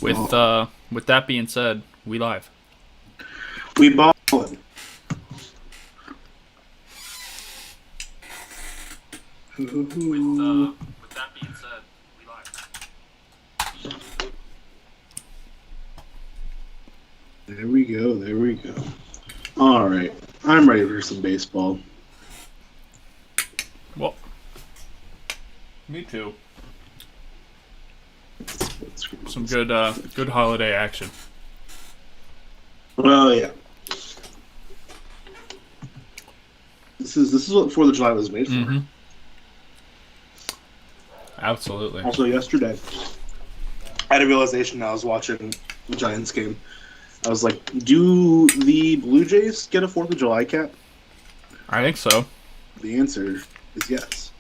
With that being said, we live. We ballin'. With that being said, we live. There we go. There we go. All right, I'm ready for some baseball. Well, me too. Some good holiday action. Well, yeah. This is what 4th of July was made for. Mm-hmm. Absolutely. Also, yesterday, I had a realization. I was watching the Giants game. I was like, "Do the Blue Jays get a 4th of July cap?" I think so. The answer is yes.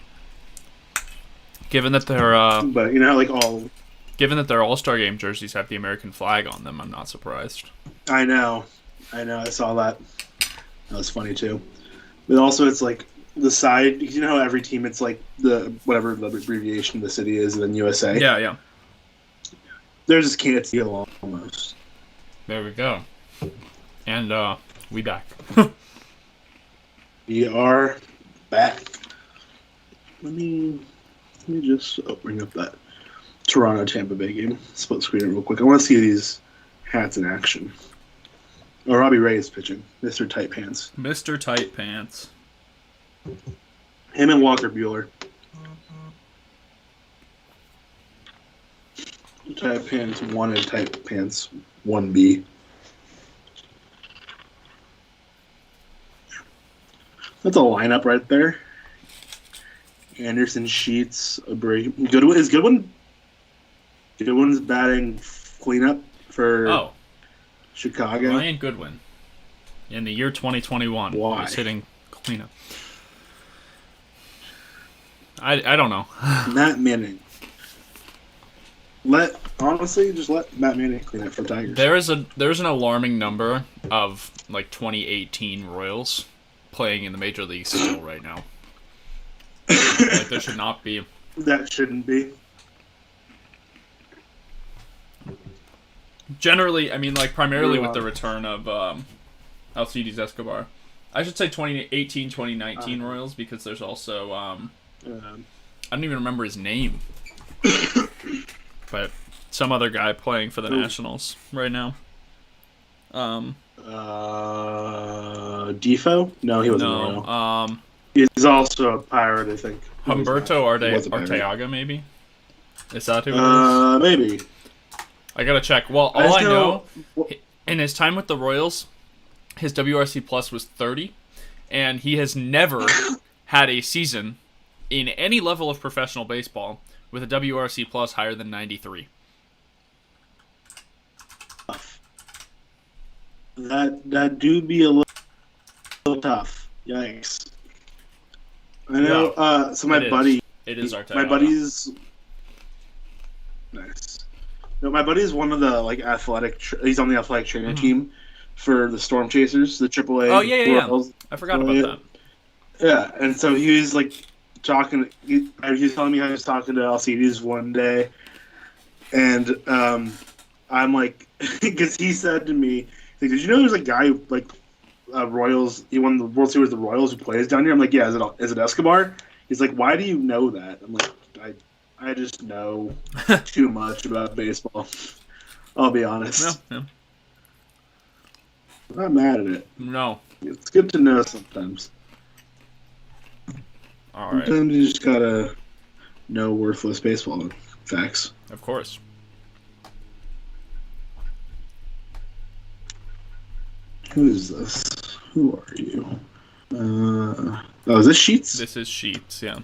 Given that But you know, like all. given that their All-Star Game jerseys have the American flag on them, I'm not surprised. I know. I saw that. That was funny too. But also, it's like the side. You know, how every team, it's like the whatever the abbreviation of the city is, and then USA. Yeah. There's just can't see along almost. There we go. And we back. We are back. Let me just bring up that Toronto Tampa Bay game. Split screen it real quick. I want to see these hats in action. Oh, Robbie Ray is pitching. Mr. Tight Pants. Mr. Tight Pants. Him and Walker Bueller. Tight Pants 1 and Tight Pants 1B. That's a lineup right there. Anderson, Sheets, Goodwin. Is Goodwin? Goodwin's batting cleanup for Chicago. Ryan Goodwin. In the year 2021. Why? He's hitting cleanup. I don't know. Matt Manning. Honestly, just let Matt Manning clean up for Tigers. There's an alarming number of like 2018 Royals playing in the major leagues still right now. Like there should not be. That shouldn't be. Generally, I mean, like primarily with the return of Alcides Escobar. I should say 2018, 2019 Royals because there's also I don't even remember his name, but some other guy playing for the Nationals right now. Defo? No, he wasn't. No. He's also a Pirate, I think. Humberto Arteaga, maybe. Is that who it is? Maybe. I gotta check. Well, all I know, in his time with the Royals, his WRC plus was 30, and he has never had a season in any level of professional baseball with a WRC plus higher than 93. That do be a little tough. Yikes. I know. Yeah, so my buddy. It is Arteaga. My buddy's. Nice. No, my buddy's one of the like athletic. He's on the athletic trainer team for the Storm Chasers, the AAA. Oh yeah. I forgot about that. Yeah, and so he was like talking. He was telling me how he was talking to Alcides one day, and I'm like, because he said to me, like, "Did you know there's a guy who, like Royals? He won the World Series with the Royals who plays down here." I'm like, "Yeah, is it Escobar?" He's like, "Why do you know that?" I'm like, I just know too much about baseball. I'll be honest. Yeah. I'm not mad at it. No. It's good to know sometimes. All right. Sometimes you just gotta know worthless baseball facts. Of course. Who is this? Who are you? Is this Sheets? This is Sheets, yeah.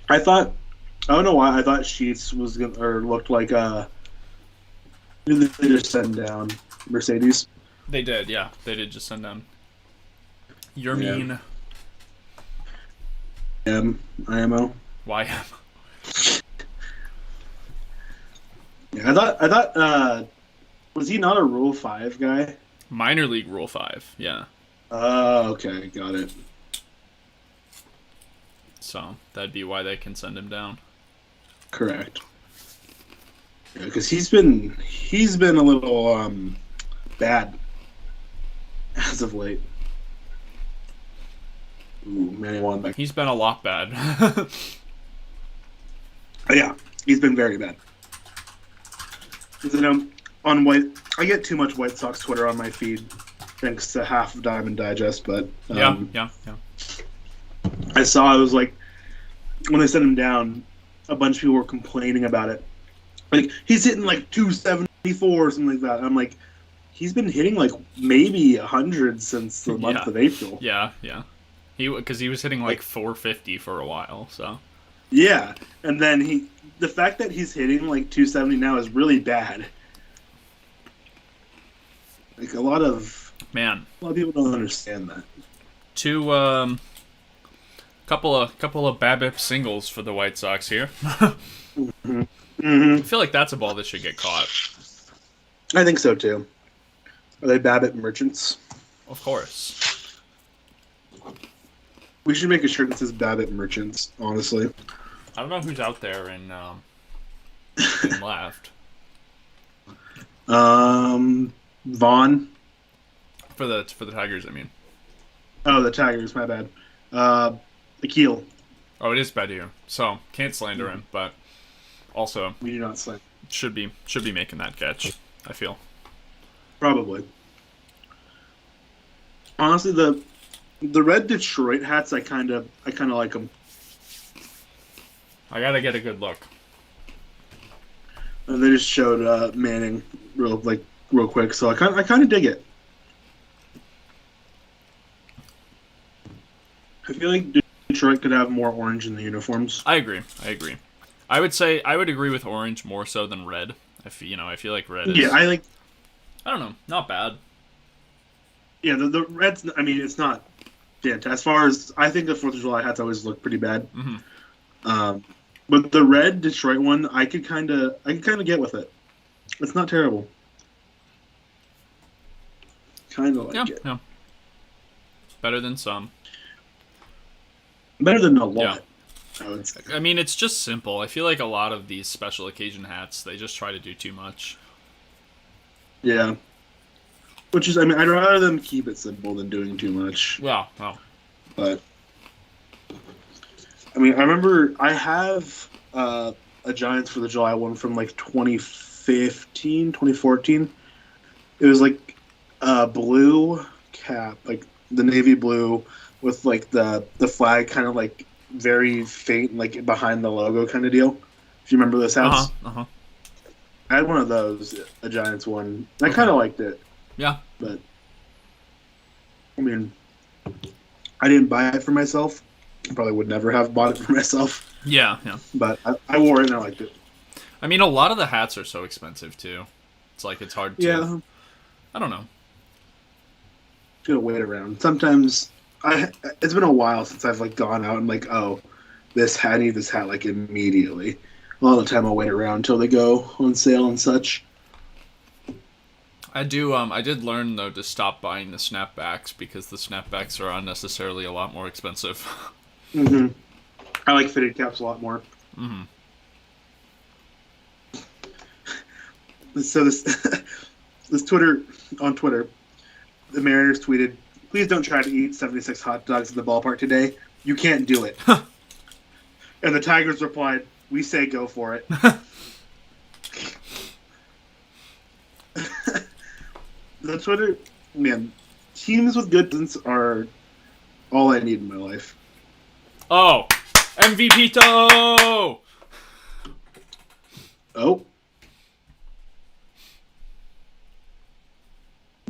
I don't know why I thought Sheets was gonna or looked like who did they just send down? Mercedes. They did, yeah. They did just send down Yermin IMO. YM. Yeah, I thought was he not a Rule 5 guy? Minor League Rule 5, yeah. Oh, okay, got it. so that'd be why they can send him down. Correct. Yeah, because he's been a little bad as of late. Ooh, Manny won back. He's been a lot bad. Yeah, he's been very bad. You know, on I get too much White Sox Twitter on my feed, thanks to half of Diamond Digest. But yeah. I saw it was like when they sent him down, a bunch of people were complaining about it. Like he's hitting like 274 or something like that. I'm like, he's been hitting like maybe 100 since the month of April. Yeah. Because he was hitting like 450 for a while. So yeah, and then the fact that he's hitting like 270 now is really bad. Like a lot of people don't understand that. Couple of BABIP singles for the White Sox here. Mm-hmm. Mm-hmm. I feel like that's a ball that should get caught. I think so too. Are they BABIP merchants? Of course. We should make a shirt that says BABIP merchants. Honestly, I don't know who's out there in left. Vaughn. For the Tigers, I mean. Oh, the Tigers. My bad. Akil. Oh, it is bad here. So can't slander him, but also we do not slander. Should be making that catch. I feel. Probably. Honestly, the red Detroit hats, I kind of like them. I gotta get a good look. And they just showed Manning real quick, so I kind of dig it. I feel like Detroit could have more orange in the uniforms. I agree. I would say I would agree with orange more so than red. I feel like red is. Yeah, I don't know, not bad. Yeah, the red's. I mean, it's not fantastic. As far as I think, the 4th of July hats always look pretty bad. Mm-hmm. But the red Detroit one, I could kind of get with it. It's not terrible. Kind of like it. Yeah. Better than some. Better than a lot. Yeah. I would say. I mean, it's just simple. I feel like a lot of these special occasion hats, they just try to do too much. Yeah. Which is, I mean, I'd rather them keep it simple than doing too much. Well. But, I mean, I remember I have a Giants for the July one from like 2015, 2014. It was like a blue cap, like the navy blue with like the flag kind of like very faint, like behind the logo kind of deal. If you remember those hats. Uh-huh. I had one of those, a Giants one. I kind of liked it. Yeah. But, I mean, I didn't buy it for myself. I probably would never have bought it for myself. Yeah. But I wore it and I liked it. I mean, a lot of the hats are so expensive, too. It's like, it's hard to... Yeah. I don't know. To wait around. Sometimes, it's been a while since I've, like, gone out and, like, oh, I need this hat, like, immediately. A lot of the time I'll wait around until they go on sale and such. I did learn, though, to stop buying the snapbacks because the snapbacks are unnecessarily a lot more expensive. Mm-hmm. I like fitted caps a lot more. Mm-hmm. So this Twitter, the Mariners tweeted, "Please don't try to eat 76 hot dogs at the ballpark today. You can't do it." And the Tigers replied, "We say go for it." The Twitter, man, teams with good sense are all I need in my life. Oh, MVP-to! Oh.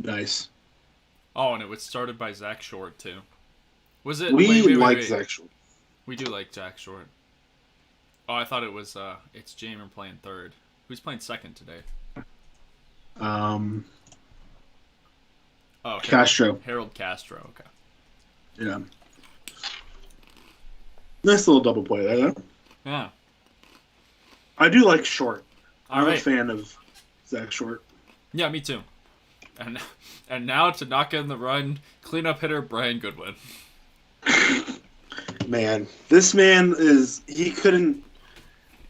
Nice. Oh, and it was started by Zach Short, too. Was it? We wait. Zach Short. We do like Zach Short. Oh, I thought it was, it's Jamer playing third. Who's playing second today? Oh, Castro. Harold Castro, okay. Yeah. Nice little double play there, though. Yeah. I do like Short. I'm a fan of Zach Short. Yeah, me too. And now to knock in the run, cleanup hitter Brian Goodwin. man, this man he couldn't,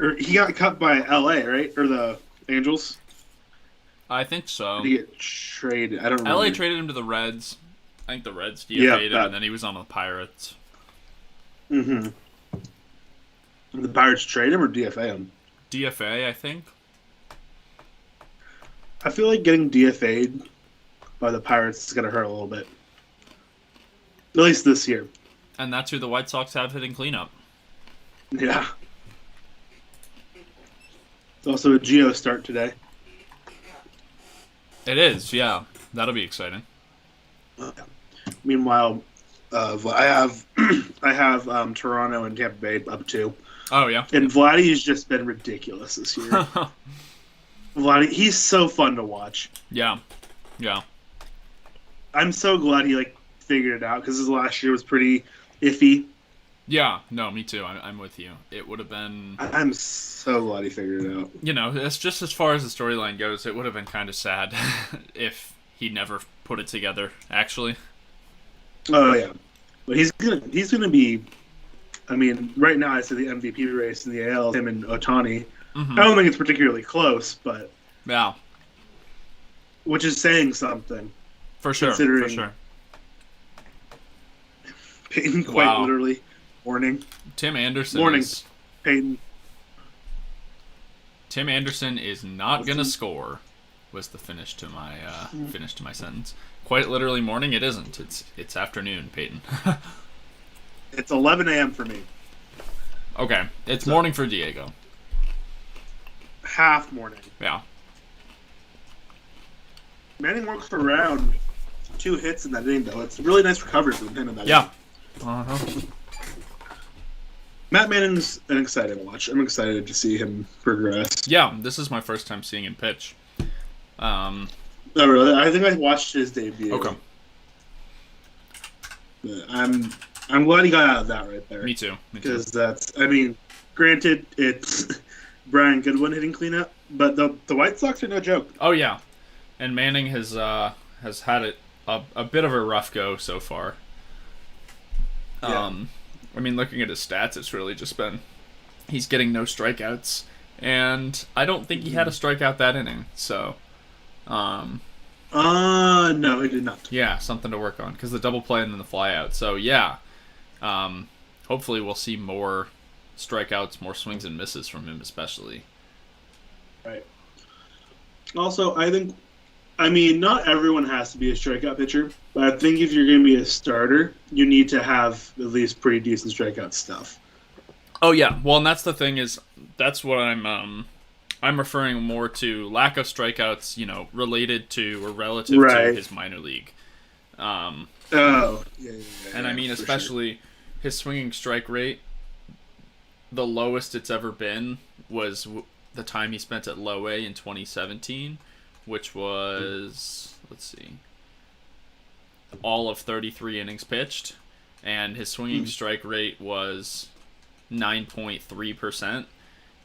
or he got cut by LA, right, or the Angels. I think so. Did he get traded? I don't remember. LA traded him to the Reds. I think the Reds DFA'd him, and then he was on the Pirates. Mm-hmm. The Pirates trade him or DFA him? DFA, I think. I feel like getting DFA'd by the Pirates is going to hurt a little bit. At least this year. And that's who the White Sox have hitting cleanup. Yeah. It's also a Geo start today. It is, yeah. That'll be exciting. Meanwhile, I have Toronto and Tampa Bay up 2. Oh, yeah. And Vladdy's just been ridiculous this year. Vladdy, he's so fun to watch. Yeah. Yeah. I'm so glad he figured it out because his last year was pretty iffy. Yeah, no, me too. I'm with you. It would have been... I'm so glad he figured it out. It's just as far as the storyline goes, it would have been kind of sad if he never put it together, actually. Oh, yeah. But he's gonna be... I mean, right now I see the MVP race in the AL, him and Ohtani. Mm-hmm. I don't think it's particularly close, but... Yeah. Which is saying something. For sure, for sure. Peyton quite literally. Morning. Tim Anderson. Morning, Peyton. Tim Anderson is not gonna score. Was the finish to my sentence? Quite literally, morning. It isn't. It's afternoon, Peyton. It's 11 a.m. for me. Okay, it's morning for Diego. Half morning. Yeah. Manning works around 2 hits in that inning, though. It's really nice recovery from him in that inning. Uh-huh. Matt Manning's an exciting watch. I'm excited to see him progress. Yeah, this is my first time seeing him pitch. Oh, really? I think I watched his debut. Okay. But I'm glad he got out of that right there. Me too. Because that's, I mean, granted, it's Brian Goodwin hitting cleanup, but the White Sox are no joke. Oh, yeah. And Manning has had a bit of a rough go so far. Yeah. I mean, looking at his stats, it's really just been he's getting no strikeouts, and I don't think he had a strikeout that inning. So, no, he did not. Yeah, something to work on because the double play and then the fly out. So yeah, hopefully we'll see more strikeouts, more swings and misses from him, especially. Right. Also, I mean, not everyone has to be a strikeout pitcher, but I think if you're going to be a starter, you need to have at least pretty decent strikeout stuff. Oh yeah, well, and that's the thing is that's what I'm referring more to lack of strikeouts, related to or relative to his minor league. Yeah. And I mean, especially sure. His swinging strike rate, the lowest it's ever been was the time he spent at Low A in 2017. Which was, let's see, all of 33 innings pitched, and his swinging strike rate was 9.3%,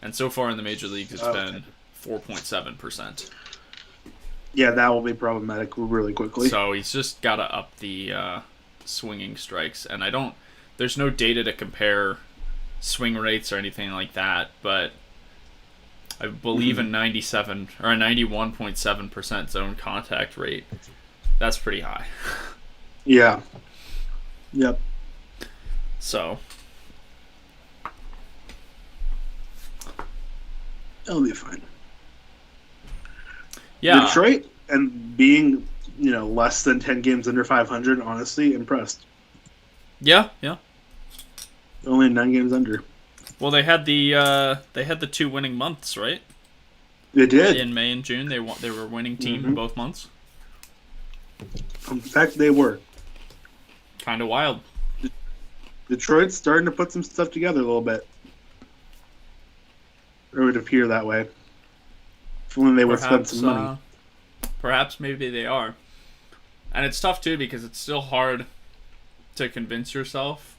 and so far in the major leagues it's been 4.7%. Yeah, that will be problematic really quickly. So he's just got to up the swinging strikes, and there's no data to compare swing rates or anything like that, but I believe a 97 or a 91.7% zone contact rate. That's pretty high. Yeah. Yep. So. That'll be fine. Yeah. Detroit and being, less than 10 games under 500, honestly, impressed. Yeah. Only 9 games under. Well, they had the 2 winning months, right? They did. In May and June, they were winning team in both months. In fact, they were. Kind of wild. Detroit's starting to put some stuff together a little bit. Or it would appear that way. If only they would spend some money. Perhaps maybe they are. And it's tough, too, because it's still hard to convince yourself.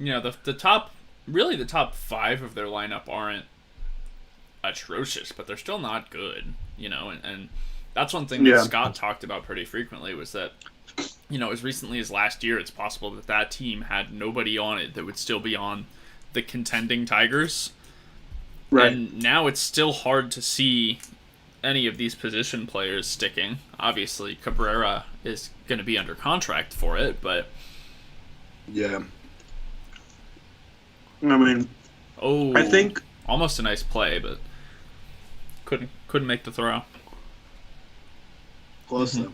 The top 5 of their lineup aren't atrocious, but they're still not good, and that's one thing that Scott talked about pretty frequently was that as recently as last year, it's possible that that team had nobody on it that would still be on the contending Tigers. Right. And now it's still hard to see any of these position players sticking. Obviously, Cabrera is going to be under contract for it, but Yeah. I mean, I think almost a nice play, but couldn't make the throw. Close though.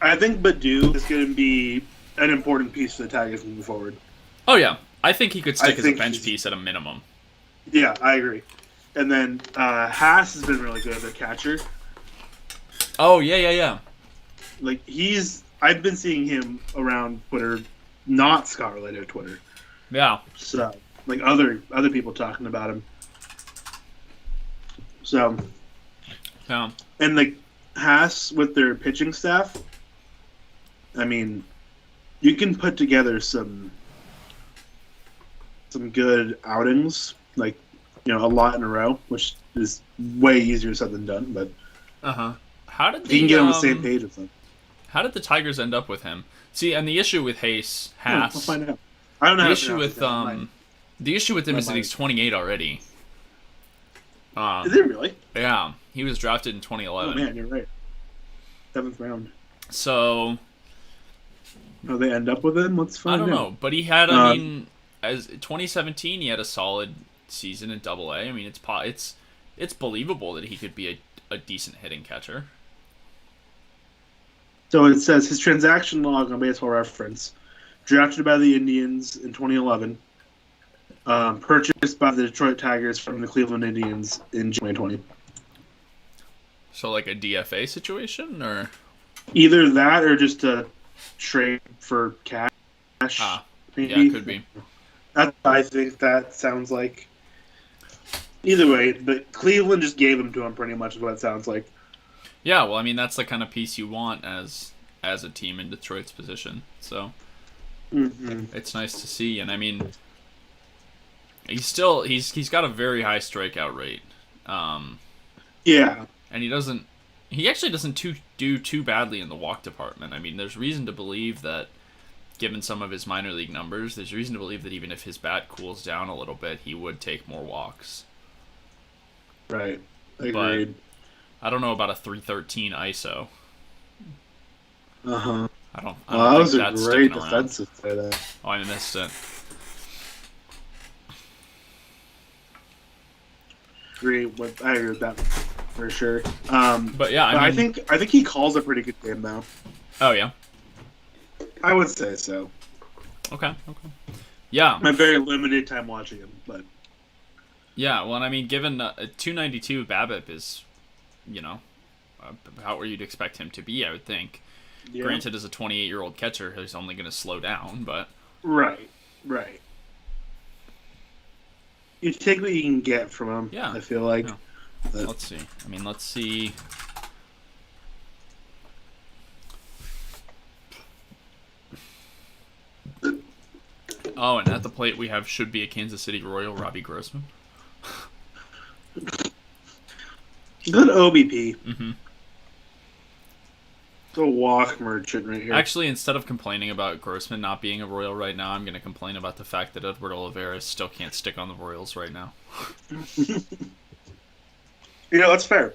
I think Badu is going to be an important piece for the Tigers moving forward. Oh yeah, I think he could stick as a bench piece at a minimum. Yeah, I agree. And then Haas has been really good as a catcher. Oh yeah. Like I've been seeing him around Twitter, not Scott related Twitter. Yeah. So like other people talking about him. So. Yeah. And like Haas with their pitching staff, I mean, you can put together some good outings, like a lot in a row, which is way easier said than done. But how did you can get on the same page with them? How did the Tigers end up with him? See, and the issue with Haas, We'll find out. I don't know. The issue with him is that he's 28 already. Is it really? Yeah, he was drafted in 2011. Oh man, you're right. 7th round. So. How they end up with him? Let's find out. I don't know, but he had. I mean, as 2017, he had a solid season in Double A. I mean, it's believable that he could be a decent hitting catcher. So it says his transaction log on Baseball Reference: drafted by the Indians in 2011, purchased by the Detroit Tigers from the Cleveland Indians in 2020. So like a DFA situation, or either that, or just a trade for cash. Maybe. Yeah, it could be. I think that sounds like. Either way, but Cleveland just gave him to him pretty much is what it sounds like. Yeah, well, I mean, that's the kind of piece you want as a team in Detroit's position. So it's nice to see, and I mean, he's got a very high strikeout rate. Yeah, and he actually doesn't do too badly in the walk department. I mean, there's reason to believe that, given some of his minor league numbers, there's reason to believe that even if his bat cools down a little bit, he would take more walks. Right. Agreed. But I don't know about a 313 ISO. I don't that was think a that's great sticking defensive play there. Oh, I missed it. I agree with that for sure. But yeah, I think he calls a pretty good game though. Oh yeah. I would say so. Okay. Yeah. My very limited time watching him, but. Yeah, well, and I mean, given a 292 BABIP is, about where you'd expect him to be, I would think. Yeah. Granted, as a 28-year-old catcher, he's only going to slow down, but... Right. You take what you can get from him, yeah. I feel like. Yeah. Let's see. Let's see... Oh, and at the plate we have should be a Kansas City Royal, Robbie Grossman. Good OBP. Mm-hmm. The walk merchant right here. Actually, instead of complaining about Grossman not being a Royal right now, I'm going to complain about the fact that Edward Olivares still can't stick on the Royals right now. That's fair.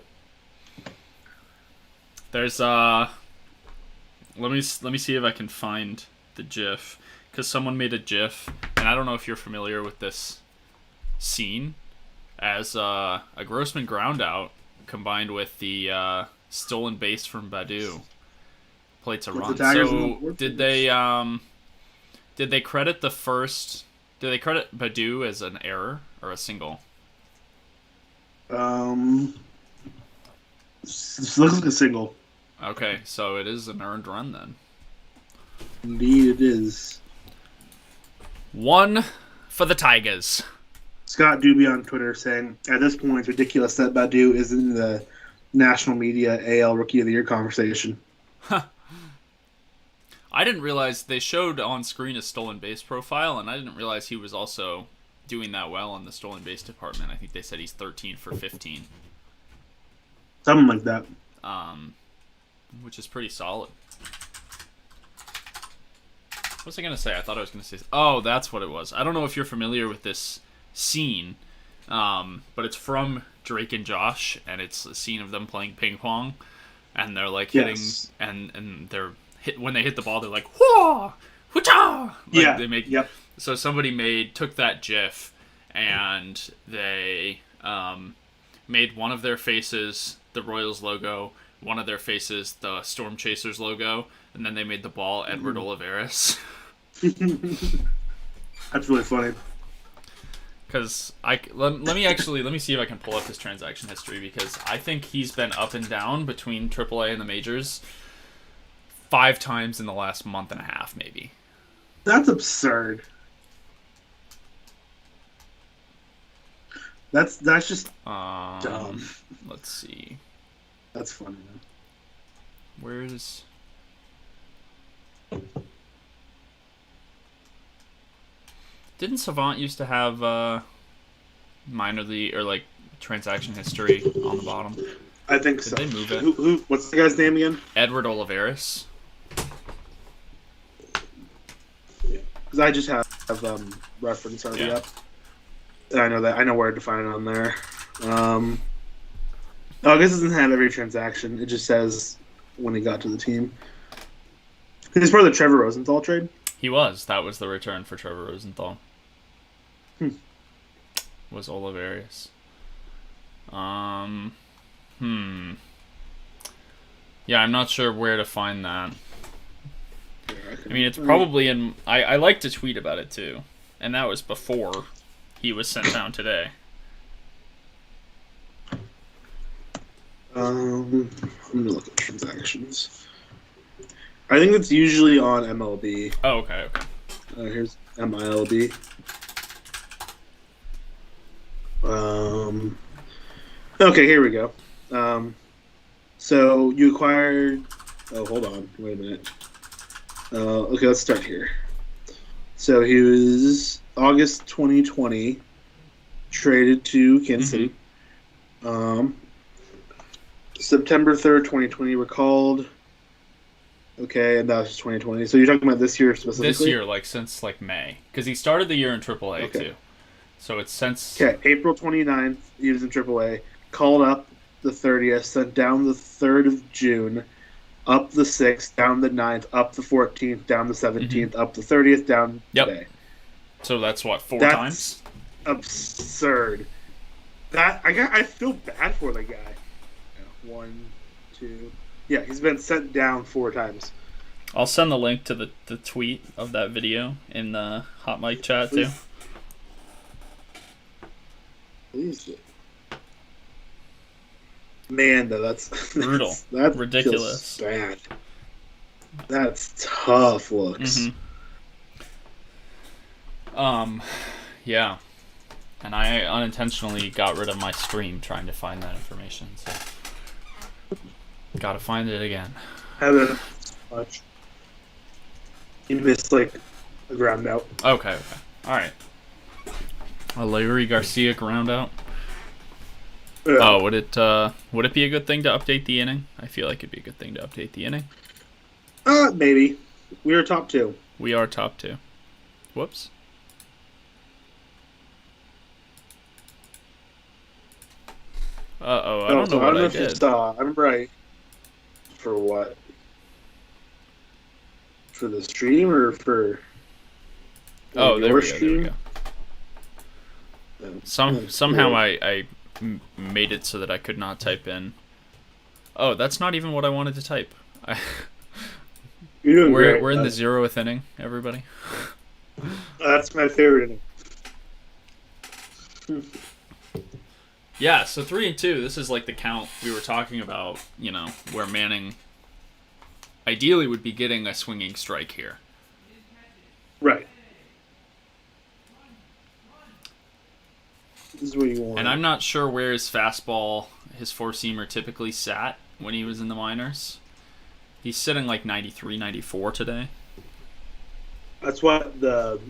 There's let me see if I can find the GIF, because someone made a GIF, and I don't know if you're familiar with this scene, as a Grossman ground out combined with the stolen base from Badu plates a run. So did they credit Badu as an error or a single? This looks like a single. Okay, so it is an earned run then. Indeed it is. 1 for the Tigers. Scott Doobie on Twitter saying, at this point, it's ridiculous that Badu is in the national media AL Rookie of the Year conversation. Huh. I didn't realize they showed on screen a stolen base profile, and I didn't realize he was also doing that well in the stolen base department. I think they said he's 13 for 15. Something like that. Which is pretty solid. What was I gonna say? I thought I was gonna say. Oh, that's what it was. I don't know if you're familiar with this scene, but it's from Drake and Josh, and it's a scene of them playing ping pong, and they're like hitting, and they're hit when they hit the ball. They're like whoa, wha They make. Yep. So somebody took that GIF, and they made one of their faces the Royals logo, one of their faces the Storm Chasers logo, and then they made the ball Edward Olivares. That's really funny. Because let me see if I can pull up his transaction history, because I think he's been up and down between AAA and the majors 5 times in the last month and a half, maybe. That's absurd. That's just dumb. Let's see. That's funny. Man. Where's... Didn't Savant used to have minor league or like transaction history on the bottom? I think so. Did they move it? Who? What's the guy's name again? Edward Olivares. Yeah, because I just have reference already up. And I know where to find it on there. I guess it doesn't have every transaction. It just says when he got to the team. He's part of the Trevor Rosenthal trade. He was. That was the return for Trevor Rosenthal. Was Olivares. Yeah, I'm not sure where to find that. I mean, it's probably in... I like to tweet about it, too. And that was before he was sent down today. I'm going to look at transactions. I think it's usually on MLB. Oh, okay. Here's MILB. Okay, here we go. So you acquired... Oh, hold on. Wait a minute. Okay, let's start here. So he was August 2020, traded to Kansas City. September 3rd, 2020, recalled. Okay, and that was 2020. So you're talking about this year specifically? This year, like since like May, because he started the year in AAA too. So it's since. Okay, April 29th, he was in AAA. Called up the 30th, sent down the 3rd of June, up the 6th, down the 9th, up the 14th, down the 17th, up the 30th, down today. So that's what, 4 times? Absurd. I feel bad for the guy. 1, 2. Yeah, he's been sent down 4 times. I'll send the link to the tweet of that video in the HotMic chat too. Please. Man, though, that's brutal. That's ridiculous. Bad. That's tough looks. Yeah. And I unintentionally got rid of my stream trying to find that information. So gotta find it again. Haven't much. You missed like a ground out. Okay. All right. A Larry Garcia ground out. Yeah. Oh, would it be a good thing to update the inning? I feel like it'd be a good thing to update the inning. Maybe. We are top 2. We are top 2. Whoops. I don't know what I did. I remember for what? For the stream or for? Oh, there we go. Somehow I made it so that I could not type in. Oh, that's not even what I wanted to type. You're doing great. We're in the 0th inning, everybody. That's my favorite inning. Yeah, so 3-2. This is like the count we were talking about. You know, where Manning ideally would be getting a swinging strike here. Right. This is what you want. And I'm not sure where his fastball, his 4-seamer typically sat when he was in the minors. He's sitting like 93, 94 today. That's what the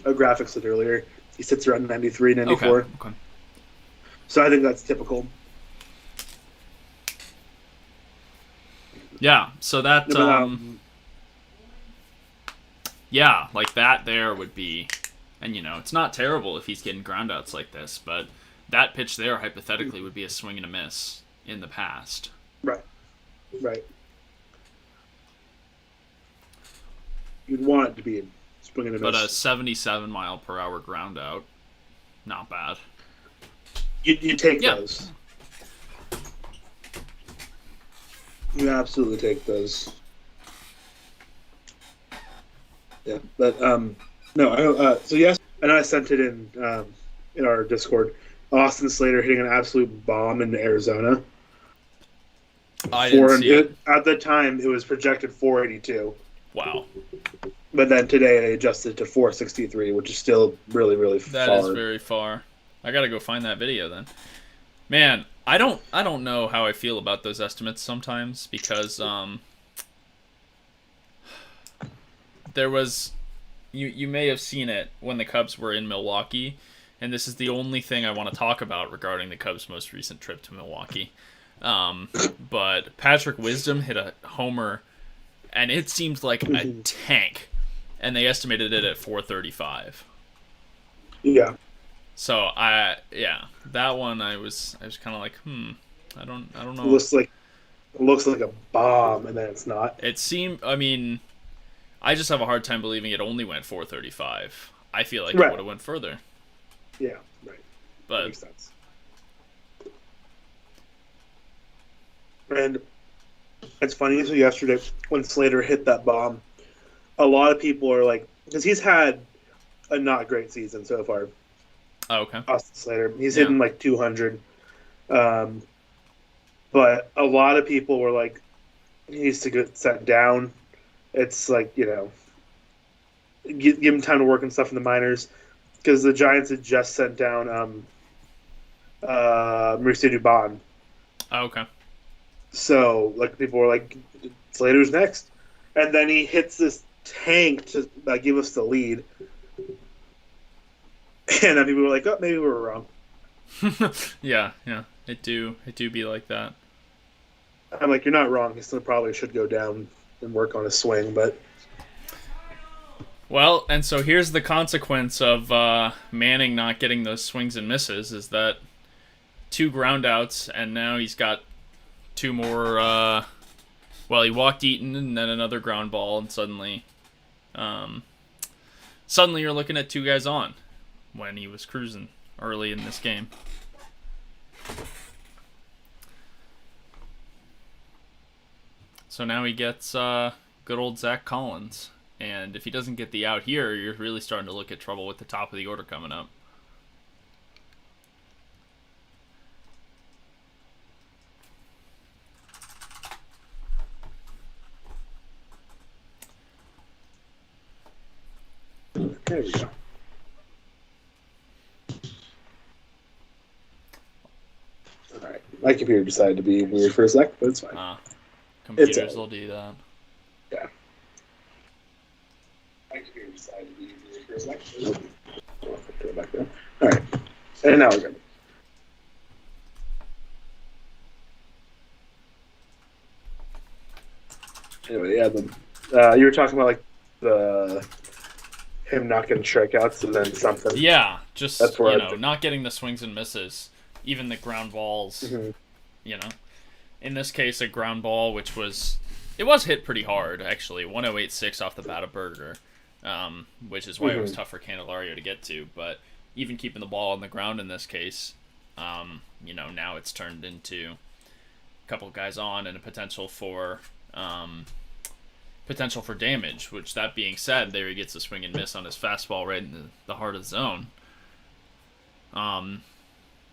graphic said earlier. He sits around 93, 94. Okay. So I think that's typical. Yeah, so that... Yeah, like that there would be, and it's not terrible if he's getting ground outs like this, but that pitch there hypothetically would be a swing and a miss in the past. Right. Right. You'd want it to be a swing and a miss. But a 77-mile-per-hour ground out, not bad. You take those. You absolutely take those. Yeah, but no. So yes, and I sent it in our Discord. Austin Slater hitting an absolute bomb in Arizona. I didn't see it. At the time, it was projected 482. Wow. But then today they adjusted to 463, which is still really, really far. That is very far. I gotta go find that video then. Man, I don't know how I feel about those estimates sometimes because there was you may have seen it when the Cubs were in Milwaukee, and this is the only thing I want to talk about regarding the Cubs' most recent trip to Milwaukee. But Patrick Wisdom hit a homer, and it seemed like a tank, and they estimated it at 435. Yeah. So that one I was kind of like, I don't know. It looks like a bomb, and then it's not. It seemed. I mean, I just have a hard time believing it only went 435. I feel like it would have went further. Yeah, right. But that makes sense. And it's funny. So yesterday, when Slater hit that bomb, a lot of people are like, because he's had a not great season so far. Oh, okay. Austin Slater. He's hitting like 200. But a lot of people were like, he needs to get set down. It's like, give him time to work and stuff in the minors. Because the Giants had just sent down Mauricio Dubon. Oh, okay. So, people were like, Slater's next. And then he hits this tank to give us the lead. And then people were like, oh, maybe we were wrong. yeah. It do be like that. I'm like, you're not wrong. He still probably should go down and work on his swing, but... Well, and so here's the consequence of Manning not getting those swings and misses, is that 2 ground outs, and now he's got 2 more... he walked Eaton, and then another ground ball, and suddenly you're looking at 2 guys on, when he was cruising early in this game. So now he gets good old Zach Collins. And if he doesn't get the out here, you're really starting to look at trouble with the top of the order coming up. There we go. Alright. My computer decided to be weird for a sec, but it's fine. Computers will do that. Yeah. My computer decided to be weird for a sec. Nope. I'll put it back there. Alright. And now we're good. Anyway, you were talking about him not getting strikeouts and then something. Yeah, just not getting the swings and misses, even the ground balls. Mm-hmm. In this case, a ground ball which was hit pretty hard actually, 108.6 off the bat of Berger, which is why it was tough for Candelario to get to. But even keeping the ball on the ground in this case, now it's turned into a couple guys on and a potential for damage, which, that being said, there he gets a swing and miss on his fastball right in the heart of the zone.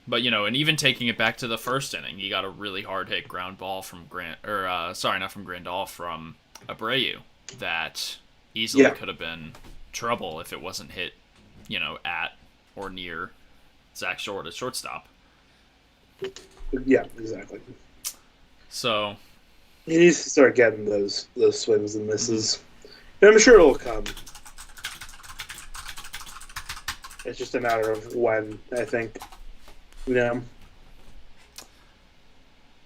But, and even taking it back to the first inning, you got a really hard hit ground ball from Grandal, from Abreu that easily could have been trouble if it wasn't hit, at or near Zach Short at shortstop. Yeah, exactly. So he needs to start getting those swings and misses. And I'm sure it'll come. It's just a matter of when, I think.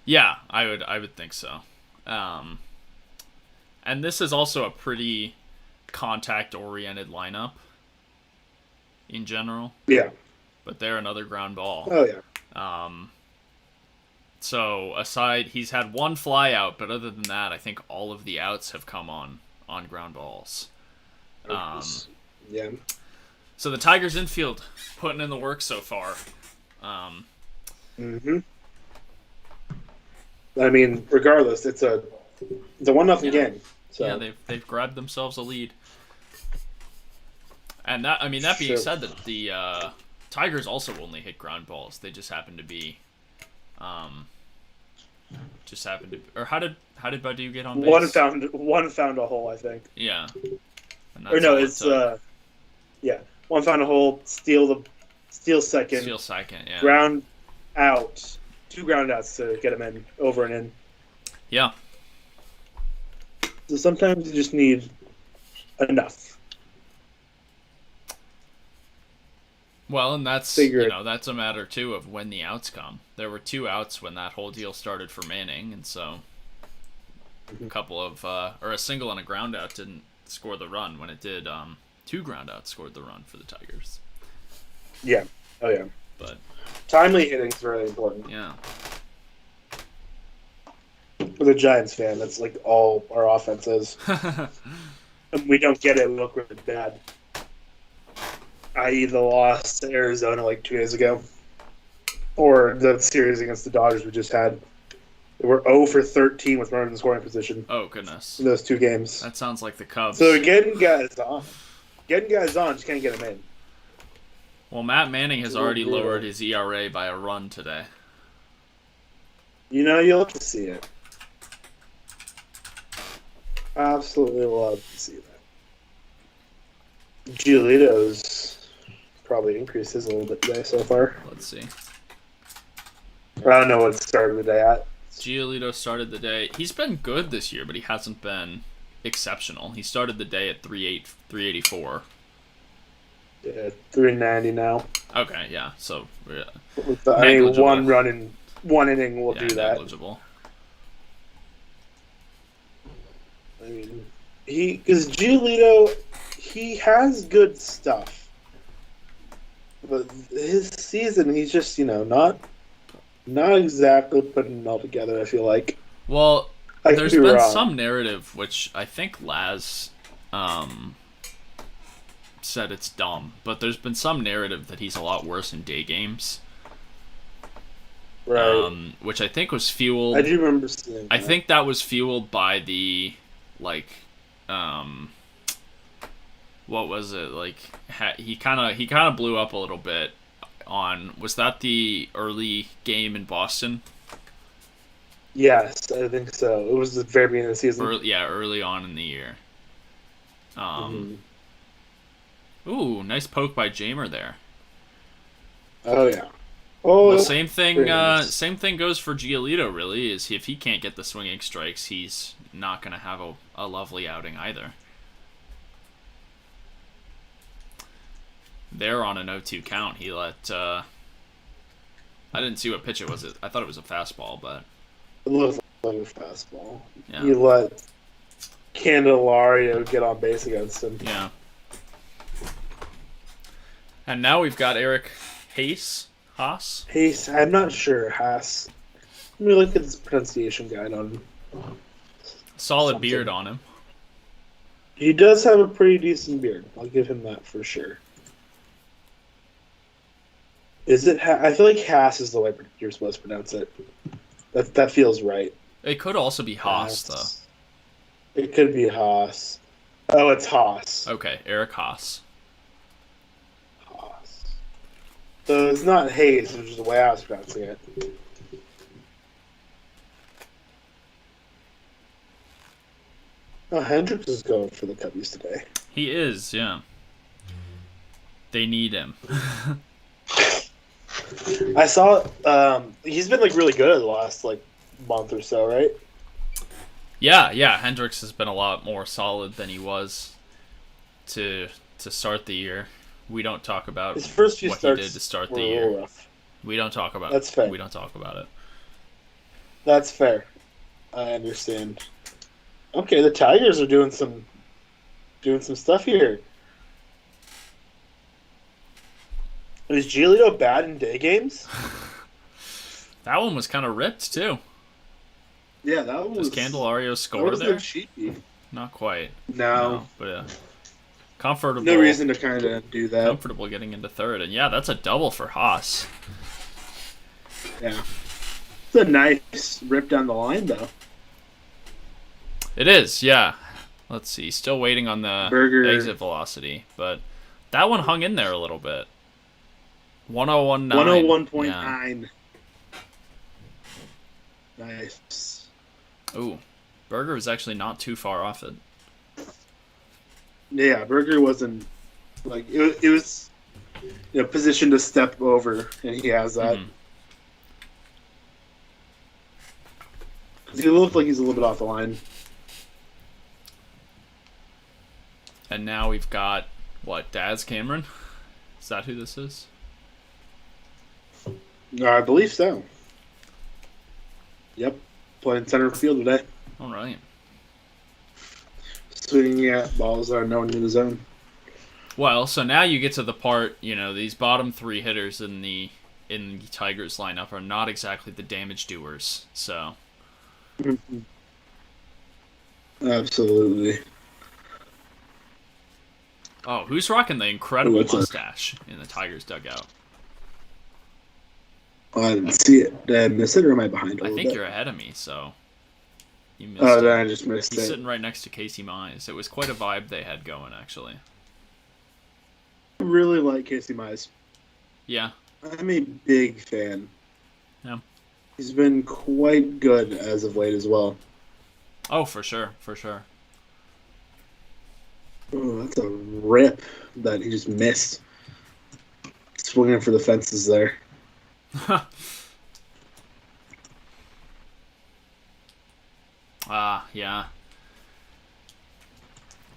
Yeah, I would think so. And this is also a pretty contact-oriented lineup in general. Yeah. But they're another ground ball. Oh, yeah. So aside, he's had one fly out, but other than that, I think all of the outs have come on ground balls. Yeah. So the Tigers infield putting in the work so far. Mm-hmm. I mean, regardless, it's a 1-0 game. So. Yeah, they've grabbed themselves a lead. And that being said, that the Tigers also only hit ground balls. They just happened to be, or how did Badu get on base? One found a hole, I think. Yeah. Or no, it's yeah. One found a hole, steal second. Steal second, yeah. Ground out. 2 ground outs to get him in, over and in. Yeah. So sometimes you just need enough. Well, and that's that's a matter too of when the outs come. There were 2 outs when that whole deal started for Manning, and so a couple of or a single and a ground out didn't score the run. When it did, 2 ground outs scored the run for the Tigers. Yeah. Oh yeah. But timely hitting is really important. Yeah. With a Giants fan, that's like all our offense is. And we don't get it. We look really bad. I.e. the loss to Arizona like 2 days ago. Or the series against the Dodgers we just had. We're 0 for 13 with runners in scoring position. Oh, goodness. In those 2 games. That sounds like the Cubs. So getting guys on. Just can't get them in. Well, Matt Manning has already lowered his ERA by a run today. You'll love to see it. Absolutely love to see that. Giolito's probably increased his a little bit today so far. Let's see. I don't know what it started the day at. Giolito started the day. He's been good this year, but he hasn't been exceptional. He started the day at 384. Yeah, 390 now. Okay, yeah. So, one inning will do that. Negligible. I mean, because Giolito, he has good stuff, but his season, he's just not exactly putting it all together. I feel like. Well, there's been some narrative, which I think Laz said it's dumb, but there's been some narrative that he's a lot worse in day games. Right. Which I think was fueled. I do remember seeing that. I think that was fueled by the what was it he kind of blew up a little bit on, was that the early game in Boston? Yes, I think so. It was the very beginning of the season. Early on in the year. Ooh, nice poke by Jamer there. Oh yeah. Oh, the same thing. Nice. Same thing goes for Giolito. Really, is if he can't get the swinging strikes, he's not going to have a lovely outing either. They're on an 0-2 count. He let. I didn't see what pitch it was. I thought it was a fastball, but it looks like a fastball. Yeah. He let Candelario get on base against him. Yeah. And now we've got Eric Haas. I'm not sure. Haas. Let me look at this pronunciation guide on him. Solid beard on him. He does have a pretty decent beard. I'll give him that for sure. Is it? I feel like Haas is the way you're supposed to pronounce it. That feels right. It could also be Haas, though. It could be Haas. Oh, it's Haas. Okay, Eric Haas. So it's not Hayes, which is the way I was pronouncing it. Oh, Hendricks is going for the Cubbies today. He is, yeah. They need him. I saw he's been really good the last month or so, right? Yeah. Hendricks has been a lot more solid than he was to start the year. We don't talk about his first few what he did to start the year. Rough. We don't talk about That's fair. We don't talk about it. That's fair. I understand. Okay, the Tigers are doing doing some stuff here. Is Giolito bad in day games? That one was kind of ripped too. Yeah, that one was. Does Candelario score there? Cheapy. Not quite. No, but comfortable. No reason to kind of do that. Comfortable getting into third, and yeah, that's a double for Haas. Yeah, it's a nice rip down the line though. It is, yeah. Let's see. Still waiting on the exit velocity, but that one hung in there a little bit. 101.9. 101.9. Yeah. Nice. Ooh, Berger was actually not too far off it. Yeah, Berger wasn't like it was positioned to step over, and he has that. Because he looked like he's a little bit off the line. And now we've got what, Daz Cameron? Is that who this is? I believe so. Yep, playing center field today. All right. Swinging at balls that are known in the zone. Well, so now you get to the part, these bottom three hitters in the Tigers lineup are not exactly the damage doers. So. Absolutely. Oh, who's rocking the incredible mustache in the Tigers dugout? Oh, I didn't see it. Did I miss it, or am I behind? I think you're ahead of me, so you missed it. Then I just missed it. He's sitting right next to Casey Mize. It was quite a vibe they had going, actually. I really like Casey Mize. Yeah. I'm a big fan. Yeah. He's been quite good as of late as well. Oh, for sure. For sure. Oh, that's a rip that he just missed. Swinging for the fences there. Yeah.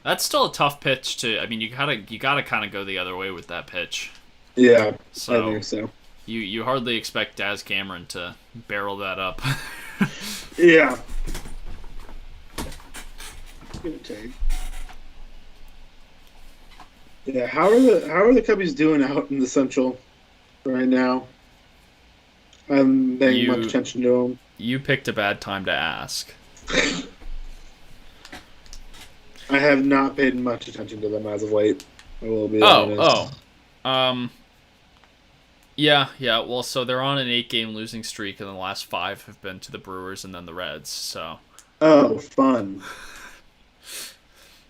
That's still a tough pitch to. I mean, you gotta kind of go the other way with that pitch. Yeah, I think so. You hardly expect Daz Cameron to barrel that up. Yeah. Good take. Yeah, how are the Cubbies doing out in the Central right now? I haven't paying much attention to them. You picked a bad time to ask. I have not paid much attention to them as of late. I will be honest. Yeah. Well, so they're on an 8-game losing streak, and the last 5 have been to the Brewers and then the Reds. So. Oh, fun.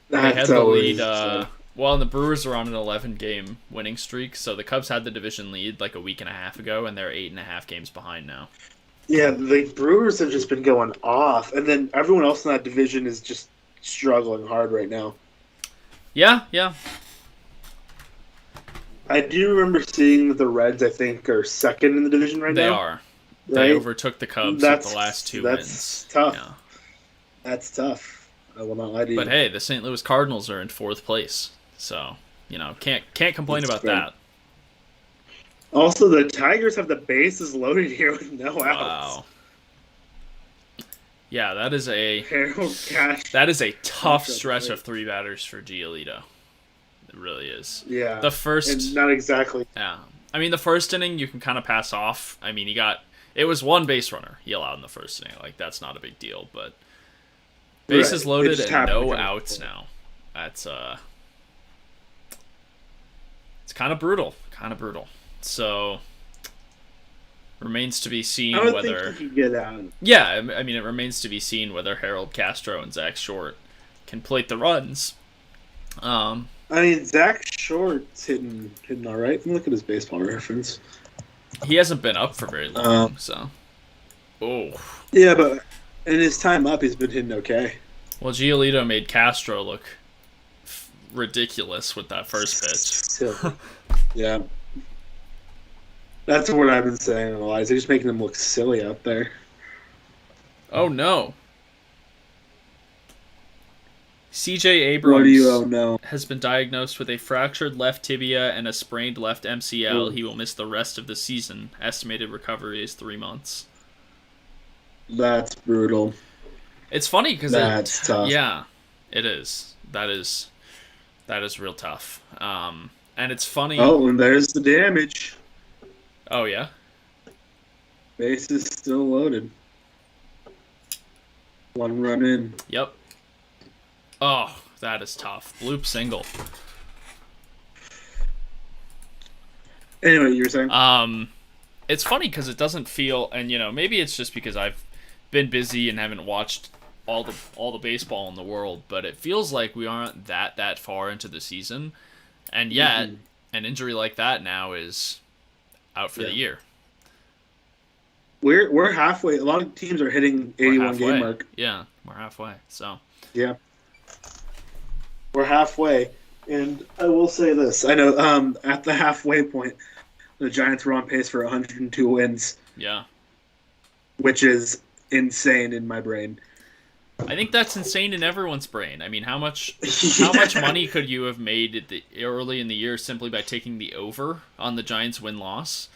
They had the lead. Well, and the Brewers are on an 11-game winning streak, so the Cubs had the division lead like a week and a half ago, and they're 8.5 games behind now. Yeah, the Brewers have just been going off, and then everyone else in that division is just struggling hard right now. Yeah. I do remember seeing that the Reds, I think, are second in the division right now. They are. Right? They overtook the Cubs with the last 2 wins. That's tough. Yeah. That's tough. I will not lie to you. But hey, the St. Louis Cardinals are in 4th place. So, can't complain about that. Also, the Tigers have the bases loaded here with no outs. Wow. Yeah, that is a tough stretch of 3 batters for Giolito. It really is. Yeah. The first, and not exactly. Yeah. I mean, the first inning you can kind of pass off. I mean, it was 1 base runner he allowed in the first inning. Like, that's not a big deal, but bases loaded and no outs now. That's it's kind of brutal. So remains to be seen whether think he could get out. Yeah, I mean, it remains to be seen whether Harold Castro and Zach Short can plate the runs. I mean, Zach Short's hitting all right. Let me look at his baseball reference. He hasn't been up for very long, so. Oh. Yeah, but in his time up, he's been hitting okay. Well, Giolito made Castro look ridiculous with that first pitch. Yeah. That's what I've been saying, Elias. They're just making them look silly out there. Oh, no. CJ Abrams what do you know? has been diagnosed with a fractured left tibia and a sprained left MCL. Ooh. He will miss the rest of the season. Estimated recovery is 3 months. That's brutal. It's funny because that's tough. Yeah, it is. That is That is real tough. And it's funny. Oh, and there's the damage. Oh yeah. Base is still loaded. One run in. Yep. Oh, that is tough. Bloop single. Anyway, you were saying? It's funny because it doesn't feel, and maybe it's just because I've been busy and haven't watched all the baseball in the world, but it feels like we aren't that far into the season, and yet an injury like that now is out for the year. We're halfway. A lot of teams are hitting 81 game mark. Yeah, we're halfway. So yeah, we're halfway. And I will say this: I know at the halfway point, the Giants were on pace for 102 wins. Yeah, which is insane in my brain. I think that's insane in everyone's brain. I mean, how much money could you have made early in the year simply by taking the over on the Giants win-loss,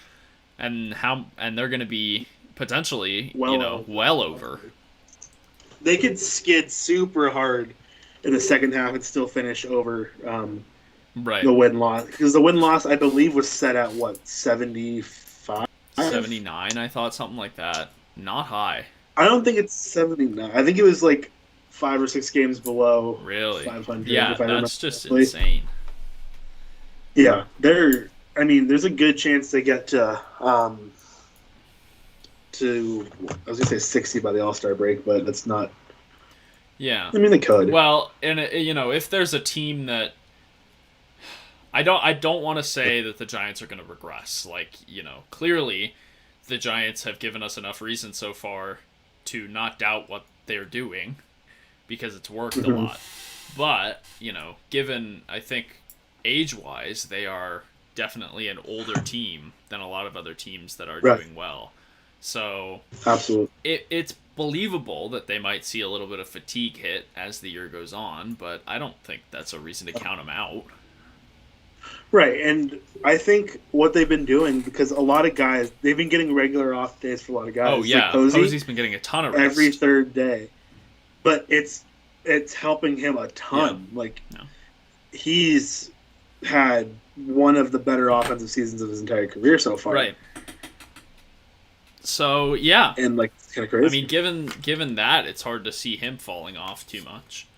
and they're going to be potentially well over. They could skid super hard in the second half and still finish over the win-loss, because the win-loss I believe was set at 75, 79. I thought something like that. Not high. I don't think it's 79. I think it was like 5 or 6 games below. Really? 500. Yeah, that's just insane. Yeah, there's a good chance they get to I was gonna say 60 by the All-Star break, but that's not. Yeah. I mean, they could. Well, and if there's a team that I don't want to say that the Giants are going to regress. Like, clearly the Giants have given us enough reason so far to not doubt what they're doing because it's worked a lot. But, given, I think, age-wise, they are definitely an older team than a lot of other teams that are doing well. So absolutely, it's believable that they might see a little bit of fatigue hit as the year goes on, but I don't think that's a reason to count them out. Right, and I think what they've been doing, because a lot of guys, they've been getting regular off days for a lot of guys. Oh, yeah. Like Posey's been getting a ton of rest. Every third day. But it's helping him a ton. Yeah. He's had one of the better offensive seasons of his entire career so far. Right. So, yeah. And, it's kind of crazy. I mean, given that, it's hard to see him falling off too much.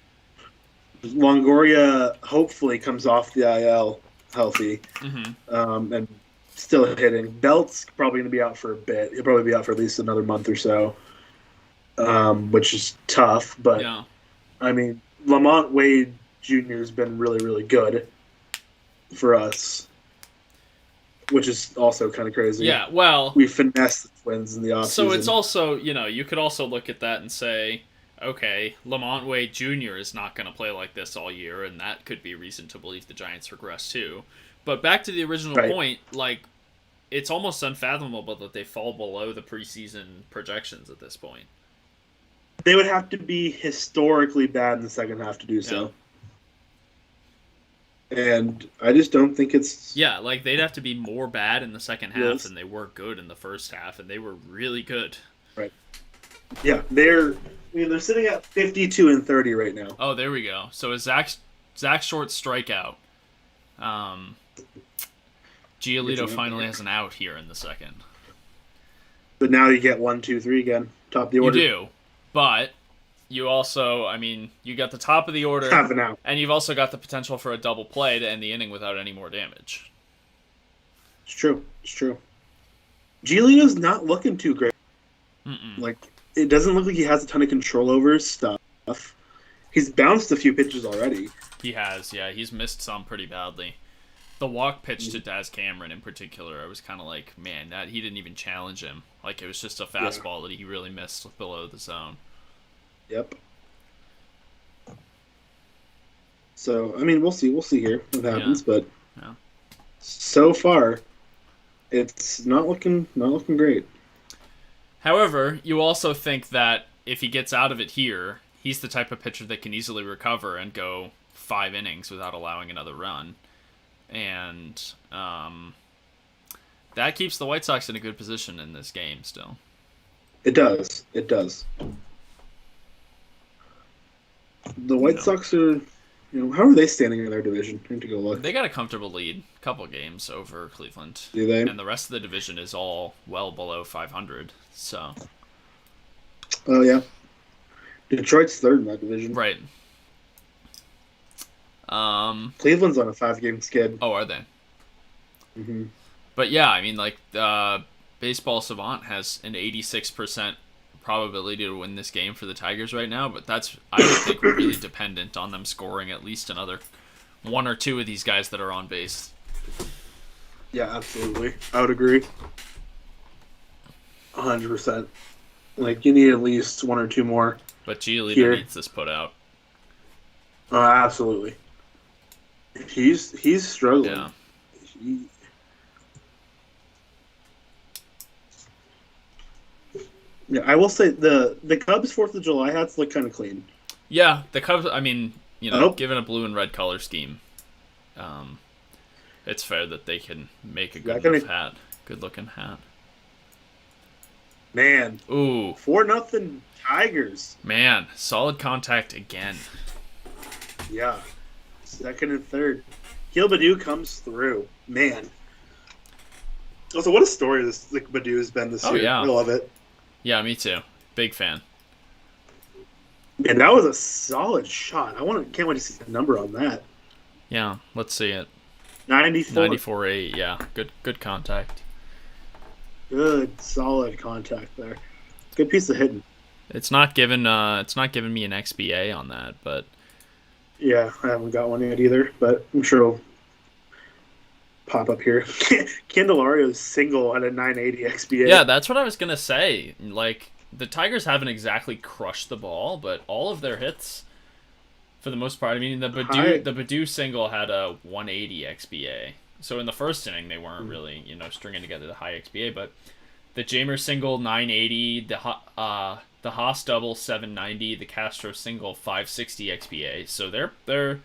Longoria hopefully comes off the IL healthy, and still hitting. Belt's probably going to be out for a bit. He'll probably be out for at least another month or so, which is tough. But, yeah. I mean, Lamont Wade Jr. has been really, really good for us, which is also kind of crazy. Yeah, well, we finessed the Twins in the offseason. So it's also, you could also look at that and say, okay, Lamont Wade Jr. is not going to play like this all year, and that could be reason to believe the Giants regress too. But back to the original point, it's almost unfathomable that they fall below the preseason projections at this point. They would have to be historically bad in the second half to do so. And I just don't think it's... Yeah, they'd have to be more bad in the second half than they were good in the first half, and they were really good. Right. Yeah, they're sitting at 52-30 right now. Oh, there we go. So a Zach Short strikeout. Giolito finally has an out here in the second. But now you get 1, 2, 3 again. Top of the order. You do. But you also, you got the top of the order. Half an out. And you've also got the potential for a double play to end the inning without any more damage. It's true. Giolito's not looking too great. It doesn't look like he has a ton of control over his stuff. He's bounced a few pitches already. He has, yeah. He's missed some pretty badly. The walk pitch to Daz Cameron in particular, I was kind of like, man, that he didn't even challenge him. It was just a fastball that he really missed below the zone. Yep. So, we'll see. We'll see here what happens, but so far, it's not looking great. However, you also think that if he gets out of it here, he's the type of pitcher that can easily recover and go 5 innings without allowing another run. And that keeps the White Sox in a good position in this game still. It does. The White Sox are How are they standing in their division? I need to go look. They got a comfortable lead, couple games over Cleveland. Do they? And the rest of the division is all well below 500. So. Oh yeah. Detroit's third in that division. Right. Cleveland's on a 5-game skid. Oh, are they? Mm-hmm. But yeah, I mean, like, Baseball Savant has an 86% probability to win this game for the Tigers right now, but that's, I would think, really dependent on them scoring at least another one or two of these guys that are on base. Yeah, absolutely. I would agree. 100%. Like, you need at least one or two more. But Giolito needs this put out. Absolutely. He's struggling. Yeah. Yeah, I will say the Cubs 4th of July hats look kind of clean. Yeah, the Cubs, I mean, given a blue and red color scheme, it's fair that they can make a good looking hat. Man. Ooh. 4-0 Tigers. Man, solid contact again. Yeah. Second and third. Gil Badu comes through. Man. Also, what a story this Badu has been this year. Yeah. I love it. Yeah, me too. Big fan. And that was a solid shot. Can't wait to see the number on that. Yeah, let's see it. 94-8. Yeah. Good contact. Good, solid contact there. Good piece of hitting. It's not given me an XBA on that, but yeah, I haven't got one yet either, but I'm sure it'll pop up here. Candelario's single at a 980 XBA. Yeah, that's what I was gonna say. Like, the Tigers haven't exactly crushed the ball, but all of their hits, for the most part, I mean, the Badu single had a 180 XBA. So in the first inning, they weren't really, stringing together the high XBA, but the Jamer single 980, the Haas double 790, the Castro single 560 XBA. So they're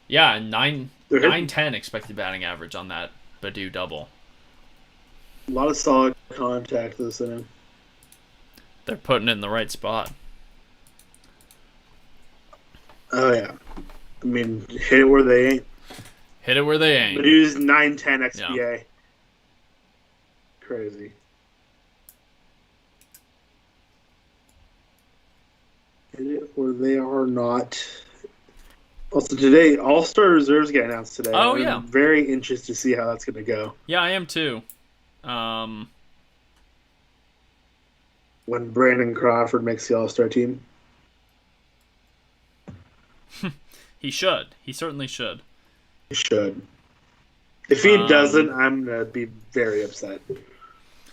910 expected batting average on that Badu double. A lot of solid contact this inning. They're putting it in the right spot. Oh yeah, I mean, hit it where they ain't. Hit it where they ain't. Badu's 910 XBA. Yeah. Crazy. Hit it where they are not. Also today, All-Star Reserves get announced today. Oh, I'm very interested to see how that's going to go. Yeah, I am too. When Brandon Crawford makes the All-Star team. He should. He certainly should. He should. If he doesn't, I'm going to be very upset.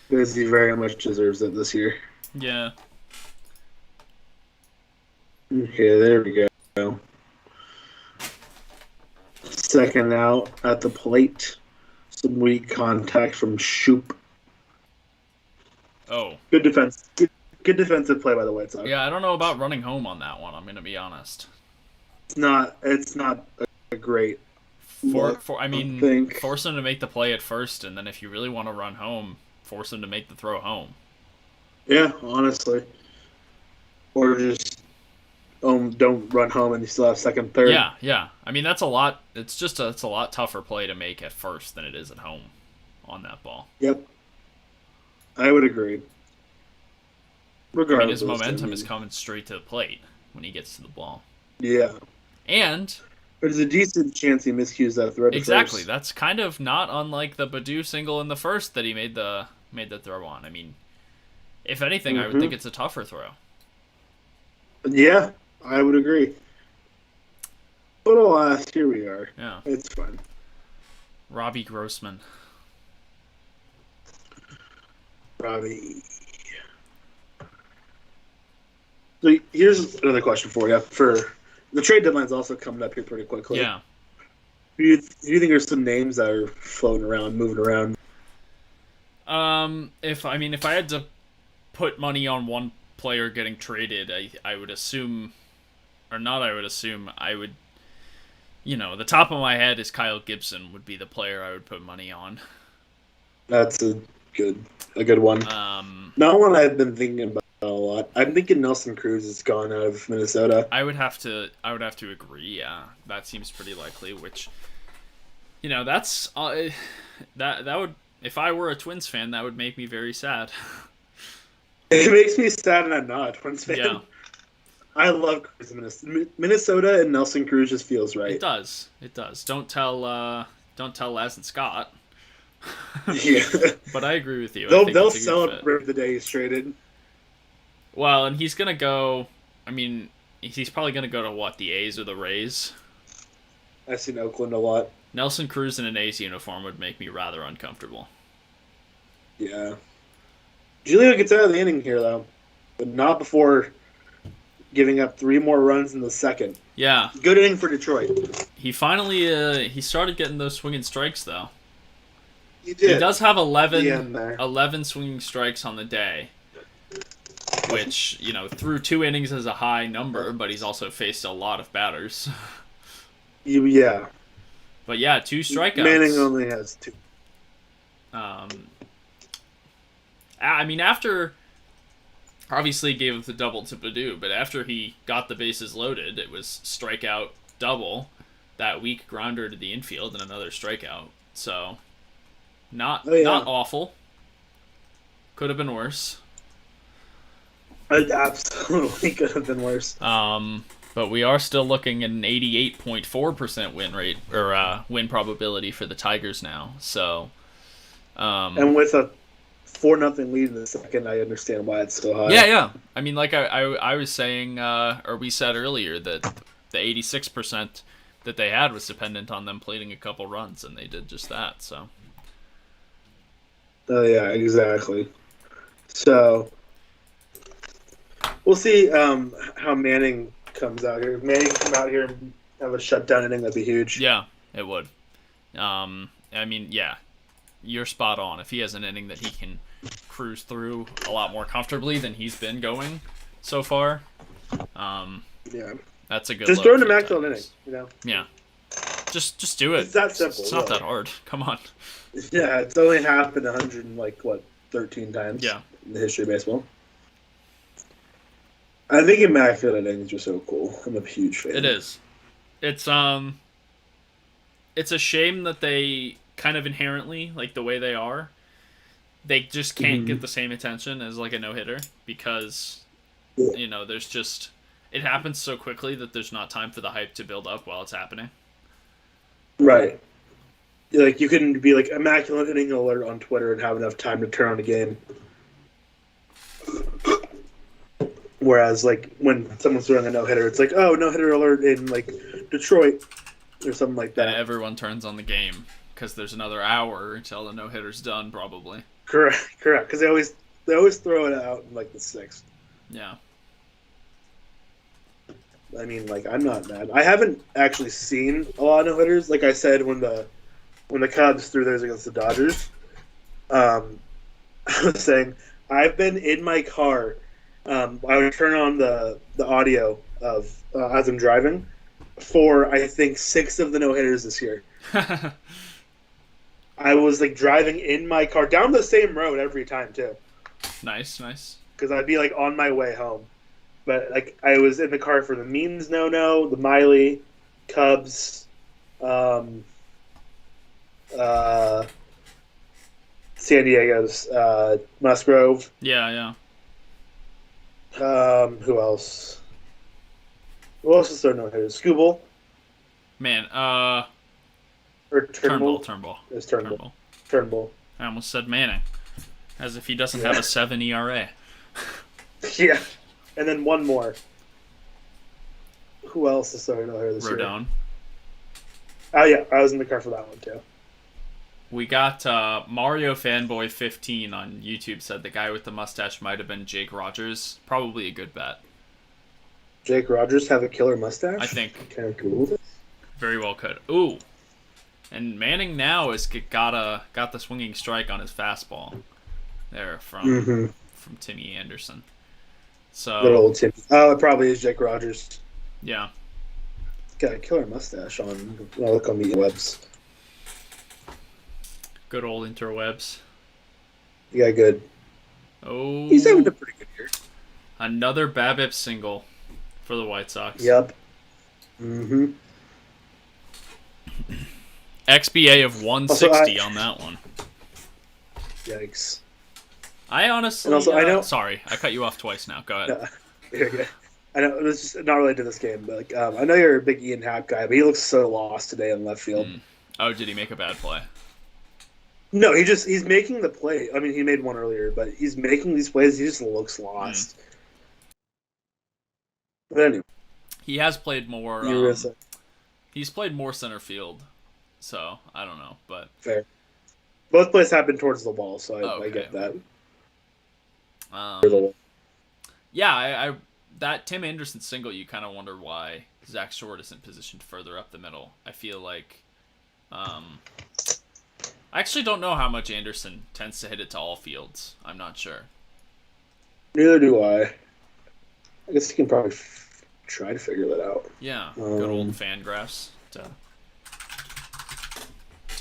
Because he very much deserves it this year. Yeah. Okay, there we go. Second out at the plate. Some weak contact from Shoop. Oh. Good defense. Good defensive play by the White Sox. Yeah, I don't know about running home on that one, I'm going to be honest. It's not a great force him to make the play at first, and then if you really want to run home, force him to make the throw home. Yeah, honestly. Or just don't run home and you still have second, third. Yeah. I mean, that's a lot. It's a lot tougher play to make at first than it is at home on that ball. Yep. I would agree. Regardless, his momentum is coming straight to the plate when he gets to the ball. Yeah. And there's a decent chance he miscues that throw. Exactly. That's kind of not unlike the Badu single in the first that he made the throw on. I mean, if anything, I would think it's a tougher throw. Yeah, I would agree. But alas, here we are. Yeah. It's fun. Robbie Grossman. Robbie. So here's another question for you. For the trade deadline's also coming up here pretty quickly. Yeah. Do you think there's some names that are floating around, moving around? If I had to put money on one player getting traded, I would assume, or not I would assume, I would, the top of my head is Kyle Gibson would be the player I would put money on. That's a good one. Not one I've been thinking about a lot. lot. I'm thinking Nelson Cruz is gone out of Minnesota. I would have to agree. Yeah, that seems pretty likely. Which, that's that would, if I were a Twins fan, that would make me very sad. It makes me sad, and I'm not a Twins fan. Yeah. I love Cruz in Minnesota, and Nelson Cruz just feels right. It does. Don't tell Les and Scott. Yeah. But I agree with you. They'll celebrate the day he's traded. Well, and he's gonna go. I mean, he's probably gonna go to what, the A's or the Rays. I've seen Oakland a lot. Nelson Cruz in an A's uniform would make me rather uncomfortable. Yeah. Giolito gets out of the inning here, though, but not before giving up 3 more runs in the second. Yeah. Good inning for Detroit. He finally he started getting those swinging strikes, though. He did. He does have 11 swinging strikes on the day, which, through 2 innings is a high number, but he's also faced a lot of batters. Yeah. But yeah, 2 strikeouts. Manning only has 2. I mean, after, obviously gave up the double to Baddoo, but after he got the bases loaded, it was strikeout, double, that weak grounder to the infield, and another strikeout. So, not awful. Could have been worse. It absolutely could have been worse. But we are still looking at an 88.4% win rate, or win probability for the Tigers now. So, and with a 4-0 lead in the second, I understand why it's so high. Yeah. I mean, like I was saying, or we said earlier, that the 86% that they had was dependent on them plating a couple runs, and they did just that. So. Oh yeah, exactly. So we'll see how Manning comes out here. If Manning come out here and have a shutdown inning, that'd be huge. Yeah, it would. I mean, yeah, you're spot on. If he has an inning that he can cruise through a lot more comfortably than he's been going so far, yeah, that's a good. Just throw him to Maxwell inning, Yeah, just do it. It's that simple. It's not that hard. Come on. Yeah, it's only happened 13 times. Yeah. In the history of baseball. I think immaculate innings are so cool. I'm a huge fan. It is. It's a shame that they kind of inherently, like the way they are, they just can't get the same attention as like a no-hitter because there's just, it happens so quickly that there's not time for the hype to build up while it's happening. Right. Like you couldn't be like immaculate inning alert on Twitter and have enough time to turn on a game. Whereas, like, when someone's throwing a no-hitter, it's like, oh, no-hitter alert in, like, Detroit or something like that. And everyone turns on the game because there's another hour until the no-hitter's done, probably. Correct. Because they always throw it out in, like, the 6th. Yeah. I mean, like, I'm not mad. I haven't actually seen a lot of no-hitters. Like I said, when the Cubs threw theirs against the Dodgers, I was saying, I've been in my car. I would turn on the audio of as I'm driving for I think 6 of the no-hitters this year. I was like driving in my car down the same road every time too. Nice. Because I'd be like on my way home, but like I was in the car for the Means no, the Miley, Cubs, San Diego's Musgrove. Yeah. Who else? Who else is there no hitters? Scooble? Man, or Turnbull? Turnbull. It's Turnbull. I almost said Manning. As if he doesn't have a 7 ERA. Yeah. And then one more. Who else is there no hitter this year? Rodon. Oh yeah, I was in the car for that one too. We got Mario Fanboy 15 on YouTube said the guy with the mustache might have been Jake Rogers. Probably a good bet. Jake Rogers have a killer mustache? I think. Can I Google this? Very well could. Ooh. And Manning now has got the swinging strike on his fastball. There from Timmy Anderson. So good old Timmy. Oh, it probably is Jake Rogers. Yeah. Got a killer mustache on. I'll look on the webs. Good old interwebs. Yeah, good. Oh. He's having a pretty good year. Another BABIP single for the White Sox. Yep. Mm-hmm. XBA of 160 on that one. Yikes. I honestly... And also, I know... Sorry, I cut you off twice now. Go ahead. You're good. I know this is not related to this game, but like, I know you're a big Ian Happ guy, but he looks so lost today in left field. Oh, did he make a bad play? No, he's making the play. I mean, he made one earlier, but he's making these plays. He just looks lost. But anyway, he has played more. He's played more center field, so I don't know, but fair. Both plays happen towards the ball, so I get that. Yeah, I that Tim Anderson single, you kind of wonder why Zach Short isn't positioned further up the middle. I feel like, I actually don't know how much Anderson tends to hit it to all fields. I'm not sure. Neither do I. I guess you can probably try to figure that out. Yeah, good old Fangraphs to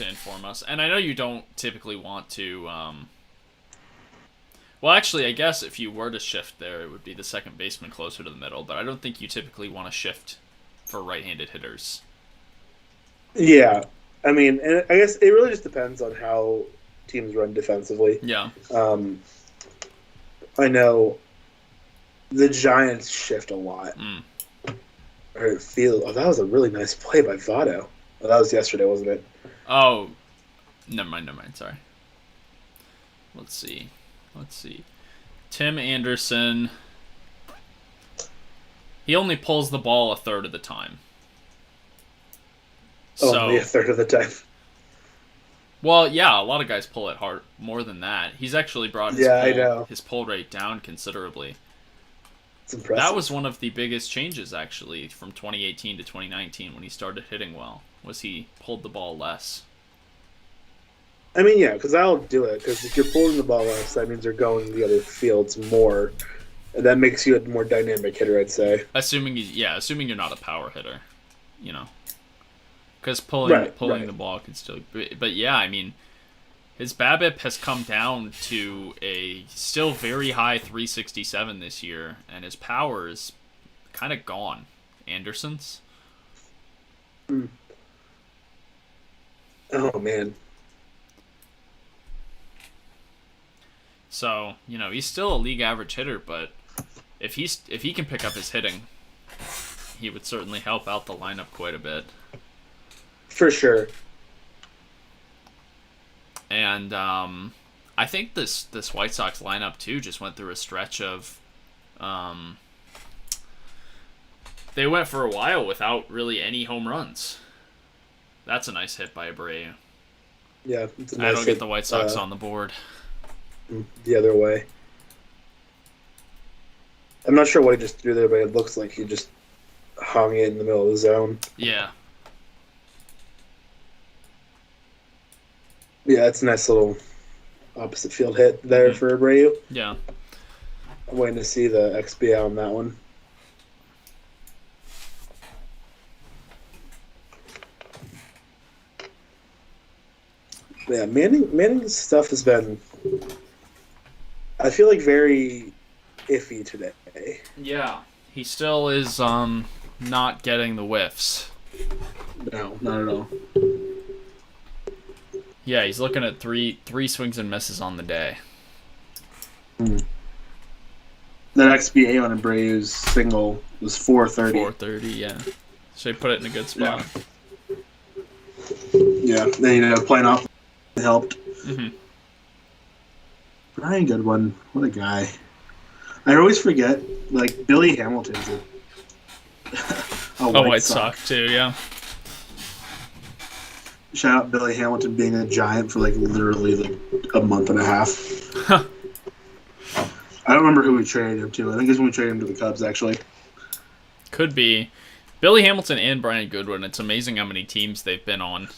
inform us. And I know you don't typically want to. Well, actually, I guess if you were to shift there, it would be the second baseman closer to the middle. But I don't think you typically want to shift for right-handed hitters. Yeah, I mean, and I guess it really just depends on how teams run defensively. Yeah. I know the Giants shift a lot. Or that was a really nice play by Votto. Oh, that was yesterday, wasn't it? Oh, never mind. Sorry. Let's see. Tim Anderson. He only pulls the ball a third of the time. Only a third of the time. Well, yeah, a lot of guys pull it hard more than that. He's actually brought his pull rate down considerably. It's impressive. That was one of the biggest changes, actually, from 2018 to 2019 when he started hitting well, was he pulled the ball less. I mean, yeah, because I'll do it. Because if you're pulling the ball less, that means you're going the other fields more. And that makes you a more dynamic hitter, I'd say. Assuming you're not a power hitter, because pulling the ball can still. But yeah, I mean, his BABIP has come down to a still very high 367 this year, and his power is kind of gone. Anderson's. Oh man. So, he's still a league average hitter, but if he can pick up his hitting, he would certainly help out the lineup quite a bit. For sure. And I think this White Sox lineup too just went through a stretch of they went for a while without really any home runs. That's a nice hit by Abreu. Yeah, it's a nice I don't get the White Sox on the board. The other way. I'm not sure what he just threw there, but it looks like he just hung it in the middle of the zone. Yeah. Yeah, it's a nice little opposite field hit there for Abreu. Yeah. I'm waiting to see the XBA on that one. Yeah, Manning's stuff has been, I feel like, very iffy today. Yeah. He still is not getting the whiffs. No, not at all. Yeah, he's looking at three swings and misses on the day. That XBA on Abreu's single was 430. 430, yeah. So he put it in a good spot. Yeah, then playing off helped. Mm-hmm. Brian Goodwin, what a guy. I always forget, like, Billy Hamilton's a White Sox too, yeah. Shout out Billy Hamilton being a Giant for literally a month and a half. I don't remember who we traded him to. I think it's when we traded him to the Cubs, actually. Could be. Billy Hamilton and Brian Goodwin. It's amazing how many teams they've been on.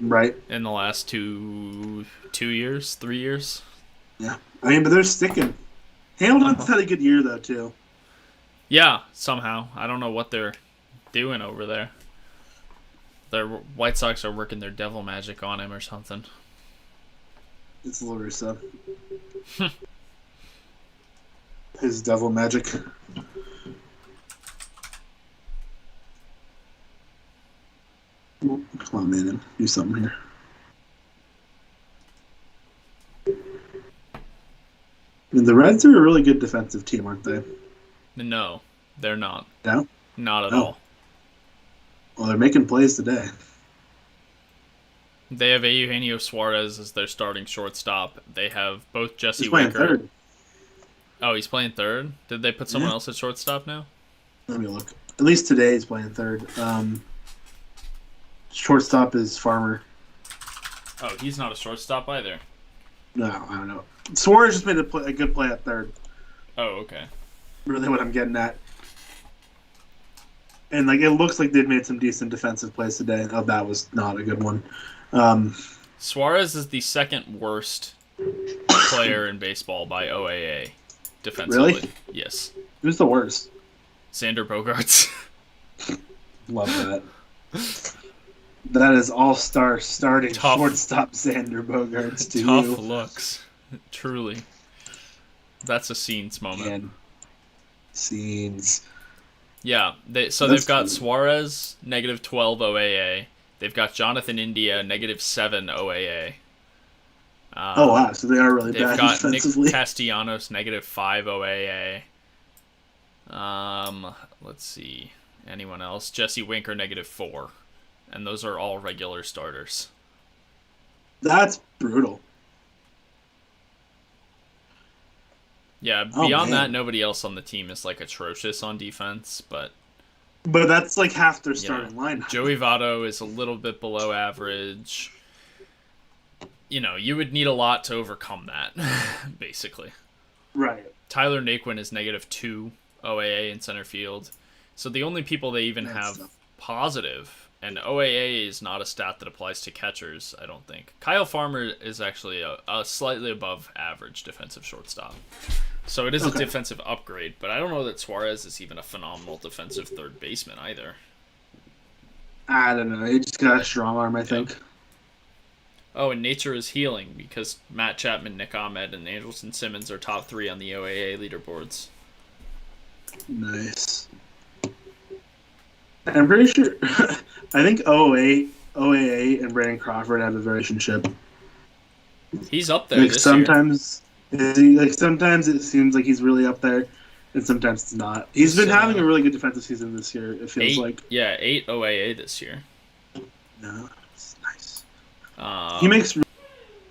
Right. In the last 3 years. Yeah. I mean, but they're sticking. Hamilton's had a good year, though, too. Yeah, somehow. I don't know what they're doing over there. The White Sox are working their devil magic on him or something. It's La Russa. his devil magic. Come on, man. Do something here. I mean, the Reds are a really good defensive team, aren't they? No, they're not. No? Not at all. Well, they're making plays today. They have Eugenio Suarez as their starting shortstop. They have both Jesse He's playing Winker. third. Oh, he's playing third? Did they put someone else at shortstop now? Let me look. At least today he's playing third. Shortstop is Farmer. Oh, he's not a shortstop either. No, I don't know. Suarez just made a good play at third. Oh, okay. Really what I'm getting at. And like it looks like they've made some decent defensive plays today. Oh, that was not a good one. Suarez is the second worst player in baseball by OAA defensively. Really? Yes. Who's the worst? Xander Bogaerts. Love that. That is all-star starting Tough. Shortstop Xander Bogaerts to Tough you. looks. Truly. That's a scenes moment. Man. Scenes. Yeah, they've got funny. Suarez, -12 OAA. They've got Jonathan India, -7 OAA. Oh, wow. So they are really They've bad got Nick defensively. Castellanos, -5 OAA. Let's see. Anyone else? Jesse Winker, -4. And those are all regular starters. That's brutal. Yeah, Oh, beyond man. that, nobody else on the team is like atrocious on defense, but But that's like half their starting lineup. Joey Votto is a little bit below average. You know, you would need a lot to overcome that, basically. Right. Tyler Naquin is -2 OAA in center field. So the only people they even have positive, and OAA is not a stat that applies to catchers, I don't think. Kyle Farmer is actually a slightly above average defensive shortstop. So it is a defensive upgrade, but I don't know that Suarez is even a phenomenal defensive third baseman either. I don't know. He just got a strong arm, I think. Oh, and nature is healing because Matt Chapman, Nick Ahmed, and Andrelton Simmons are top 3 on the OAA leaderboards. Nice. I'm pretty sure. I think OAA, and Brandon Crawford have a relationship. He's up there. Like this sometimes, sometimes it seems like he's really up there, and sometimes it's not. He's been having a really good defensive season this year. It feels like. Yeah, 8 OAA this year. No, it's nice. He makes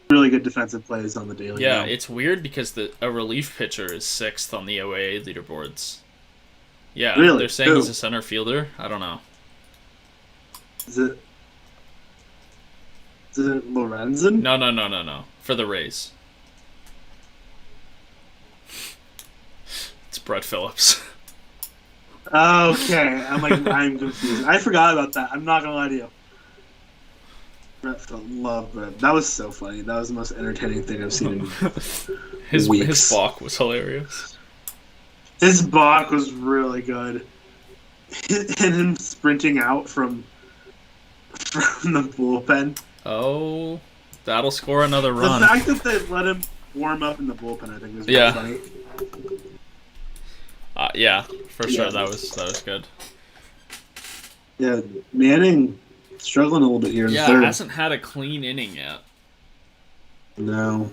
really good defensive plays on the daily. Yeah, now. it's weird because a relief pitcher is 6th on the OAA leaderboards. Yeah, really? They're saying he's a center fielder. I don't know. Is it Lorenzen? No. For the Rays. It's Brett Phillips. Okay, I'm confused. I forgot about that. I'm not gonna lie to you. Love Brett. That was so funny. That was the most entertaining thing I've seen in His weeks. balk was hilarious. His balk was really good. And him sprinting out from the bullpen. Oh, that'll score another run. The fact that they let him warm up in the bullpen, I think, was really funny. Yeah, for sure. That was good. Yeah, Manning struggling a little bit here in third. Hasn't had a clean inning yet. No.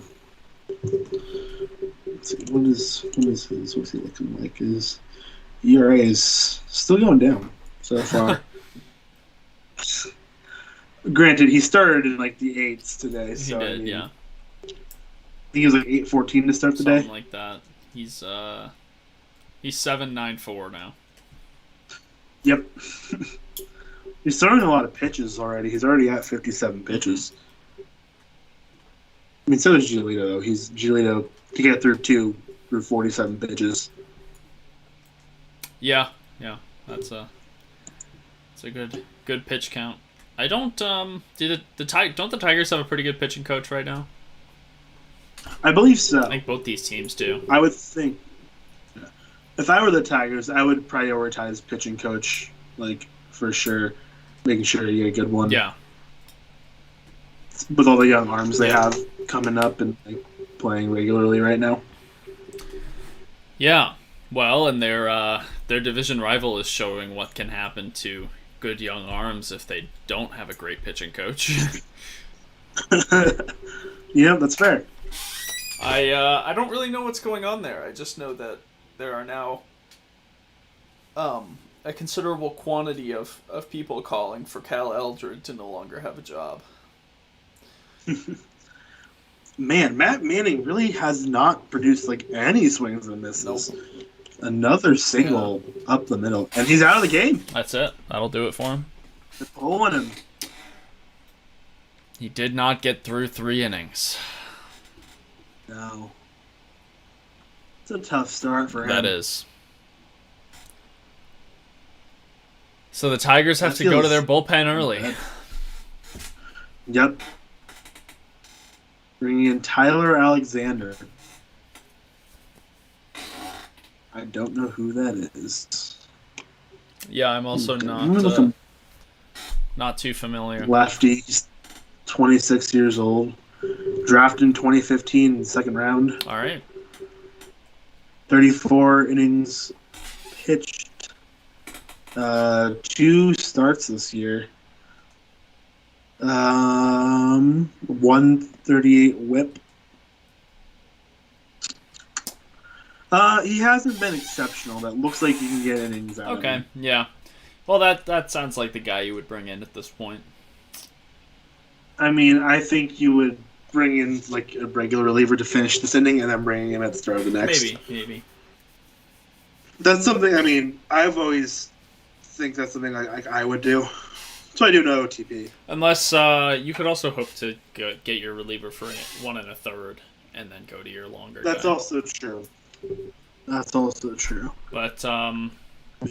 Let's see, what is his? What's he looking like? His ERA is still going down so far. Granted, he started in like the 8s today. So He did, I think he was like 8-14 to start the day. Something like that. He's 7.94 now. Yep. He's throwing a lot of pitches already. He's already at 57 pitches. I mean, so is Giolito, though. Giolito to get through 47 pitches. Yeah. That's a good pitch count. I don't don't the Tigers have a pretty good pitching coach right now? I believe so. I think both these teams do. I would think. If I were the Tigers, I would prioritize pitching coach, like, for sure, making sure you get a good one. Yeah. With all the young arms they have coming up and like, playing regularly right now. Yeah. Well, and their division rival is showing what can happen to good young arms if they don't have a great pitching coach. Yeah, that's fair. I don't really know what's going on there. I just know that there are now a considerable quantity of people calling for Cal Eldred to no longer have a job. Man, Matt Manning really has not produced like any swings and misses. Nope. Another single up the middle, and he's out of the game. That's it. That'll do it for him. They're pulling him. He did not get through 3 innings. No. It's a tough start for him. That is. So the Tigers have to go to their bullpen early. Bad. Yep. Bringing in Tyler Alexander. I don't know who that is. Yeah, I'm also not too familiar. Lefty, 26 years old. Drafted in 2015, second round. All right. 34 innings pitched. 2 starts this year. 138 whip. He hasn't been exceptional. That looks like you can get innings out of him. Okay, yeah. Well, that sounds like the guy you would bring in at this point. I mean, I think you would bring in like a regular reliever to finish this inning, and then bring him at the start of the next. Maybe. That's something. I mean, I've always think that's something I would do. So I do know OTP. Unless you could also hope to get your reliever for 1 1/3 and then go to your longer. That's guy. also true. That's also true. But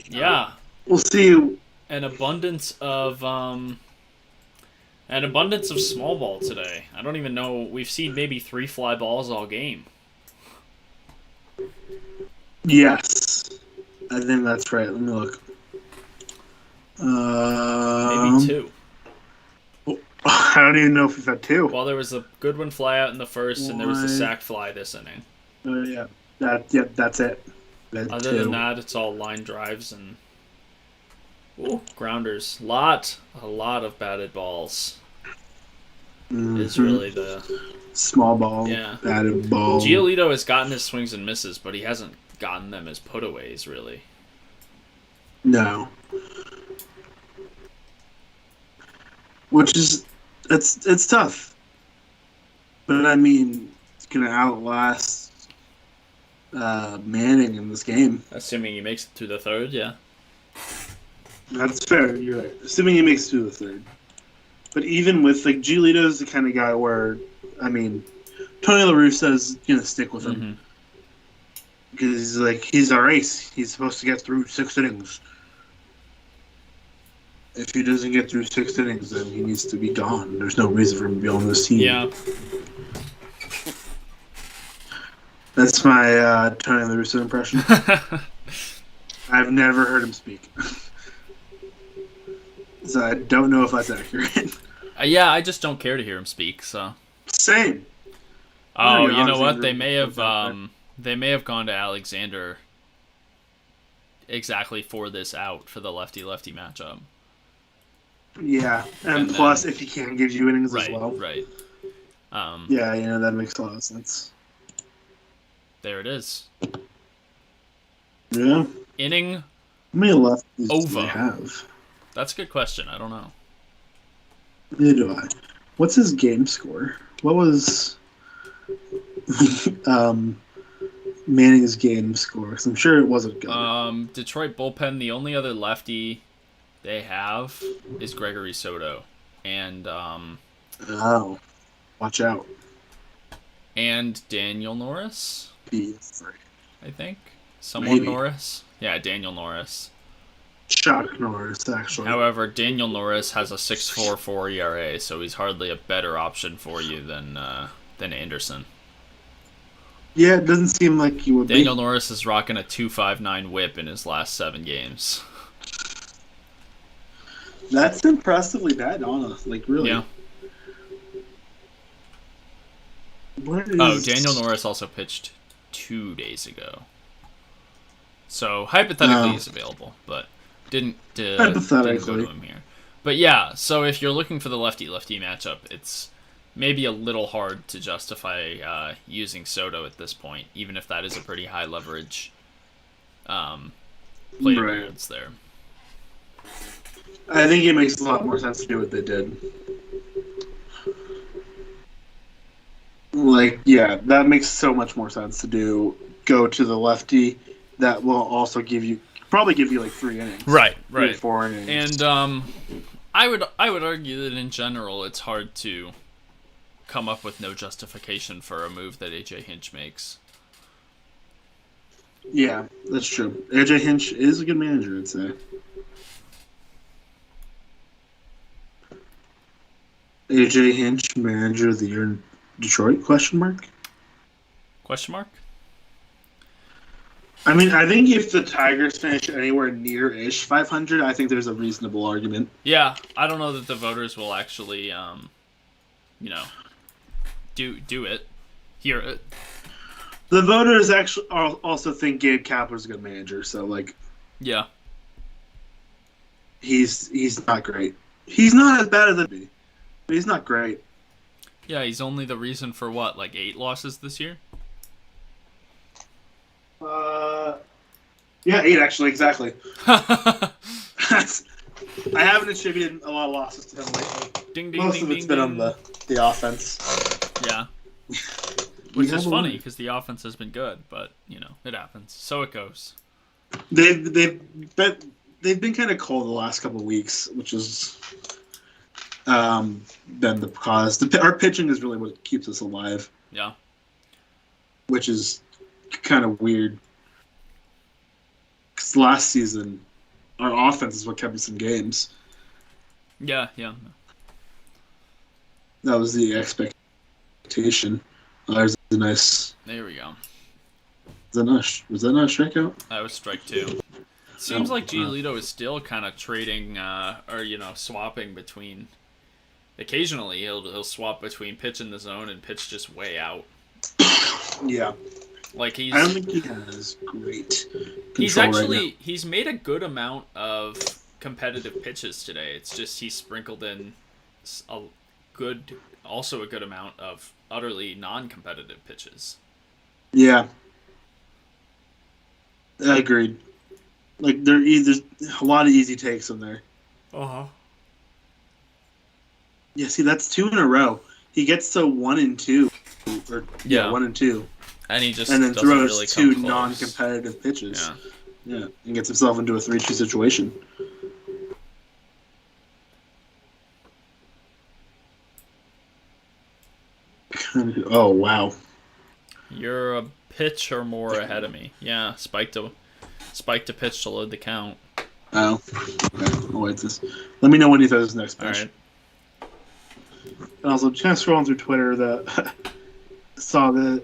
yeah, we'll see. An abundance of small ball today. I don't even know. We've seen maybe 3 fly balls all game. Yes, I think that's right. Let me look. Maybe 2. I don't even know if we've had 2. Well, there was a good one fly out in the first, and there was a sac fly this inning. Yeah. That's it. That's Other 2. than that, it's all line drives and grounders. A lot of batted balls. Mm-hmm. Is really the small ball. Yeah. Batted ball. Giolito has gotten his swings and misses, but he hasn't gotten them as putaways, really. No. Which is it's tough. But I mean, it's gonna outlast Manning in this game. Assuming he makes it to the 3rd, yeah. That's fair. You're right. Assuming he makes it to the 3rd. But even with like Giolito's the kind of guy where, I mean, Tony La Russa's gonna stick with him because he's our ace. He's supposed to get through 6 innings. If he doesn't get through 6 innings, then he needs to be gone. There's no reason for him to be on this team. Yeah. That's my Tony La Russa impression. I've never heard him speak. So I don't know if that's accurate. Yeah, I just don't care to hear him speak, so. Same. Oh, you know what? They may have gone to Alexander exactly for this out for the lefty-lefty matchup. Yeah, and plus if he can't give you innings as well. Right. Yeah, that makes a lot of sense. There it is. Yeah. Inning. How many lefties do Over. they have? That's a good question. I don't know. Neither do I. What's his game score? What was Manning's game score? Because I'm sure it wasn't good. Detroit bullpen. The only other lefty they have is Gregory Soto, and Oh, watch out. And Daniel Norris. I think someone Maybe. Norris. Yeah, Daniel Norris. Chuck Norris, actually. However, Daniel Norris has a 6.44 ERA, so he's hardly a better option for you than Anderson. Yeah, it doesn't seem like he would Daniel be. Norris is rocking a 2.59 WHIP in his last 7 games. That's impressively bad, honestly. Like, really. Yeah. What is... Oh, Daniel Norris also pitched 2 days ago. So hypothetically, he's available, but didn't go hypothetically. to him here. But yeah, so if you're looking for the lefty-lefty matchup, it's maybe a little hard to justify using Soto at this point, even if that is a pretty high leverage play variance there. I think it makes a lot more sense to do what they did. Like, yeah, that makes so much more sense to do. Go to the lefty. That will also probably give you like 3 innings. Right. 4 innings. And I would argue that in general it's hard to come up with no justification for a move that AJ Hinch makes. Yeah, that's true. AJ Hinch is a good manager, I'd say. AJ Hinch, manager of the year in Detroit? Question mark. I mean, I think if the Tigers finish anywhere near-ish 500, I think there's a reasonable argument. Yeah, I don't know that the voters will actually, do it, hear it. The voters actually also think Gabe Kapler's a good manager, so like, yeah, he's not great. He's not as bad as it be, but he's not great. Yeah, he's only the reason for what, like 8 losses this year? Yeah, 8 actually, exactly. I haven't attributed a lot of losses to him lately. Most of it's been on the offense. Yeah. Which is funny because the offense has been good, but it happens. So it goes. They've been kind of cold the last couple of weeks, which has been the cause. Our pitching is really what keeps us alive. Yeah. Which is kind of weird. Because last season, our offense is what kept us in games. Yeah. That was the expectation. There's a nice. There we go. Was that not a strikeout? That was strike 2. Seems like Giolito is still kind of trading, or swapping between. Occasionally, he'll swap between pitch in the zone and pitch just way out. Yeah. Like I don't think he has great control he's made a good amount of competitive pitches today. It's just he sprinkled in a good amount of utterly non-competitive pitches. Yeah. I agreed. Like there's a lot of easy takes in there. Yeah, see that's 2 in a row. He gets to 1 and 2, 1 and 2. And he just then doesn't throws really 2 come close. non-competitive pitches. Yeah, and gets himself into a 3-2 situation. Oh wow! You're a pitch or more ahead of me. Yeah, spike to pitch to load the count. Oh, okay. I'll wait this. Let me know when he throws his next pitch. All right. And also, just kind of scrolling through Twitter, saw the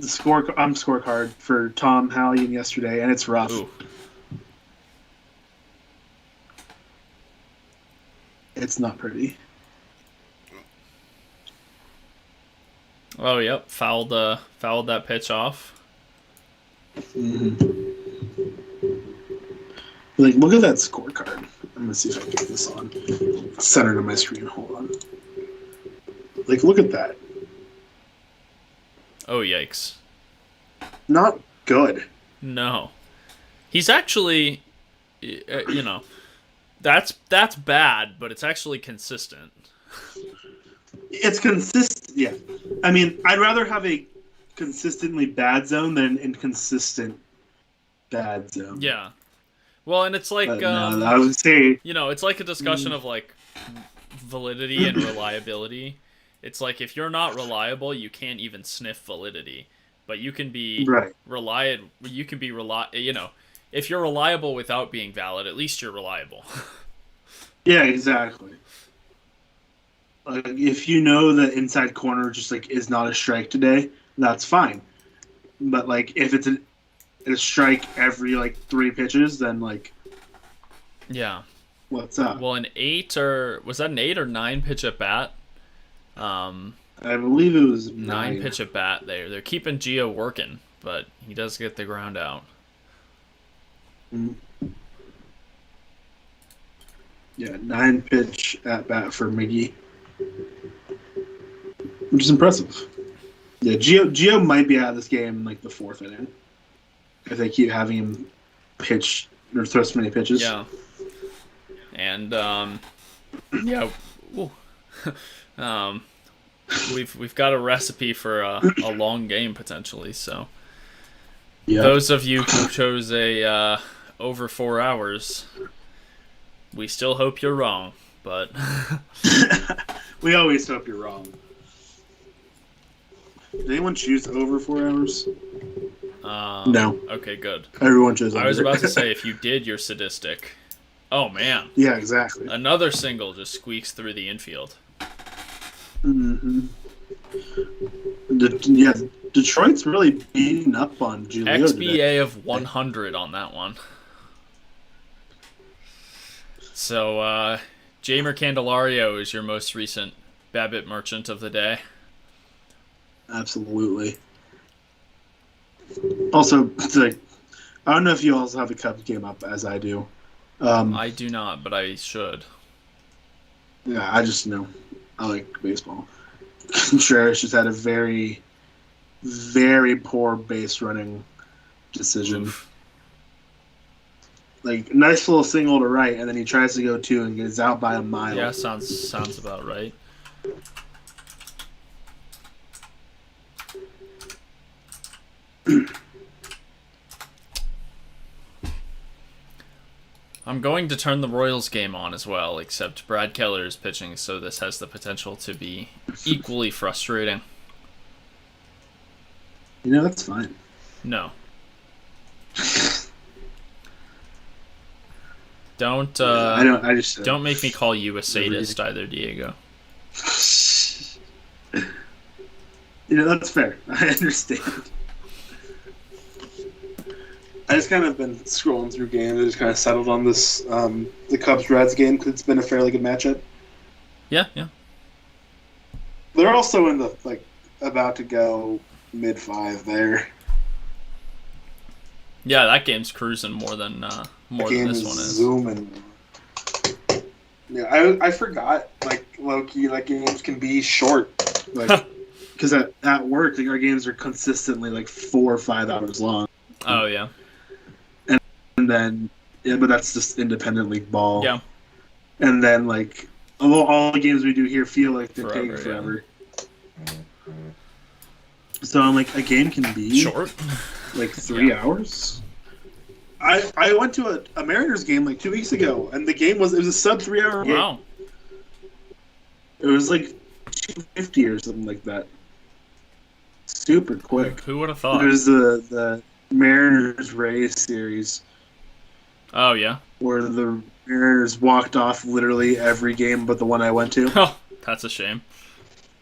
scorecard for Tom Hallion yesterday, and it's rough. Ooh. It's not pretty. Oh, yep. Fouled that pitch off. Mm-hmm. Like, look at that scorecard. I'm gonna see if I can get this on. Center to my screen. Hold on. Like, look at that. Oh, yikes. Not good. No. He's actually, that's bad, but it's actually consistent. It's consistent, yeah. I mean, I'd rather have a consistently bad zone than an inconsistent bad zone. Yeah. Well, and it's like, no, I would say, it's like a discussion of like validity and reliability. It's like if you're not reliable, you can't even sniff validity, but you can be reliable. You can be if you're reliable without being valid, at least you're reliable. Yeah, exactly. If you know the inside corner just like is not a strike today, that's fine. But like if it's a strike every like 3 pitches, then like, yeah, what's up? Well, was that an 8 or 9 pitch at bat? I believe it was 9 pitch at bat. They're keeping Gio working, but he does get the ground out. Mm. Yeah, 9-pitch at bat for Miggy, which is impressive. Yeah, Gio might be out of this game in like the 4th inning if they keep having him pitch or throw so many pitches. Yeah, and yeah, we've got a recipe for a long game potentially. So those of you who chose a over 4 hours, we still hope you're wrong, but we always hope you're wrong. Did anyone choose over 4 hours? No. Okay, good. Everyone chose over. I was about to say, if you did, you're sadistic. Oh, man. Yeah, exactly. Another single just squeaks through the infield. Mm-hmm. Detroit's really beating up on Julio XBA today. of 100 on that one. So, Jamer Candelario is your most recent Babbitt merchant of the day. Absolutely. Also, like, I don't know if you also have the Cubs game up as I do. I do not, but I should. Yeah, I just know I like baseball. Contreras just had a very, very poor base running decision. Oof. Like, nice little single to right, and then he tries to go 2 and gets out by a mile. Yeah, sounds about right. I'm going to turn the Royals game on as well, except Brad Keller is pitching, so this has the potential to be equally frustrating. That's fine. No. Don't don't make me call you a sadist either, Diego. That's fair. I understand. I just kind of been scrolling through games. I just kind of settled on this, the Cubs-Reds game, because it's been a fairly good matchup. Yeah. They're also in the, about to go mid-5 there. Yeah, that game's cruising more than this one is. Zooming. Yeah, I forgot, low-key, games can be short. Because at work, our games are consistently, 4 or 5 hours long. Oh, yeah. And then, but that's just independent league ball. Yeah. And then, all the games we do here feel like they're taking forever. Yeah. So I'm a game can be short, 3 hours. I went to a Mariners game 2 weeks ago, and it was a sub 3 hour game. Wow. It was 250 or something like that. Super quick. Who would have thought? It was the Mariners Rays series. Oh yeah. Where the Mariners walked off literally every game but the one I went to. Oh, that's a shame.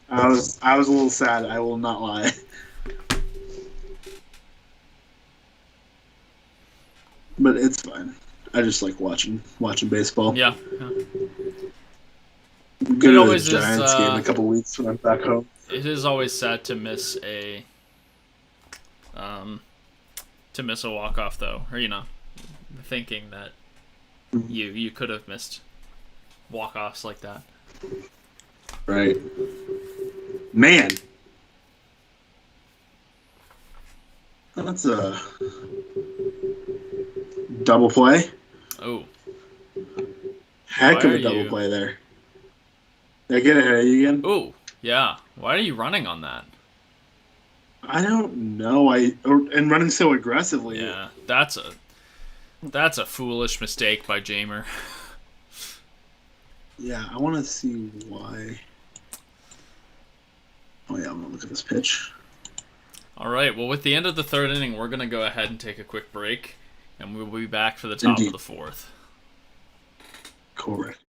I was a little sad, I will not lie. But it's fine. I just like watching baseball. Yeah. I'm good at the Giants game in a couple weeks when I'm back home. It is always sad to miss a walk-off though, or thinking that you could have missed walk-offs like that. Right. Man. That's a double play. Oh. Heck of a double play there. Did I get ahead of you again? Oh, yeah. Why are you running on that? I don't know. And running so aggressively. Yeah, that's a foolish mistake by Jamer. Yeah, I want to see why. Oh yeah, I'm gonna look at this pitch. All right. Well, with the end of the 3rd inning, we're gonna go ahead and take a quick break, and we'll be back for the top of the 4th. Correct.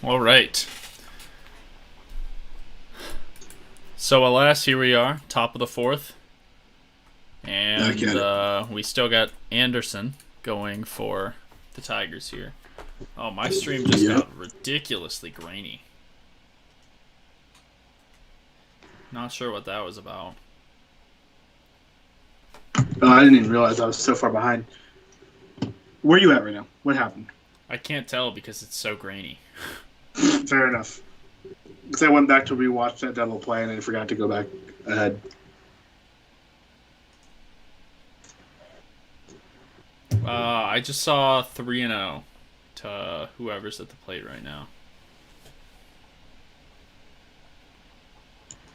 All right. So alas, here we are, top of the fourth. And we still got Anderson going for the Tigers here. Oh, my stream just got ridiculously grainy. Not sure what that was about. Oh, I didn't even realize I was so far behind. Where are you at right now? What happened? I can't tell because it's so grainy. Fair enough. Because I went back to rewatch that Devil play and I forgot to go back ahead. I just saw 3-0 to whoever's at the plate right now.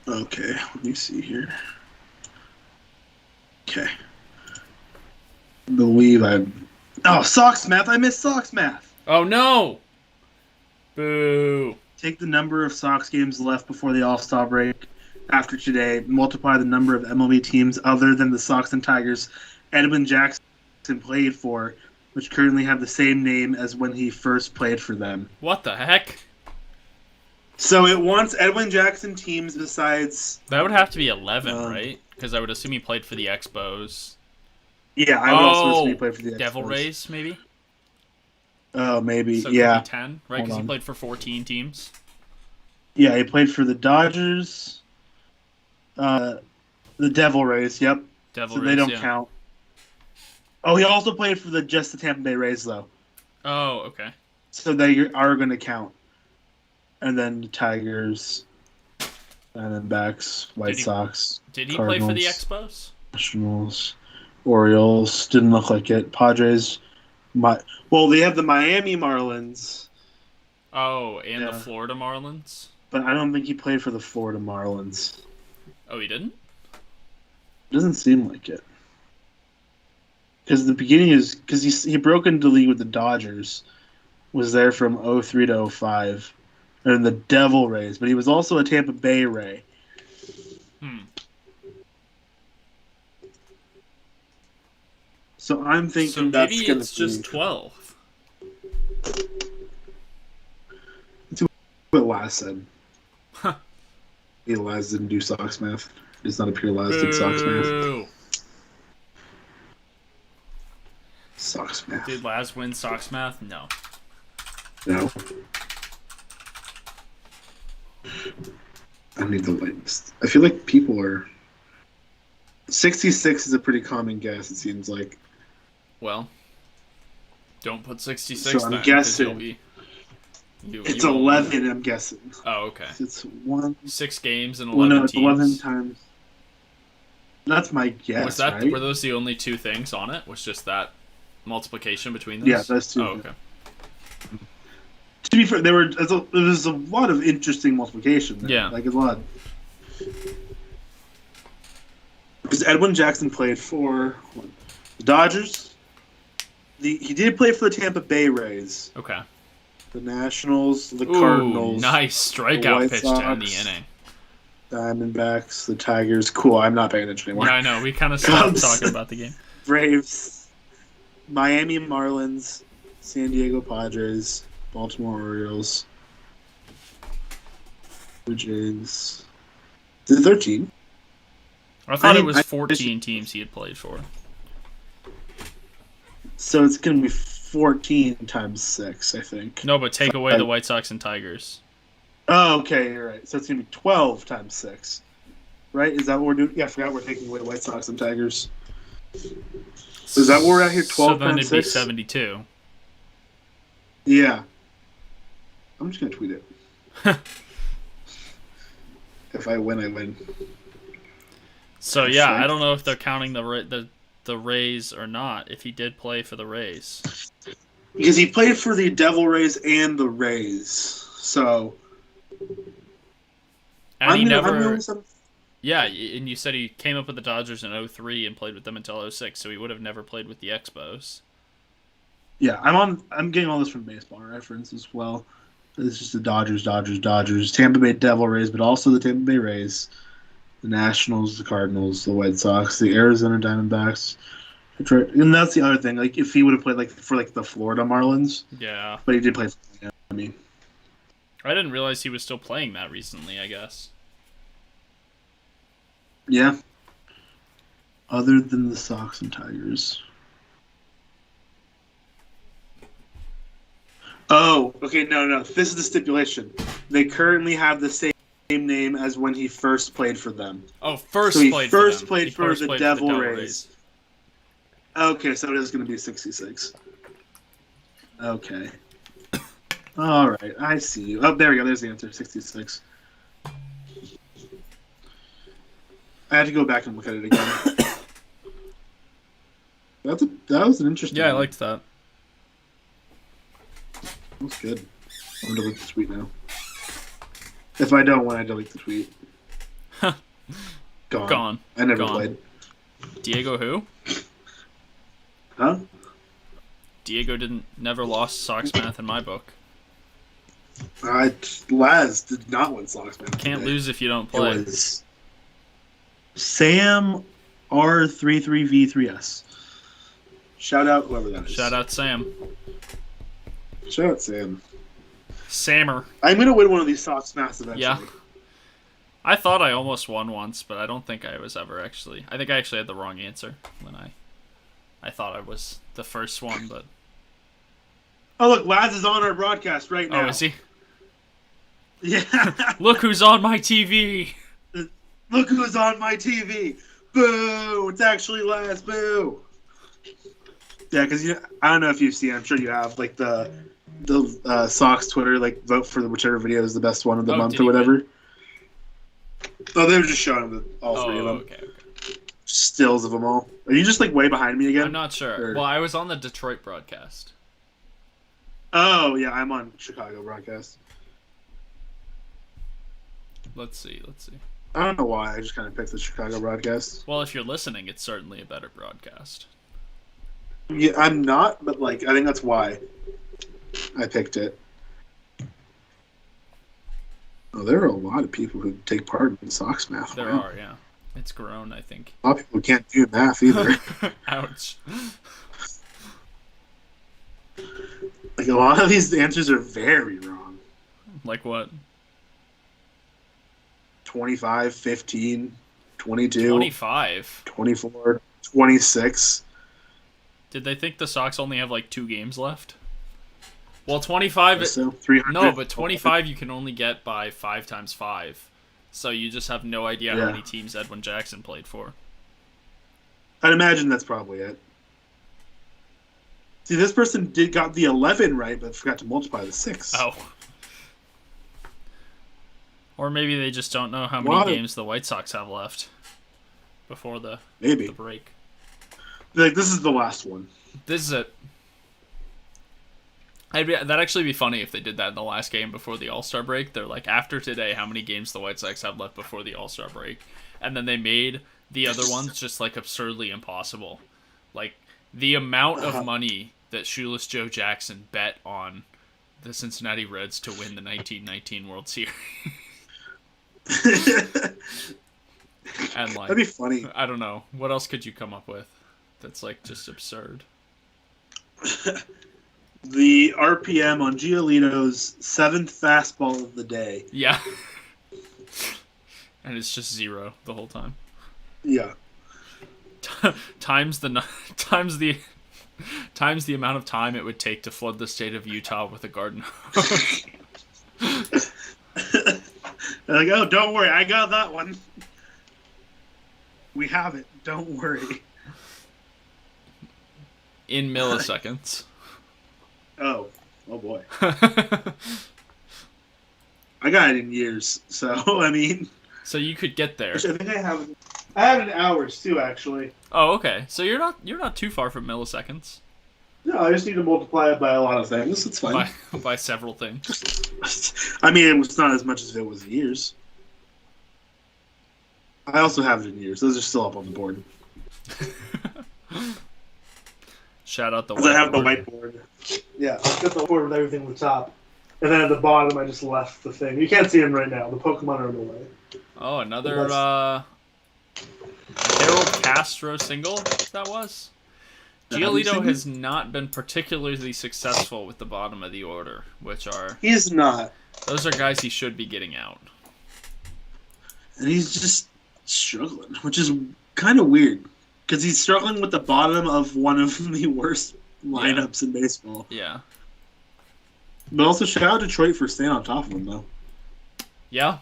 Okay, let me see here. Okay. I believe Sox math. I missed Sox math. Oh, no! Boo. Take the number of Sox games left before the All-Star break after today, multiply the number of MLB teams other than the Sox and Tigers Edwin Jackson played for, which currently have the same name as when he first played for them. What the heck? So it wants Edwin Jackson teams besides... That would have to be 11, right? Because I would assume he played for the Expos. Yeah, I would also assume he played for the Expos. Devil Rays, maybe? Oh, maybe, so yeah. Could be 10, right? Because he played for 14 teams. Yeah, he played for the Dodgers, the Devil Rays, yep. Devil so Rays, they don't count. Oh, he also played for just the Tampa Bay Rays, though. Oh, okay. So they are going to count. And then the Tigers, Diamondbacks, White Sox. Did he Cardinals, play for the Expos? Nationals, Orioles. Didn't look like it. Padres. They have the Miami Marlins. Oh, and the Florida Marlins? But I don't think he played for the Florida Marlins. Oh, he didn't? Doesn't seem like it. Because the beginning is... Because he broke into the league with the Dodgers. Was there from 03 to 05. And the Devil Rays. But he was also a Tampa Bay Ray. So I'm thinking that's going to be... maybe it's just 12. That's what Laz said. Huh. Laz didn't do Sox math. It does not appear Laz did Sox math. Sox math. Did Laz win Sox math? No. No. I need the latest. I feel like people are... 66 is a pretty common guess, it seems like. Well, don't put 66 so I'm then, guessing. It's 11, I'm guessing. Oh, okay. It's 6 games and 11 it's teams. 11 times. That's my guess, right? Were those the only 2 things on it? Was just that multiplication between those? Yeah, that's 2. Oh, okay. To be fair, there was a lot of interesting multiplication there. Yeah. Like a lot. Because Edwin Jackson played for the Dodgers. He did play for the Tampa Bay Rays. Okay. The Nationals, the Cardinals. Nice strikeout pitch to end the inning. Diamondbacks, the Tigers. Cool, I'm not paying attention anymore. Yeah, I know. We kind of stopped talking about the game. Braves, Miami Marlins, San Diego Padres, Baltimore Orioles, Blue Jays. Is it 13? I thought it was 14 teams he had played for. So it's going to be 14 times 6, I think. No, but take away the White Sox and Tigers. Oh, okay, you're right. So it's going to be 12 times 6. Right? Is that what we're doing? Yeah, I forgot we're taking away White Sox and Tigers. Is that what we're at here? 12 times 6? So then it'd be 72. Yeah. I'm just going to tweet it. If I win, I win. So yeah, I don't know if they're counting the Rays or not. If he did play for the Rays, because he played for the Devil Rays and the Rays, so. And he never. Yeah, and you said he came up with the Dodgers in 03 and played with them until 06, so he would have never played with the Expos. Yeah, I'm getting all this from Baseball Reference as well. It's just the Dodgers, Tampa Bay Devil Rays, but also the Tampa Bay Rays. The Nationals, the Cardinals, the White Sox, the Arizona Diamondbacks, Detroit. And that's the other thing. Like, if he would have played for the Florida Marlins. Yeah. But he did play for Miami. I didn't realize he was still playing that recently, I guess. Yeah. Other than the Sox and Tigers. Oh, okay, no. This is the stipulation. They currently have the same name as when he first played for them. Oh, first so he played first for them. played He for first the played Devil for the Rays. Okay, so it is going to be 66. Okay. All right, I see you. Oh, there we go. There's the answer, 66. I had to go back and look at it again. That was an interesting Yeah, I one. liked that. That's good. I'm going to delete the tweet now. If I don't, when I delete the tweet. Gone. I never played. Diego who? Huh? Diego never lost Sox math in my book. Laz did not win Sox math. Can't lose if you don't play. It was Sam R33V3S. Shout out whoever that is. Shout out Sam. Shout out Sam. Sammer. I'm gonna win one of these Sox maths eventually. Yeah. I thought I almost won once, but I don't think I was ever actually. I think I actually had the wrong answer when I thought I was the first one, but. Oh look, Laz is on our broadcast right now. Oh, is he? Yeah. Look who's on my TV. Look who's on my TV. Boo! It's actually Laz. Boo! Yeah, because I don't know if you've seen. I'm sure you have like the Sox Twitter vote for whichever video is the best one of the month or whatever. Win? Oh, they were just showing all three of them. Okay. Stills of them all. Are you just way behind me again? I'm not sure. Or... Well, I was on the Detroit broadcast. Oh yeah, I'm on Chicago broadcast. Let's see. I don't know why. I just kind of picked the Chicago broadcast. Well, if you're listening, it's certainly a better broadcast. Yeah, I'm not, but I think that's why I picked it. Oh, there are a lot of people who take part in Sox math. There are, yeah. It's grown, I think. A lot of people can't do math either. Ouch. A lot of these answers are very wrong. Like what? 25, 15, 22. 25? 24, 26. Did they think the Sox only have 2 games left? Well, 25... So, 300. No, but 25 you can only get by 5 times 5. So you just have no idea how many teams Edwin Jackson played for. I'd imagine that's probably it. See, this person got the 11 right, but forgot to multiply the 6. Oh. Or maybe they just don't know how many games the White Sox have left before the break. This is the last one. This is it. That'd actually be funny if they did that in the last game before the All-Star break. They're after today, how many games the White Sox have left before the All-Star break? And then they made the other ones just absurdly impossible. The amount of money that Shoeless Joe Jackson bet on the Cincinnati Reds to win the 1919 World Series. And that'd be funny. I don't know. What else could you come up with that's just absurd? The RPM on Giolito's 7th fastball of the day. Yeah. And it's just 0 the whole time. Yeah. Times the amount of time it would take to flood the state of Utah with a garden hose. Oh, don't worry, I got that one. We have it. Don't worry. In milliseconds. Oh boy. I got it in years, so I mean. So you could get there. I think I have it in hours too, actually. Oh, okay. So you're not too far from milliseconds. No, I just need to multiply it by a lot of things. It's fine. By several things. I mean, it was not as much as if it was years. I also have it in years. Those are still up on the board. Shout out the whiteboard. I have the whiteboard. Yeah, I've got the board with everything on the top. And then at the bottom, I just left the thing. You can't see them right now. The Pokemon are in the way. Oh, another Harold Castro single, that was? Giolito has not been particularly successful with the bottom of the order, which are... He's not. Those are guys he should be getting out. And he's just struggling, which is kind of weird. Because he's struggling with the bottom of one of the worst lineups in baseball. Yeah. But also, shout out Detroit for staying on top of him, though. Yeah.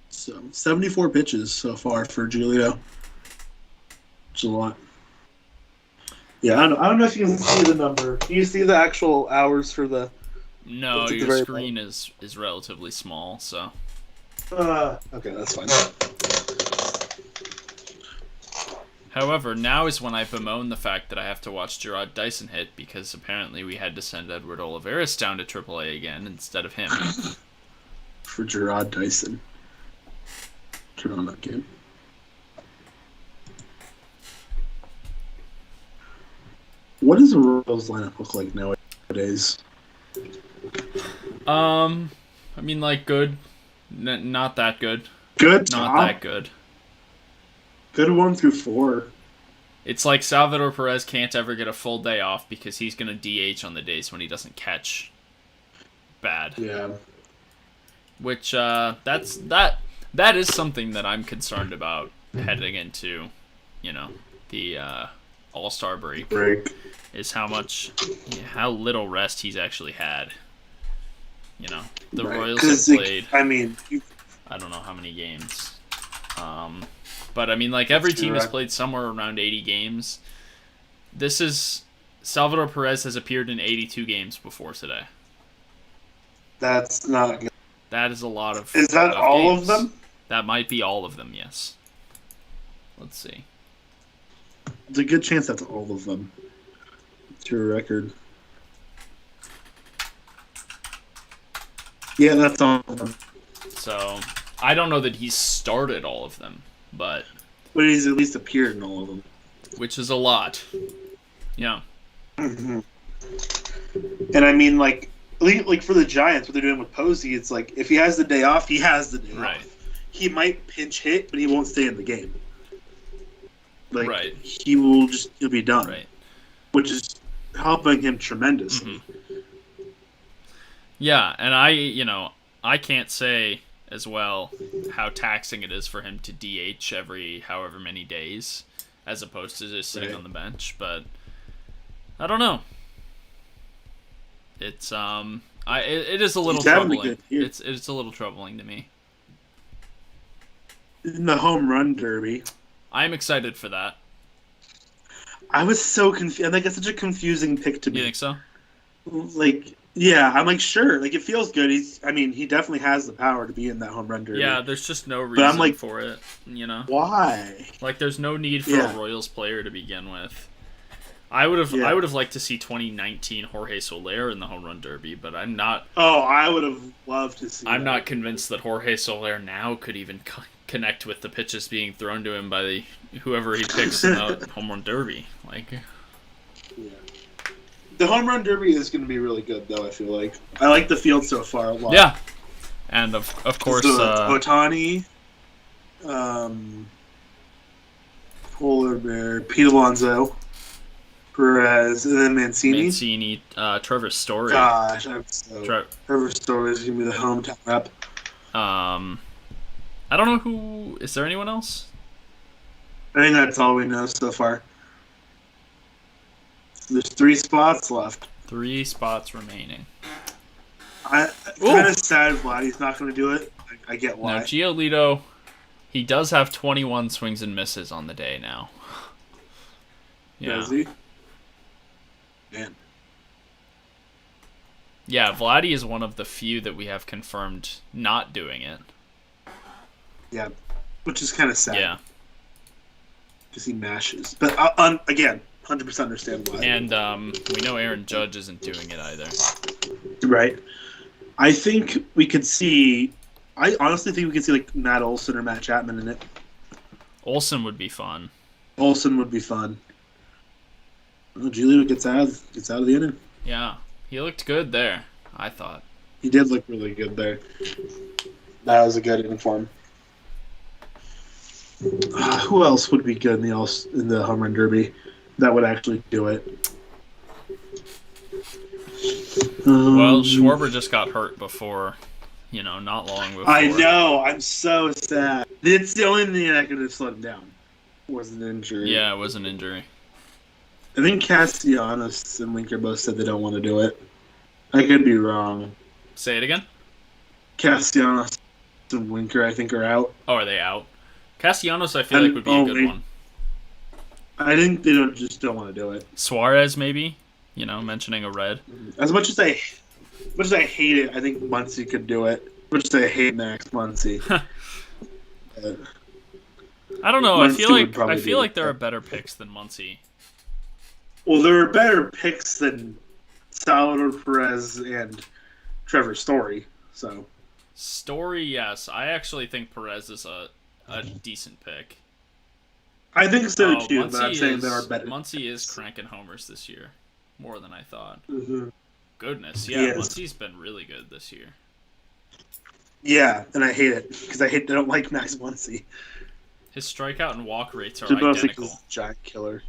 So, 74 pitches so far for Giolito. Which is a lot. Yeah, I don't know if you can see the number. Can you see the actual hours for the... No, your screen is relatively small, so... Okay, that's fine. However, now is when I bemoan the fact that I have to watch Gerard Dyson hit, because apparently we had to send Edward Olivares down to AAA again instead of him. For Gerard Dyson. Turn on that game. What does the Royals lineup look like nowadays? I mean, like, good. Not that good. Good? Not that good. Good 1 through 4. It's like Salvador Perez can't ever get a full day off because he's going to DH on the days when he doesn't catch bad. Yeah. Which, that is something that I'm concerned about heading into, the All-Star break. Is how little rest he's actually had. The Royals have played. I don't know how many games. But I mean, like, every team has played somewhere around 80 games. Salvador Perez has appeared in 82 games before today. That's not good. That is a lot of. Is that all of them? That might be all of them. Yes. Let's see. It's a good chance that's all of them. It's your record. Yeah, that's all of them. So, I don't know that he's started all of them, but he's at least appeared in all of them. Which is a lot. Yeah. Mm-hmm. And I mean, like for the Giants, what they're doing with Posey, it's like, if he has the day off, he has the day off. He might pinch hit, but he won't stay in the game. He'll be done. Right. Which is helping him tremendously. Mm-hmm. Yeah, and I can't say as well how taxing it is for him to DH every however many days, as opposed to just sitting on the bench, but I don't know. It's it is a little troubling. It's a little troubling to me. In the home run derby, I'm excited for that. I was so confused. Like, it's such a confusing pick to me. You think so? Yeah, I'm like, sure. Like, it feels good. He definitely has the power to be in that home run derby. Yeah, there's just no reason for it, Why? Like, there's no need for a Royals player to begin with. I would have liked to see 2019 Jorge Soler in the home run derby, but I'm not. Oh, I would have loved to see. I'm not convinced that Jorge Soler now could even connect with the pitches being thrown to him by whoever he picks in the home run derby. Yeah. The home run derby is going to be really good, though. I feel like I like the field so far a lot. Yeah, and of course, Ohtani, Polar Bear, Pete Alonso, Perez, and then Mancini. Trevor Story. Gosh, Trevor Story is going to be the hometown rep. I don't know who. Is there anyone else? I think that's all we know so far. There's 3 spots left. 3 spots remaining. It's kind of sad Vladdy's not going to do it. I get why. Now, Giolito, he does have 21 swings and misses on the day now. Yeah. Does he? Man. Yeah, Vladdy is one of the few that we have confirmed not doing it. Yeah, which is kind of sad. Yeah. Because he mashes. But, again, 100% understand why. And we know Aaron Judge isn't doing it either. Right. I think we could see... I honestly think we could see, like, Matt Olson or Matt Chapman in it. Olson would be fun. Well, Giolito gets out of the inning. Yeah. He looked good there, I thought. He did look really good there. That was a good inning for him. Who else would be good in the home run derby that would actually do it? Well, Schwarber just got hurt before, not long before. I know. I'm so sad. It's the only thing that could have slowed him down. Was an injury. Yeah, it was an injury. I think Castellanos and Winker both said they don't want to do it. I could be wrong. Say it again? Castellanos and Winker, I think, are out. Oh, are they out? Castellanos, I feel like, would be a good one. I think they don't want to do it. Suarez, maybe? Mentioning a red. As much as I hate it, I think Muncy could do it. As much as I hate Max Muncy. I don't know. I feel like there are better picks than Muncy. Well, there are better picks than Salvador Perez and Trevor Story. So Story, yes. I actually think Perez is a decent pick. I think so too. But I'm saying there are better. Muncy is cranking homers this year, more than I thought. Mm-hmm. Goodness, yeah. Muncy's been really good this year. Yeah, and I hate it because I don't like Max Muncy. His strikeout and walk rates are both identical. Like giant killer.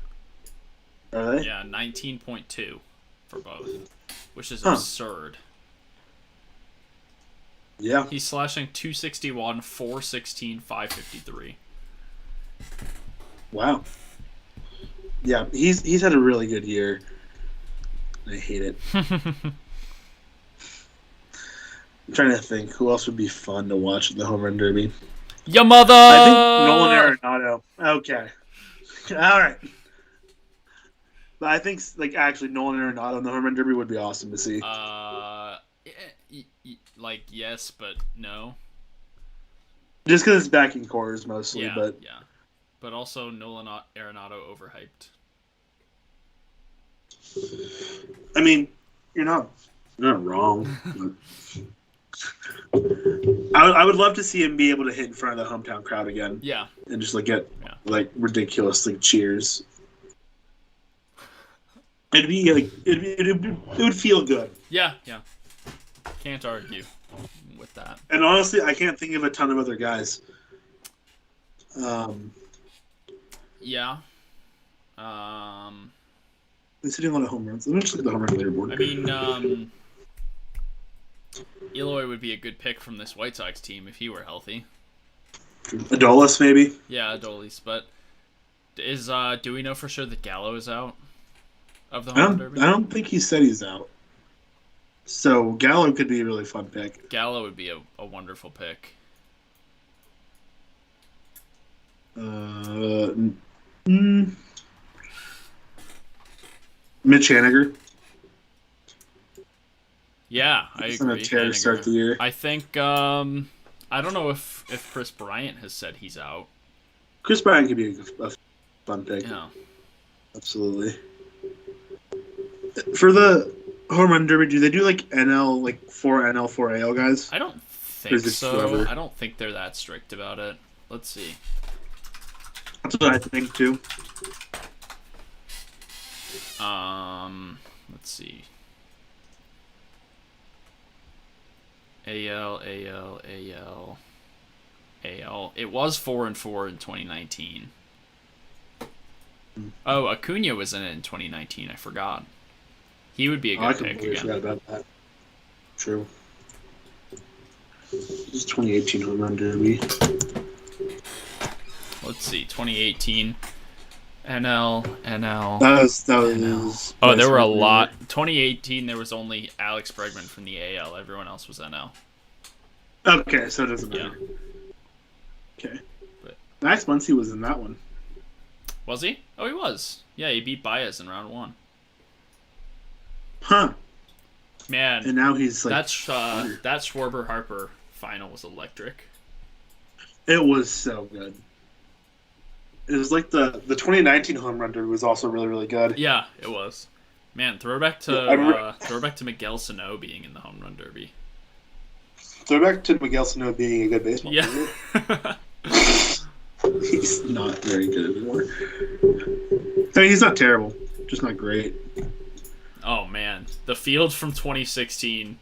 Are they? Yeah, 19.2 for both, which is absurd. Yeah. He's slashing 261, 416, 553. Wow. Yeah, he's had a really good year. I hate it. I'm trying to think who else would be fun to watch in the home run derby. Your mother! I think Nolan Arenado. Okay. All right. But I think, actually, Nolan Arenado in the home run derby would be awesome to see. Yes, but no. Just because it's backing quarters mostly, yeah, but... Yeah. But also, Nolan Arenado overhyped. I mean, you're not wrong. I would love to see him be able to hit in front of the hometown crowd again. Yeah. And just get ridiculous ridiculous It'd be it would feel good. Yeah. Can't argue with that. And honestly, I can't think of a ton of other guys. Yeah. He's hitting a lot of home runs. Let me just look at the home run leaderboard. I mean, Eloy would be a good pick from this White Sox team if he were healthy. Adolis, maybe? Yeah, Adolis. But do we know for sure that Gallo is out of the home derby? I don't think he said he's out. So Gallo could be a really fun pick. Gallo would be a wonderful pick. Mitch Haniger. Yeah, I agree. To start the year. I think I don't know if Chris Bryant has said he's out. Chris Bryant could be a fun pick. Yeah, absolutely. For the home run derby, do they do NL 4 4 AL guys? I don't think so. Whoever? I don't think they're that strict about it. Let's see. That's what I think too. Let's see. AL. It was 4-4 in 2019. Oh, Acuna was in it in 2019. I forgot. He would be a good pick again. I forgot about that. True. This is 2018 home run derby. Let's see, 2018. NL. That was. Oh, there were a lot. 2018, there was only Alex Bregman from the AL. Everyone else was NL. Okay, so it doesn't matter. Yeah. Okay. But Max Muncy was in that one. Was he? Oh, he was. Yeah, he beat Baez in round 1. Huh. Man. And now he's that Schwarber Harper final was electric. It was so good. It was like the 2019 home run derby was also really, really good. Yeah, it was. Man, throwback to Miguel Sano being in the home run derby. Throwback to Miguel Sano being a good baseball player. Yeah. He's not very good anymore. I mean, he's not terrible, just not great. Oh man, the field from 2016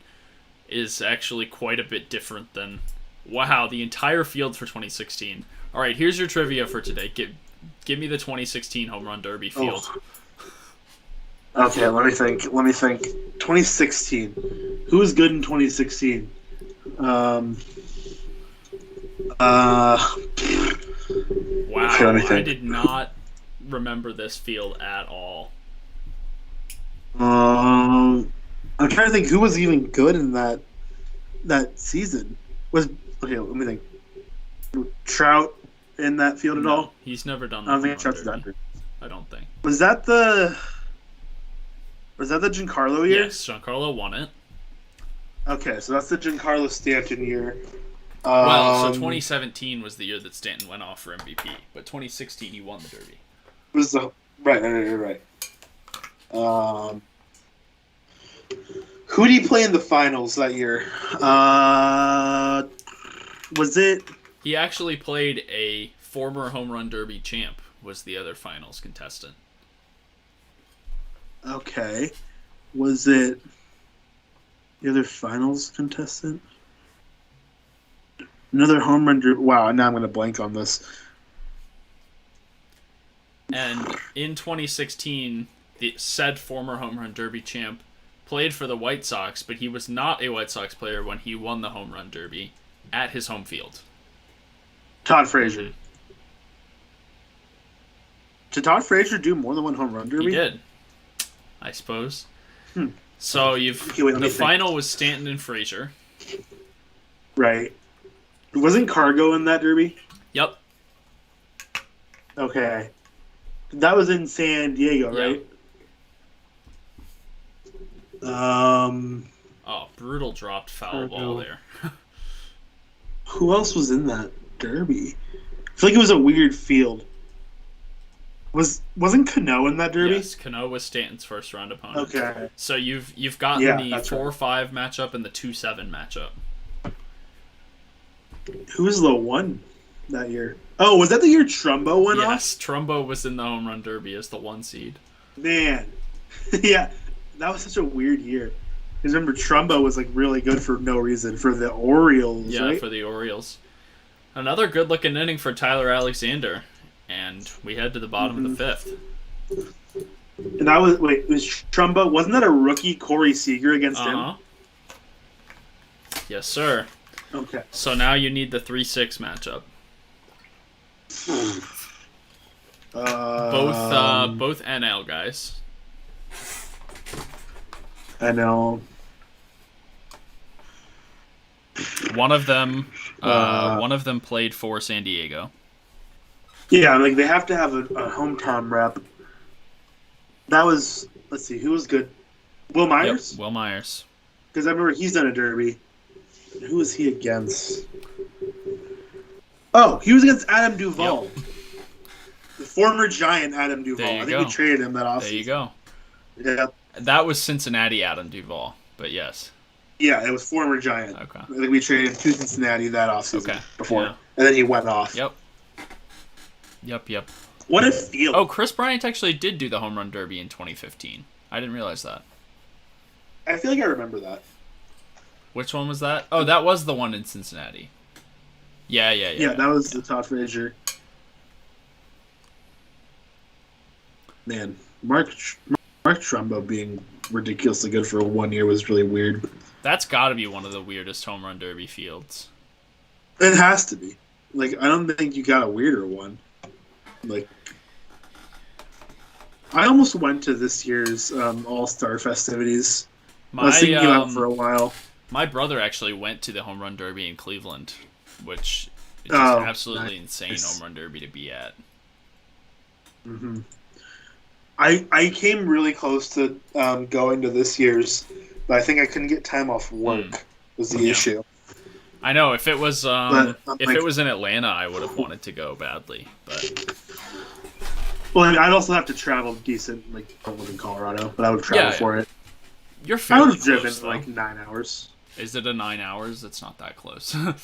is actually quite a bit different than. Wow, the entire field for 2016 All right, here's your trivia for today. Give me the 2016 Home Run Derby field. Okay, let me think. 2016. Who was good in 2016? Wow, okay, let me think. I did not remember this field at all. I'm trying to think who was even good in that season. Okay, let me think. Trout in that field at all? He's never done I don't that. think Trout's that good. I don't think. Was that the Giancarlo year? Yes, Giancarlo won it. Okay, so that's the Giancarlo Stanton year. So 2017 was the year that Stanton went off for MVP, but 2016 he won the Derby. Was the right. Who did he play in the finals that year? Was it? He actually played a former Home Run Derby champ. Was the other finals contestant? Okay, was it the other finals contestant? Another home run derby. Wow, now I'm going to blank on this. And in 2016, the said former Home Run Derby champ played for the White Sox, but he was not a White Sox player when he won the Home Run Derby at his home field. Todd Frazier. Did Todd Frazier do more than one home run derby? He did, I suppose. So the think. final was Stanton and Frazier. Right. Wasn't Cargo in that derby? Yep. Okay. That was in San Diego, right? Oh, brutal dropped foul ball there. Who else was in that derby? I feel like it was a weird field. Wasn't Cano in that derby? Yes, Cano was Stanton's first round opponent. Okay. So you've gotten the 4-5 matchup and the 2-7 matchup. Who was the one that year? Oh, was that the year Trumbo went off? Yes, Trumbo was in the Home Run Derby as the 1 seed. Man. Yeah, that was such a weird year. Because remember, Trumbo was like really good for no reason for the Orioles, yeah, right? For the Orioles. Another good-looking inning for Tyler Alexander. And we head to the bottom of the 5th. And that was was Trumbo? Wasn't that a rookie Corey Seager against him? Yes, sir. Okay. So now you need the 3-6 matchup. Both NL guys. NL. One of them played for San Diego. Yeah, like they have to have a hometown rep. That was, let's see, who was good? Will Myers? Yep, Will Myers. Because I remember he's done a derby. Who was he against? Oh, he was against Adam Duvall. Yep. The former Giant Adam Duvall. I think we traded him that offseason. There you go. Yeah. That was Cincinnati Adam Duvall, but yes. Yeah, it was former Giant. Okay. I think we traded him to Cincinnati that offseason before. Yeah. And then he went off. Yep. What a field. Oh, Chris Bryant actually did do the Home Run Derby in 2015. I didn't realize that. I feel like I remember that. Which one was that? Oh, that was the one in Cincinnati. Yeah. Yeah, that was the Todd Frazier. Man, Mark Trumbo being ridiculously good for 1 year was really weird. That's got to be one of the weirdest Home Run Derby fields. It has to be. Like, I don't think you got a weirder one. Like, I almost went to this year's All-Star festivities. I was thinking about it for a while. My brother actually went to the Home Run Derby in Cleveland, which is just absolutely insane Home Run Derby to be at. Mm-hmm. I came really close to going to this year's, but I think I couldn't get time off work was the issue. I know if it was it was in Atlanta, I would have wanted to go badly, but I'd also have to travel decent. Like I live in Colorado, but I would travel for it. You're I would have close, driven though. like 9 hours. Is it a 9 hours? It's not that close. I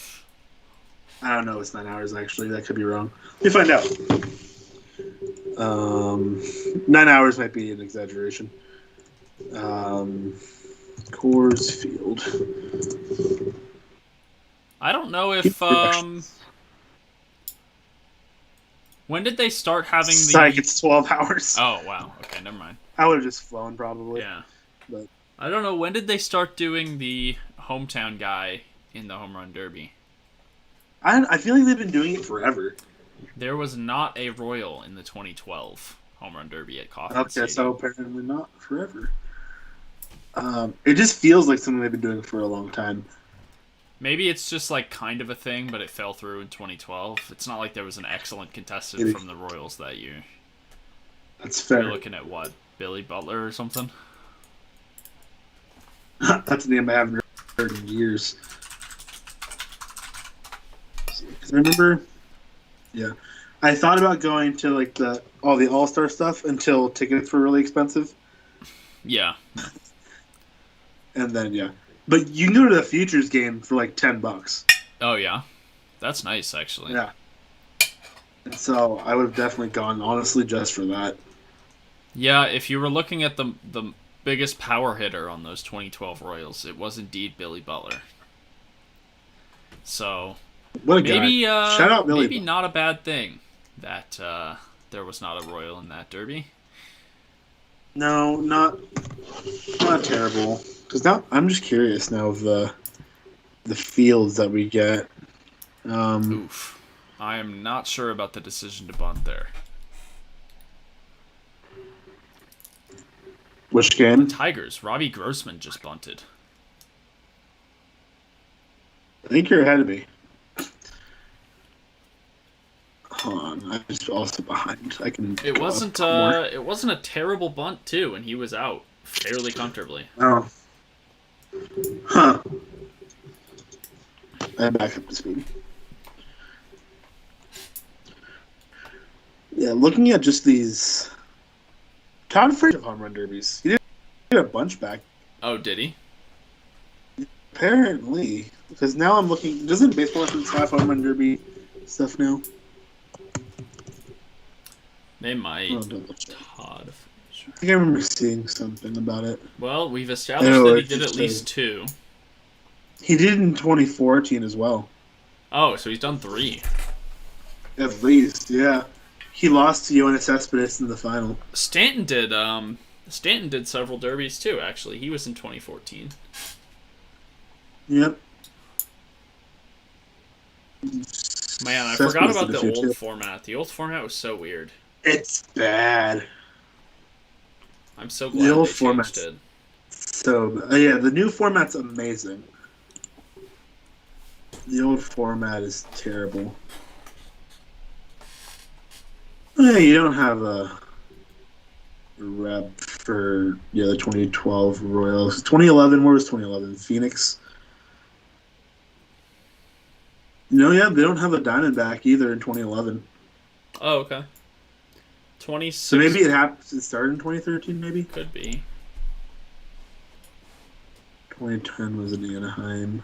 don't know. It's 9 hours actually. That could be wrong. Let me find out. 9 hours might be an exaggeration. Coors Field. I don't know if When did they start having the? Psych, it's 12 hours. Oh wow. Okay, never mind. I would have just flown probably. Yeah. But I don't know. When did they start doing the hometown guy in the home run derby? I feel like they've been doing it forever. There was not a Royal in the 2012 home run derby at Kauffman Okay, Stadium. so apparently not forever. It just feels like something they've been doing for a long time. Maybe it's just like kind of a thing, but it fell through in 2012. It's not like there was an excellent contestant from the Royals that year. That's fair. You're looking at what? Billy Butler or something? That's a name I haven't heard in years. I remember, yeah, I thought about going to like all the All-Star stuff until tickets were really expensive. Yeah. And then but you can go to the Futures game for like $10. Oh yeah, that's nice actually. Yeah. And so I would have definitely gone honestly just for that. Yeah, if you were looking at the biggest power hitter on those 2012 Royals, it was indeed Billy Butler. So what a maybe guy. Shout out Billy. Maybe not a bad thing that there was not a Royal in that derby. No, not terrible. Because now I'm just curious now of the fields that we get. Oof. I am not sure about the decision to bunt there. Which game? Tigers. Robbie Grossman just bunted. I think you're ahead of me. Hold on, I'm just also behind. I can. It wasn't a terrible bunt too, and he was out fairly comfortably. Oh. Huh. I'm back up to speed. Yeah, looking at just these Todd Frazier home run derbies. He did a bunch back. Oh, did he? Apparently, because now I'm looking. Doesn't baseball have home run derby stuff now? They might. Oh, Todd. I think I remember seeing something about it. Well, we've established that he did at least 2. He did in 2014 as well. Oh, so he's done 3. At least, yeah. He lost to Yoenis Cespedes in the final. Stanton did several derbies too, actually. He was in 2014. Yep. Man, I forgot about the old format. The old format was so weird. It's bad. I'm so glad the old they changed it. So, yeah, the new format's amazing. The old format is terrible. Yeah, you don't have a rep for the 2012 Royals. 2011, where was 2011? Phoenix? No, yeah, they don't have a Diamondback either in 2011. Oh, okay. 26. So maybe it started in 2013, maybe? Could be. 2010 was in Anaheim.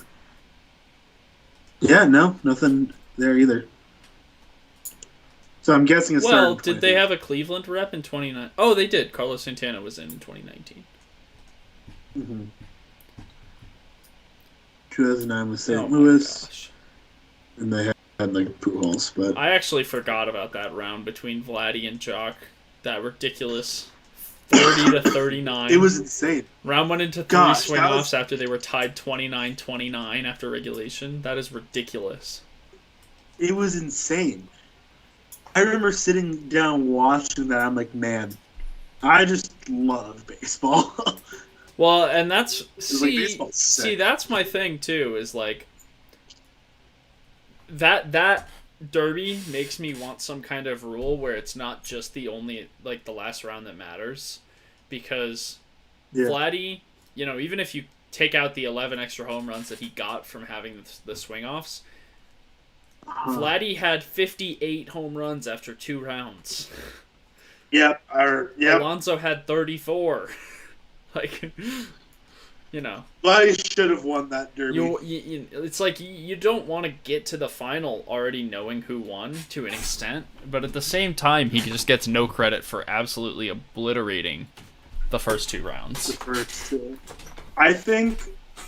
Yeah, no, nothing there either. So I'm guessing it started. Well, did they have a Cleveland rep in 2019? Oh, they did. Carlos Santana was in 2019. Mm-hmm. 2009 was St. Louis. Gosh. And they had like Pujols, but I actually forgot about that round between Vladdy and Jock. That ridiculous 30 to 39. It was insane. Round went into 3 swing-offs after they were tied 29-29 after regulation. That is ridiculous. It was insane. I remember sitting down watching that. I'm like, man, I just love baseball. Well, and that's see, that's my thing too. Is like that derby makes me want some kind of rule where it's not just the last round that matters, because Vladdy, even if you take out the 11 extra home runs that he got from having the swing offs, Vladdy had 58 home runs after 2 rounds. Yep. Alonso had 34. Vladdy should have won that derby. It's like you don't want to get to the final already knowing who won to an extent, but at the same time, he just gets no credit for absolutely obliterating the first 2 rounds. The first 2. I think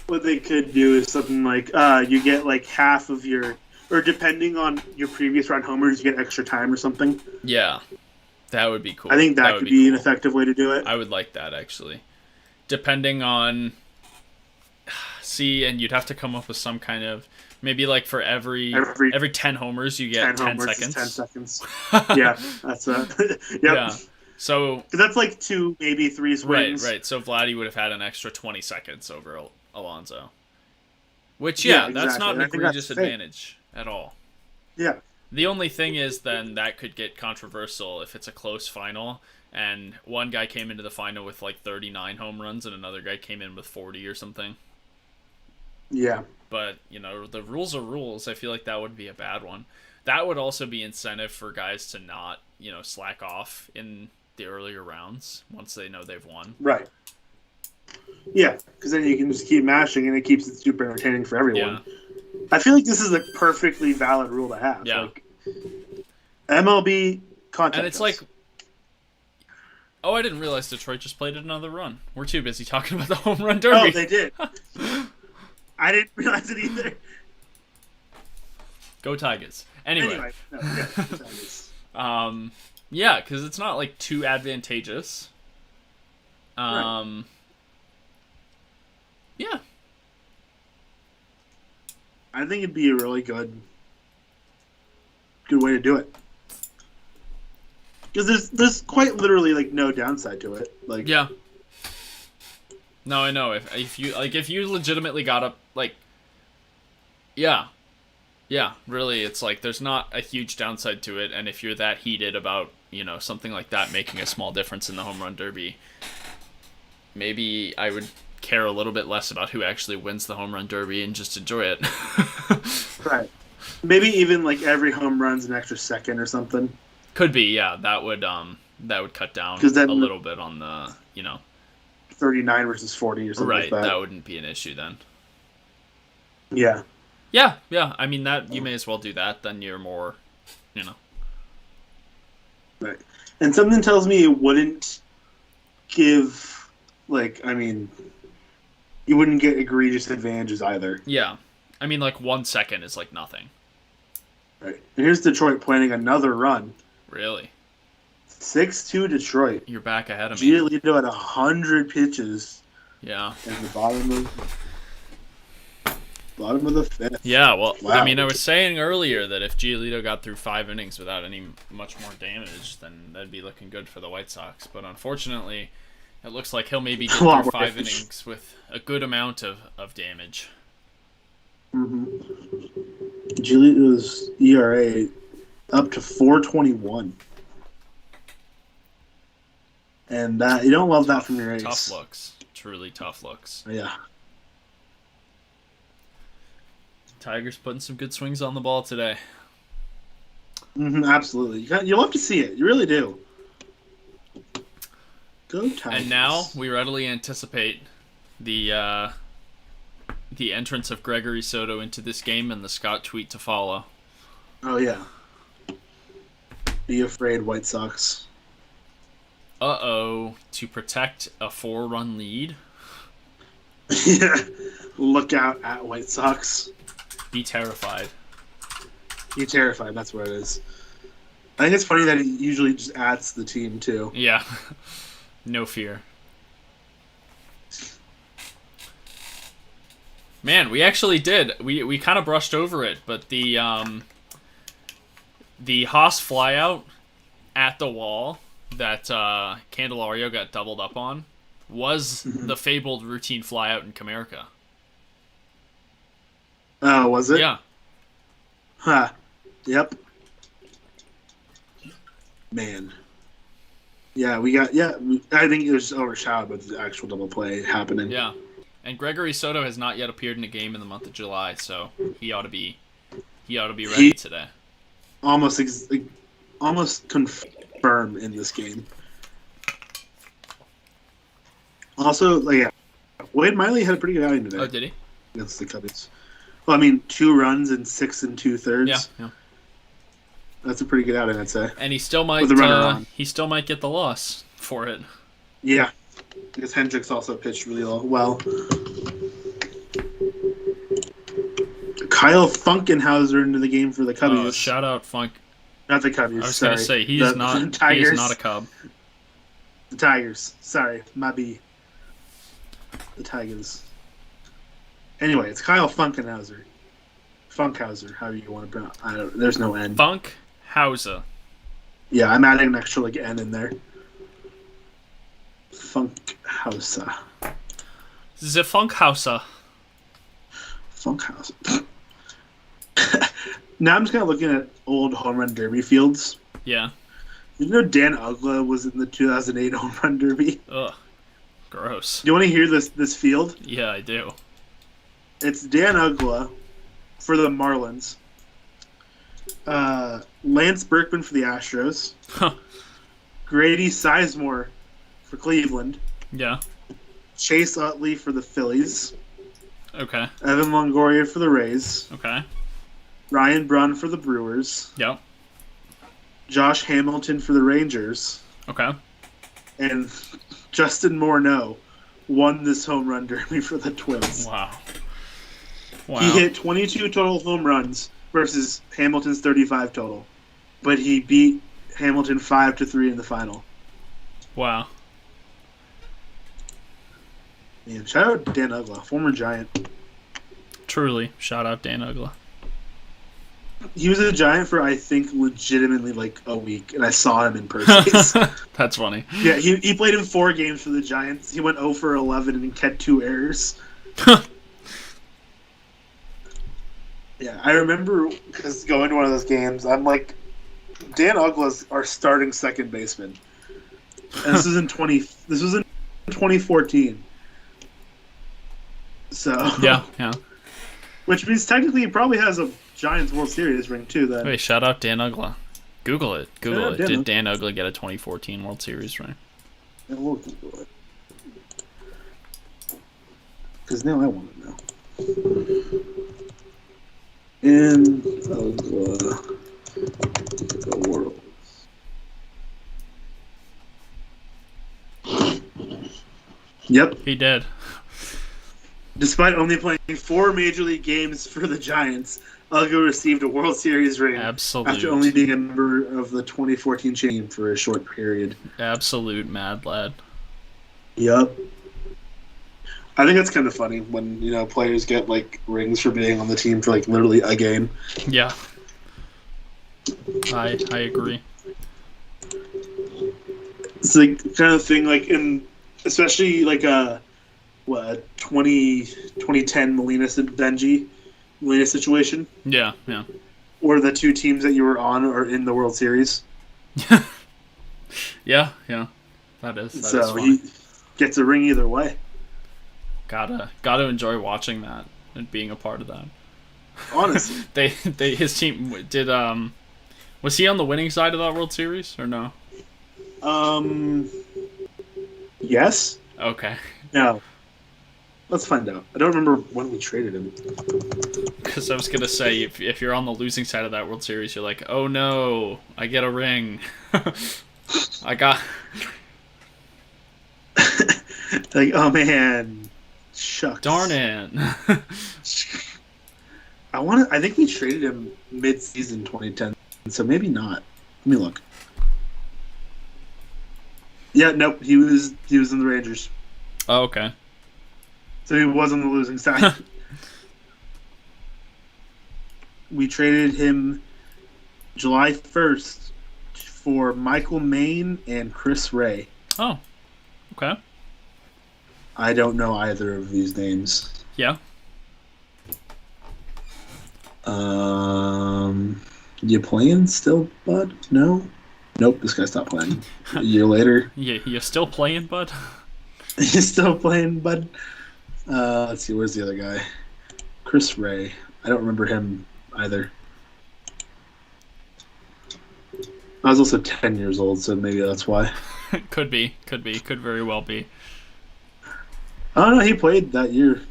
what they could do is something like you get like half of your or depending on your previous round homers, you get extra time or something. Yeah, that would be cool. I think that could be an effective way to do it. I would like that, actually. Depending on... See, and you'd have to come up with some kind of... Maybe like for every 10 homers, you get 10 seconds. 10 seconds. Yeah, that's yep. Yeah. So that's like 2, maybe 3 swings. Right. So Vladdy would have had an extra 20 seconds over Alonso. Which, exactly. That's not an egregious advantage at all. Yeah. The only thing is then that could get controversial if it's a close final and one guy came into the final with like 39 home runs and another guy came in with 40 or something. Yeah. But, the rules are rules. I feel like that would be a bad one. That would also be incentive for guys to not, slack off in the earlier rounds once they know they've won. Right. Yeah, because then you can just keep mashing and it keeps it super entertaining for everyone. Yeah. I feel like this is a perfectly valid rule to have. Yeah. Like, MLB contact And it's like... Oh, I didn't realize Detroit just played another run. We're too busy talking about the home run derby. Oh, they did. I didn't realize it either. Go Tigers. Anyway. Go Tigers. Yeah, because it's not like too advantageous. Right. Yeah. I think it'd be a really good way to do it. Because there's quite literally like no downside to it. Like yeah. No, I know. If you legitimately got up yeah, really, it's like there's not a huge downside to it, and if you're that heated about something like that making a small difference in the home run derby, maybe I would care a little bit less about who actually wins the home run derby and just enjoy it. Right. Maybe even like every home run's an extra second or something. Could be, yeah. That would cut down a little bit on the 39 versus 40 or something right, like that. That wouldn't be an issue then. Yeah. Yeah. I mean, that you may as well do that. Then you're more, Right. And something tells me it wouldn't give, you wouldn't get egregious advantages either. Yeah. I mean, 1 second is like nothing. Right. And here's Detroit planning another run. Really? 6-2 Detroit. You're back ahead of me. Giolito at 100 pitches. Yeah. In the bottom of the fifth. Yeah, well, wow. I mean, I was saying earlier that if Giolito got through 5 innings without any much more damage, then that'd be looking good for the White Sox. But unfortunately, it looks like he'll maybe get through 5 innings with a good amount of damage. Mm-hmm. Giolito's ERA up to 4.21. And you don't love that from your ace. Tough looks. Truly tough looks. Yeah. Tigers putting some good swings on the ball today. Mm-hmm, absolutely. You love to see it. You really do. Go Tigers. And now we readily anticipate the entrance of Gregory Soto into this game and the Scott tweet to follow. Oh, yeah. Be afraid, White Sox. Uh-oh. To protect a 4-run lead? Yeah. Look out at White Sox. Be terrified. Be terrified, that's what it is. I think it's funny that he usually just adds the team, too. Yeah. No fear. Man, we actually did. We kind of brushed over it, but the Haas flyout at the wall that Candelario got doubled up on was the fabled routine flyout in Comerica. Oh, was it? Yeah. Huh. Yep. Man. Yeah, I think it was overshadowed with the actual double play happening. Yeah. And Gregory Soto has not yet appeared in a game in the month of July, so he ought to be ready today. Almost confirmed in this game. Also, Wade Miley had a pretty good outing today. Oh, did he? Against the Cubbies. Well, I mean, 2 runs and 6 2/3. Yeah. That's a pretty good outing, I'd say. And he still might get the loss for it. Yeah. Because Hendricks also pitched really well. Kyle Funkenhauser into the game for the Cubbies. Shout out Funk. Not the Cubbies. I was gonna say he is not a Cub. The Tigers. Sorry, my B. The Tigers. Anyway, it's Kyle Funkenhauser. Funkhauser, however you want to pronounce. I don't. There's no N. Funkhauser. Yeah, I'm adding an extra like N in there. Funkhauser. The Funkhauser. Funkhauser. Now I'm just kind of looking at old home run derby fields. Yeah. You know Dan Ugla was in the 2008 home run derby? Ugh. Gross. Do you want to hear this field? Yeah, I do. It's Dan Ugla for the Marlins. Lance Berkman for the Astros. Huh. Grady Sizemore for Cleveland. Yeah. Chase Utley for the Phillies. Okay. Evan Longoria for the Rays. Okay. Ryan Brunn for the Brewers. Yep. Josh Hamilton for the Rangers. Okay. And Justin Morneau won this home run derby for the Twins. Wow. He hit 22 total home runs versus Hamilton's 35 total. But he beat Hamilton 5-3 in the final. Wow. Man, shout out to Dan Ugla, former Giant. Truly, shout out Dan Ugla. He was a Giant for, I think, legitimately like a week, and I saw him in person. That's funny. Yeah, he played in 4 games for the Giants. He went 0 for 11 and had 2 errors. Yeah, I remember because going to one of those games, I'm like, Dan Ugla's our starting second baseman. And this was in 2014. So yeah. Which means technically he probably has a Giants World Series ring too. Then wait, shout out Dan Ugla. Google it. Dan Did Dan Ugla get a 2014 World Series ring? Yeah, we'll Google it. Because now I want to know. In Ugla the world. Yep. He did. Despite only playing 4 Major League games for the Giants, Ugla received a World Series ring. Absolute. After only being a member of the 2014 team for a short period. Absolute mad lad. Yep. I think that's kind of funny when, players get, like, rings for being on the team for, like, literally a game. Yeah. I agree. It's, like, kind of thing, like, especially, like, 2010 Molina situation. Yeah. Or the 2 teams that you were on are in the World Series. Yeah. That is so funny. He gets a ring either way. Gotta enjoy watching that and being a part of that. Honestly. His team did was he on the winning side of that World Series or no? Yes. Okay. No. Let's find out. I don't remember when we traded him. Because I was gonna say, if you're on the losing side of that World Series, you're like, oh no, I get a ring. I got. Like, oh man, shucks. Darn it. I think we traded him mid-season 2010, so maybe not. Let me look. Yeah, nope. He was in the Rangers. Oh, okay. So he was on the losing side. We traded him July 1st for Michael Maine and Chris Ray. Oh, okay. I don't know either of these names. Yeah. You playing still, bud? No? Nope, this guy stopped playing. A year later. Yeah, you're still playing, bud? You're still playing, bud? Let's see, where's the other guy? Chris Ray. I don't remember him either. I was also 10 years old, so maybe that's why. Could very well be. I don't know, he played that year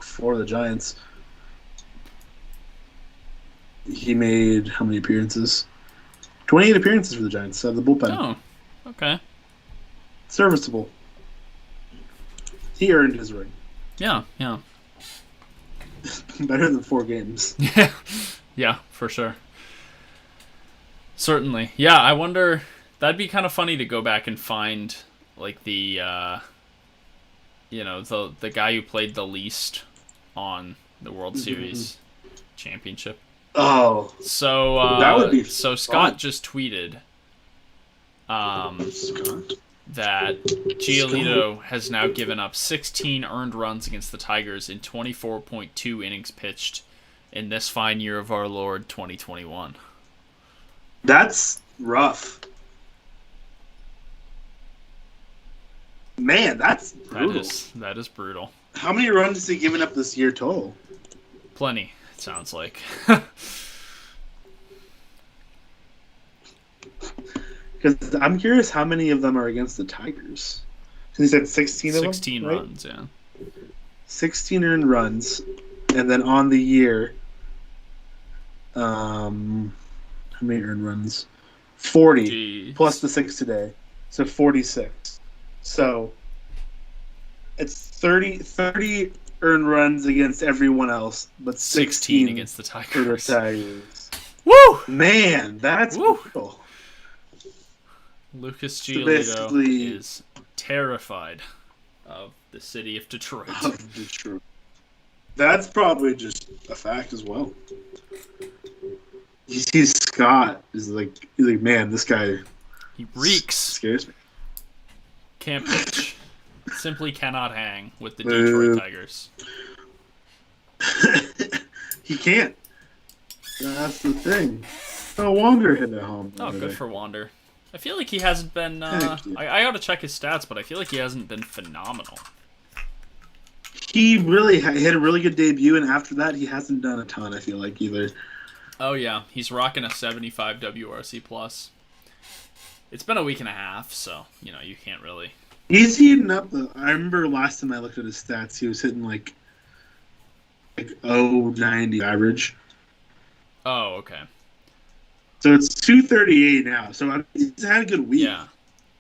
for the Giants. He made how many appearances? 28 appearances for the Giants out of the bullpen. Oh, okay. Serviceable. He earned his ring. Yeah. better than 4 games. Yeah, for sure. Certainly. Yeah, I wonder. That'd be kind of funny to go back and find like the the guy who played the least on the World Series championship. Oh, so that would be so fun. Scott just tweeted that Giolito has now given up 16 earned runs against the Tigers in 24.2 innings pitched in this fine year of our Lord 2021. That's rough. Man, that's brutal. That is brutal. How many runs has he given up this year total? Plenty, it sounds like. Because I'm curious how many of them are against the Tigers. He said 16 of them? 16 right? runs, yeah. 16 earned runs. And then on the year, how many earned runs? 40. Jeez. Plus the 6 today. So 46. So it's 30 earned runs against everyone else, but 16 against the Tigers. For the Tigers. Woo! Man, that's brutal. Lucas Giolito is terrified of the city of Detroit. That's probably just a fact as well. You see Scott he's like, man, this guy he reeks. Scares me. Can't pitch. Simply cannot hang with the Detroit Tigers. He can't. That's the thing. No Wander hit at home. Oh, good for Wander. I feel like he hasn't been. I gotta check his stats, but I feel like he hasn't been phenomenal. He really hit a really good debut, and after that, he hasn't done a ton. I feel like either. Oh yeah, he's rocking a 75 WRC plus. It's been a week and a half, so you can't really. He's heating up. I remember last time I looked at his stats, he was hitting like 0.90 average. Oh, okay. So it's 238 now. So he's had a good week. Yeah,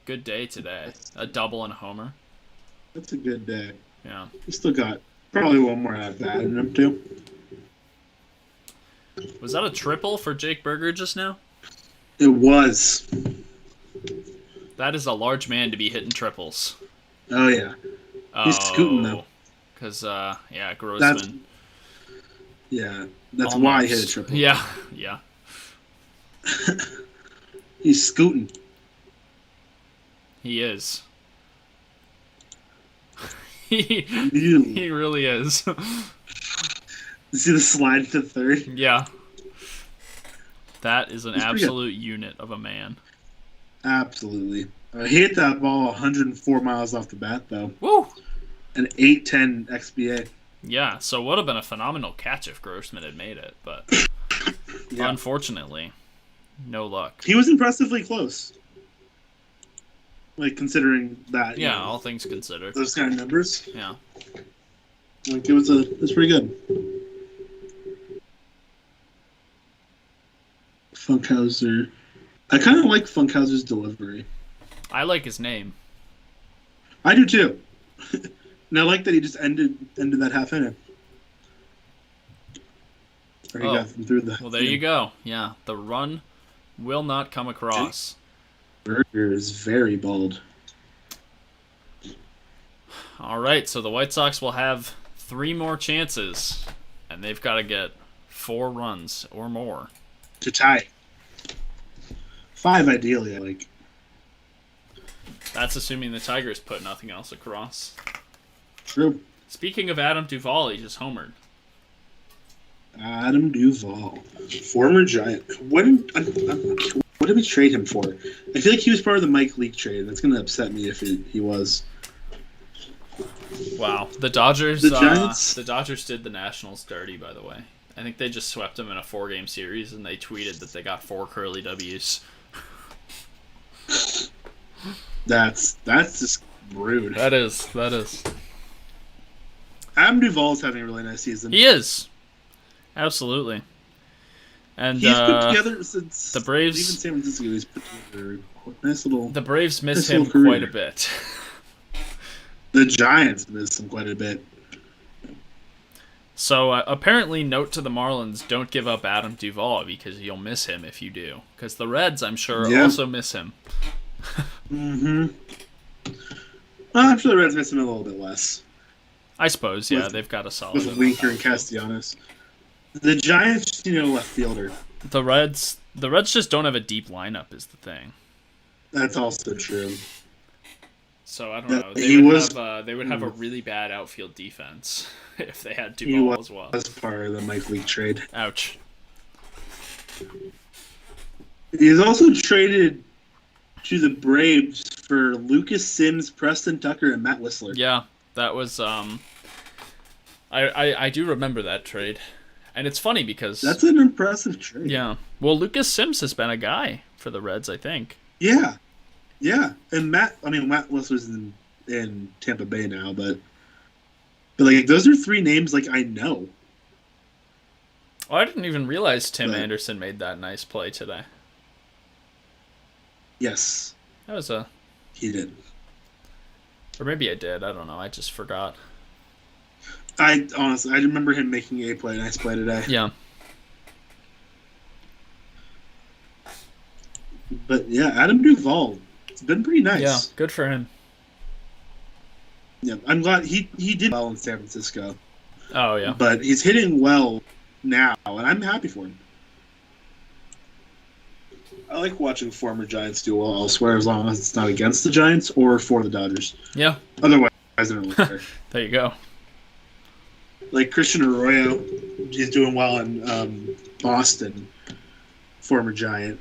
good day today. A double and a homer. That's a good day. Yeah. He's still got probably one more at bat in him too. Was that a triple for Jake Berger just now? It was. That is a large man to be hitting triples. Oh yeah. He's scooting though. Because Grossman. That's why he hit a triple. Yeah. He's scooting. He is. He really is. You see the slide to third? Yeah. That is an absolute unit of a man. Absolutely. He hit that ball 104 miles off the bat, though. Woo! An 810 XBA. Yeah, so it would have been a phenomenal catch if Grossman had made it, but unfortunately, no luck. He was impressively close. Like, considering that. Yeah, all things considered. Those kind of numbers. Yeah. Like, it was pretty good. Funkhauser. I kind of like Funkhauser's delivery. I like his name. I do too. And I like that he just ended that half inning. Or he got them through the. Well, there you go. Yeah, the run will not come across. Berger is very bold. All right, so the White Sox will have 3 more chances, and they've got to get 4 runs or more to tie. 5 ideally, I like. That's assuming the Tigers put nothing else across. True. Speaking of Adam Duvall, he just homered. Adam Duvall, former Giant. What did we trade him for? I feel like he was part of the Mike Leake trade. That's going to upset me if he was. Wow. The Dodgers the Dodgers did the Nationals dirty, by the way. I think they just swept them in a 4-game series, and they tweeted that they got 4 curly W's. That's just rude. That is. Adam Duvall's having a really nice season. He is. Absolutely. And he's put together since the Braves. Even San Francisco, he's put together a nice little. The Braves miss him quite a bit. The Giants miss him quite a bit. So apparently, note to the Marlins: don't give up Adam Duvall because you'll miss him if you do. Because the Reds, I'm sure, also miss him. Mm-hmm. Well, I'm sure the Reds miss him a little bit less. I suppose, yeah, they've got a solid. With Winker and Castellanos. The Giants just need a left fielder. The Reds just don't have a deep lineup, is the thing. That's also true. So I don't know. They would have a really bad outfield defense if they had Duvall as well. As part of the Mike Leake trade. Ouch. He's also traded to the Braves for Lucas Sims, Preston Tucker, and Matt Whistler. Yeah, that was I do remember that trade. And it's funny because that's an impressive trade. Yeah. Well, Lucas Sims has been a guy for the Reds, I think. Yeah. Yeah. And Matt Whistler's in Tampa Bay now, but like those are three names like I know. Oh, I didn't even realize Tim Anderson made that nice play today. Yes. He did. Or maybe I did. I don't know. I just forgot. I remember him making a nice play today. Yeah. But yeah, Adam Duvall, it's been pretty nice. Yeah, good for him. Yeah, I'm glad he did well in San Francisco. Oh yeah. But he's hitting well now, and I'm happy for him. I like watching former Giants do well elsewhere, as long as it's not against the Giants or for the Dodgers. Yeah. Otherwise, I don't really care. There you go. Like Christian Arroyo, he's doing well in Boston, former Giant.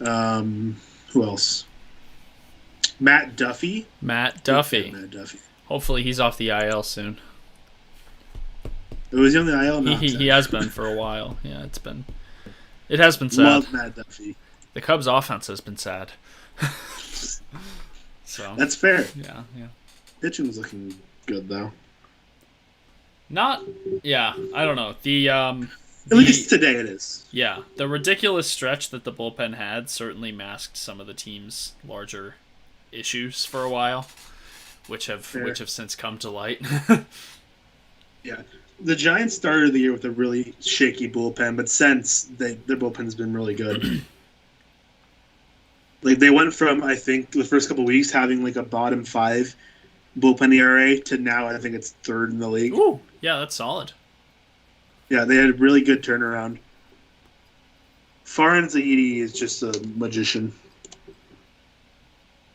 Who else? Matt Duffy. Matt Duffy. Hopefully he's off the IL soon. Was he on the IL? No, he has been for a while. Yeah, it has been sad. Love Matt Duffy. The Cubs' offense has been sad. So that's fair. Yeah. Pitching was looking good though. I don't know. At least today it is. Yeah, the ridiculous stretch that the bullpen had certainly masked some of the team's larger issues for a while, which have since come to light. Yeah, the Giants started the year with a really shaky bullpen, but since their bullpen has been really good. Like they went from, I think, the first couple of weeks having like a bottom 5 bullpen ERA to now I think it's 3rd in the league. Ooh, yeah, that's solid. Yeah, they had a really good turnaround. Farhan Zaidi is just a magician.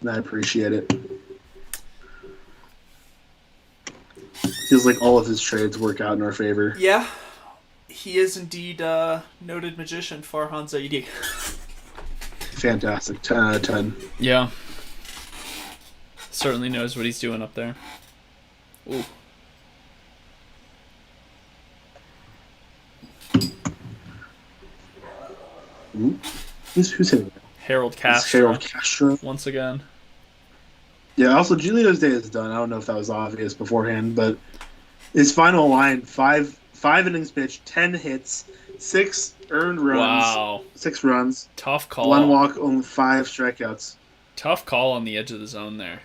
And I appreciate it. Feels like all of his trades work out in our favor. Yeah, he is indeed a noted magician, Farhan Zaidi. Fantastic. 10 out of 10. Yeah. Certainly knows what he's doing up there. Ooh. Who's hitting? Harold Castro. Harold Castro. Once again. Yeah, also Giolito's day is done. I don't know if that was obvious beforehand, but his final line, five innings pitched, 10 hits, 6 earned runs. Wow. 6 runs. Tough call. 1 walk, only 5 strikeouts. Tough call on the edge of the zone there.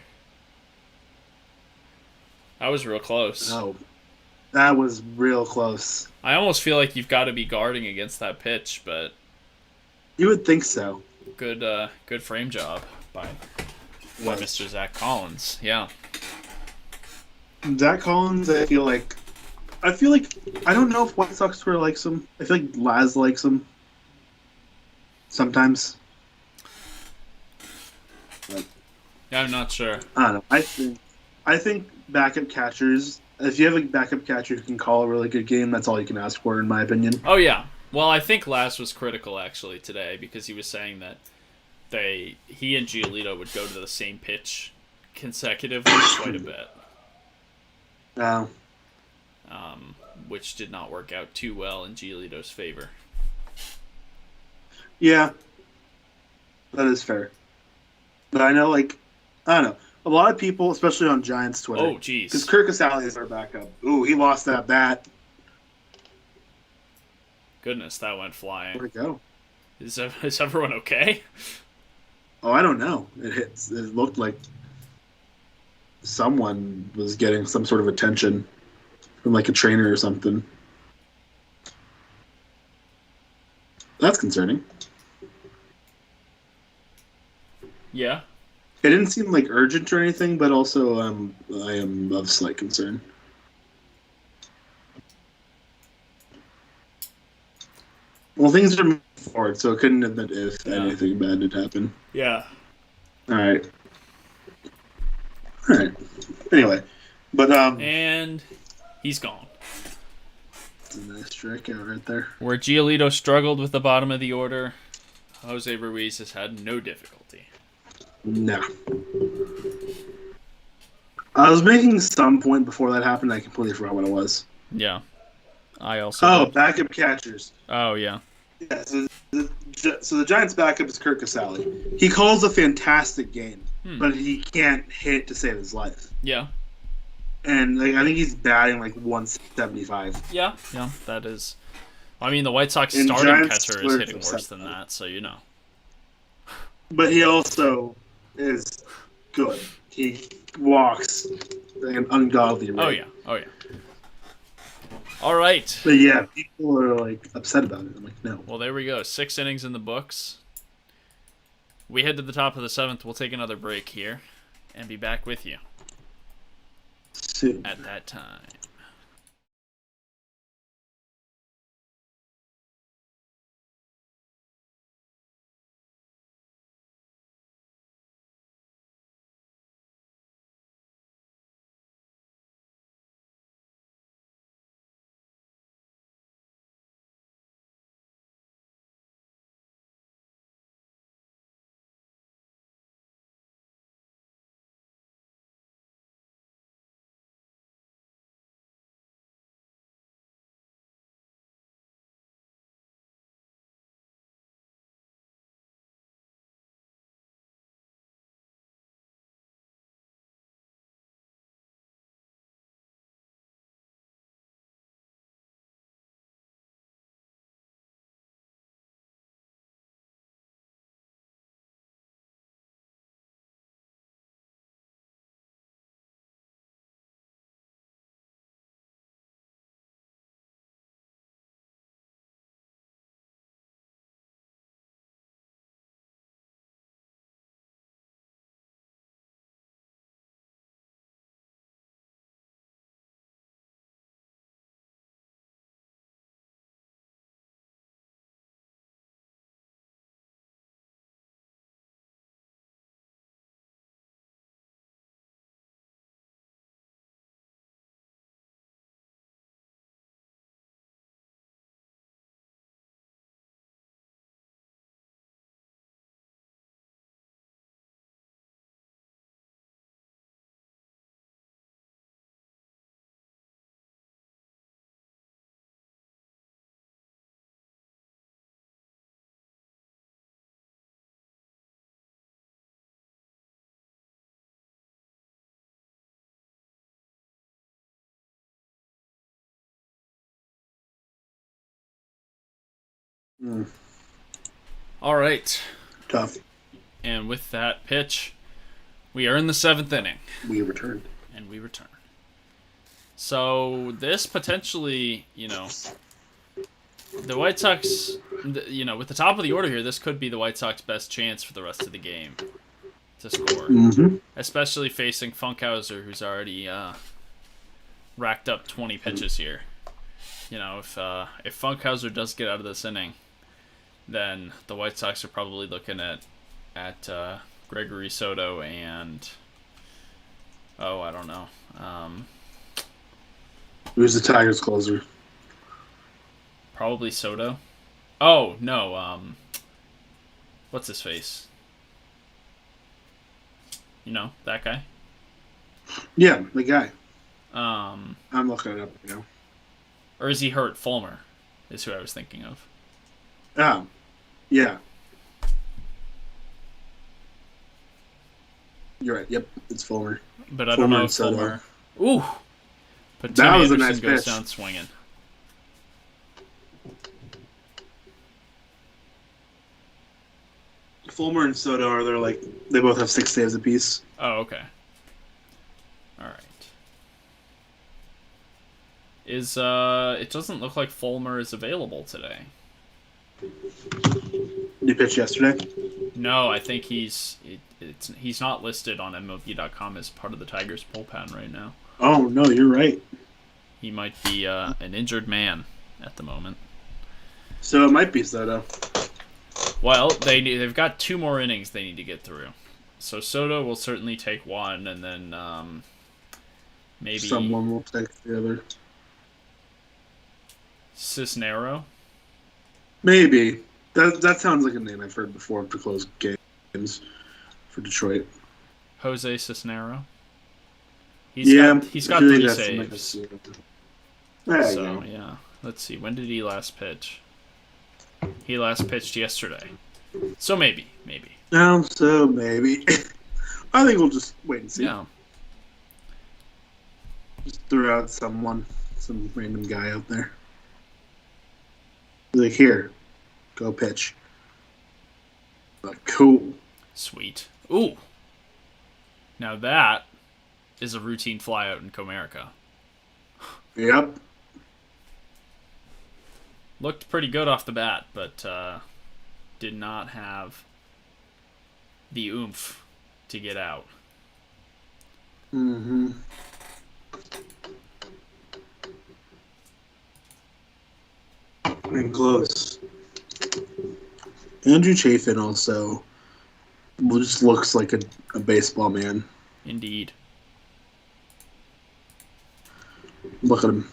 That was real close. Oh, that was real close. I almost feel like you've got to be guarding against that pitch, but you would think so. Good frame job by Mr. Zach Collins. Yeah. Zach Collins, I feel like I don't know if White Sox Twitter likes him. I feel like Laz likes him. Sometimes. But, yeah, I'm not sure. I don't know. I think backup catchers, if you have a backup catcher who can call a really good game, that's all you can ask for, in my opinion. Oh, yeah. Well, I think Laz was critical, actually, today, because he was saying that he and Giolito would go to the same pitch consecutively quite a bit. Which did not work out too well in Giolito's favor. Yeah. That is fair. But I know, I don't know. A lot of people, especially on Giants Twitter. Oh, jeez. Because Kirk Casale is our backup. Ooh, he lost that bat. Goodness, that went flying. Where'd it go? Is everyone okay? Oh, I don't know. It looked like someone was getting some sort of attention from a trainer or something. That's concerning. Yeah. It didn't seem like urgent or anything, but also I am of slight concern. Well, things are moving forward, so it couldn't have been if anything bad had happened. Yeah. All right. Anyway, but and he's gone. It's a nice strikeout right there. Where Giolito struggled with the bottom of the order, Jose Ruiz has had no difficulty. No. I was making some point before that happened. I completely forgot what it was. Yeah. I also did. Backup catchers. Oh, yeah. Yeah, so the Giants' backup is Kurt Casale. He calls a fantastic game, but he can't hit to save his life. Yeah. And I think he's batting 175. Yeah, that is. I mean, the White Sox starting catcher is hitting worse than that, so you know. But he also is good. He walks an ungodly rate. Oh yeah. All right. But yeah, people are upset about it. I'm like, no. Well, there we go. 6 innings in the books. We head to the top of the 7th. We'll take another break here and be back with you soon at that time. All right. Tough. And with that pitch, we are in the 7th inning. We return. So this potentially, the White Sox, with the top of the order here, this could be the White Sox best chance for the rest of the game to score. Mm-hmm. Especially facing Funkhauser, who's already racked up 20 pitches here. If Funkhauser does get out of this inning, then the White Sox are probably looking at Gregory Soto and I don't know. Who's the Tigers closer? Probably Soto. Oh no. What's his face? That guy. Yeah, the guy. I'm looking it up now. Or is he hurt? Fulmer is who I was thinking of. Yeah. You're right. Yep, it's Fulmer. But I don't know if Fulmer. Ooh. But that Tim was Anderson a nice goes pitch. Down swinging. Fulmer and Soto are they both have 6 saves apiece. Oh, okay. All right. It doesn't look like Fulmer is available today. Did he pitch yesterday? No, I think he's not listed on MLB.com as part of the Tigers bullpen right now. Oh no, you're right. He might be an injured man at the moment. So it might be Soto. Well, they've got 2 more innings they need to get through. So Soto will certainly take one, and then maybe someone will take the other. Cisnero. Maybe that sounds like a name I've heard before to close games for Detroit. Jose Cisnero. He's got 3 saves. So yeah, let's see. When did he last pitch? He last pitched yesterday. So maybe. So maybe. I think we'll just wait and see. Yeah. Just throw out some random guy out there. Like, here, go pitch. Cool. Sweet. Ooh. Now that is a routine flyout in Comerica. Yep. Looked pretty good off the bat, but did not have the oomph to get out. Mm-hmm. And close. Andrew Chafin also just looks like a baseball man. Indeed. Look at him.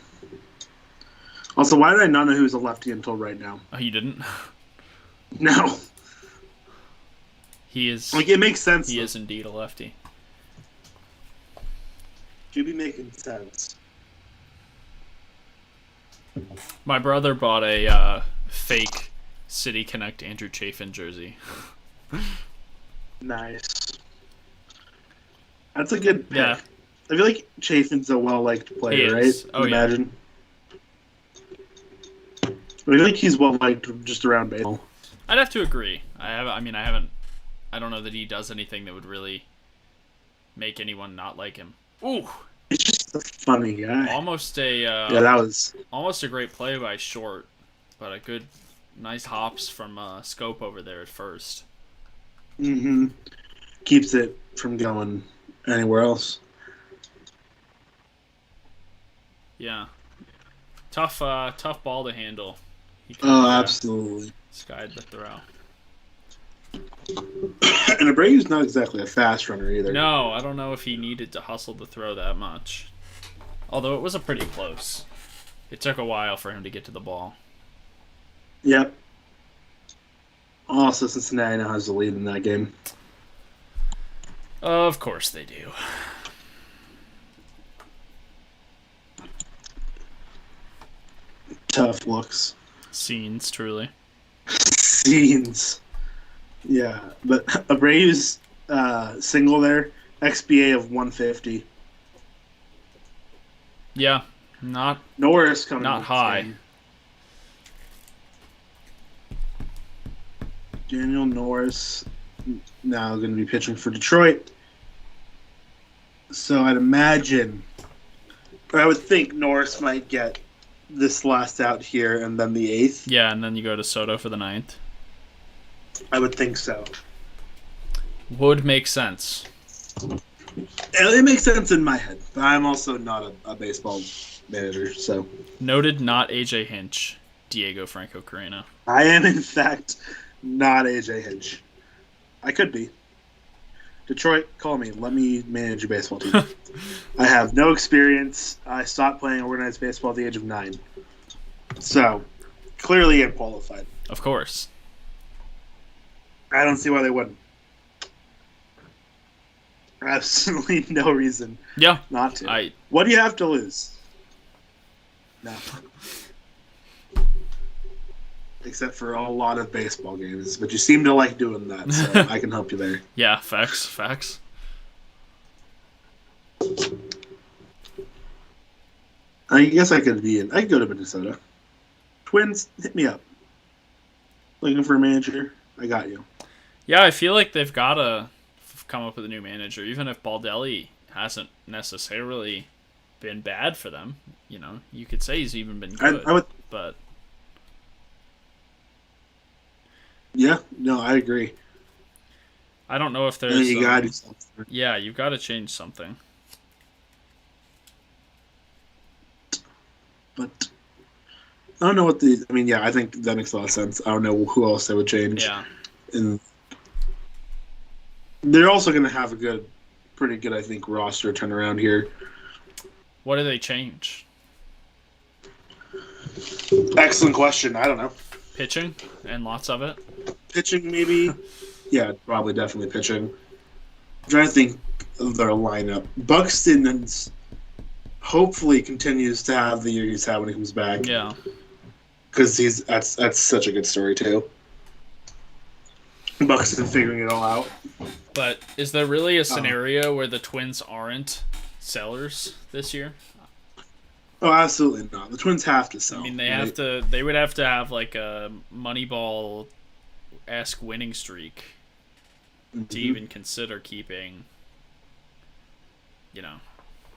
Also, why did I not know he was a lefty until right now? Oh, you didn't? No. He is. Like, it makes sense. He is indeed a lefty. Should be making sense. My brother bought a fake City Connect Andrew Chafin jersey. Nice. That's a good pick. Yeah. I feel like Chafin's a well-liked player, right? Oh, Imagine. Yeah. I feel like he's well-liked just around baseball. I'd have to agree. I don't know that he does anything that would really make anyone not like him. Ooh. He's just a funny guy. Almost a that was almost a great play by Short, but a good, nice hops from Scope over there at first. Mm-hmm. Keeps it from going anywhere else. Yeah. Tough ball to handle. Absolutely. Skied the throw. And Abreu's not exactly a fast runner either. No, I don't know if he needed to hustle the throw that much. Although it was a pretty close. It took a while for him to get to the ball. Yep. Also, Cincinnati now has the lead in that game. Of course they do. Tough looks. Scenes, truly. Scenes. Yeah, but Abreu's single there, XBA of 150. Yeah, not Norris coming. Not high. Daniel Norris now going to be pitching for Detroit. So I'd imagine, or I would think Norris might get this last out here and then the 8th. Yeah, and then you go to Soto for the 9th. I would think so. Would make sense. It makes sense in my head, but I'm also not a baseball manager, so. Noted not AJ Hinch, Diego Franco Carreno. I am, in fact, not AJ Hinch. I could be. Detroit, call me. Let me manage your baseball team. I have no experience. I stopped playing organized baseball at the age of 9. So, clearly unqualified. Of course. I don't see why they wouldn't. Absolutely no reason not to. What do you have to lose? No. Except for a lot of baseball games. But you seem to like doing that, so I can help you there. Yeah, facts. I guess I could go to Minnesota. Twins, hit me up. Looking for a manager? I got you. Yeah, I feel like they've got to come up with a new manager, even if Baldelli hasn't necessarily been bad for them. You know, you could say he's even been good, but Yeah, no, I agree. I don't know if I think there's. you gotta do something. Yeah, you've got to change something. But I don't know what the. I mean, yeah, I think that makes a lot of sense. I don't know who else they would change. Yeah. And they're also going to have pretty good, I think, roster turnaround here. What do they change? Excellent question. I don't know. Pitching and lots of it. Pitching, maybe. Yeah, probably definitely pitching. I'm trying to think of their lineup. Buxton hopefully continues to have the year he's had when he comes back. Yeah. Because that's such a good story too. Buxton figuring it all out. But is there really a scenario where the Twins aren't sellers this year? Oh, absolutely not. The Twins have to sell. I mean, they would have to have like a Moneyball-esque winning streak to even consider keeping,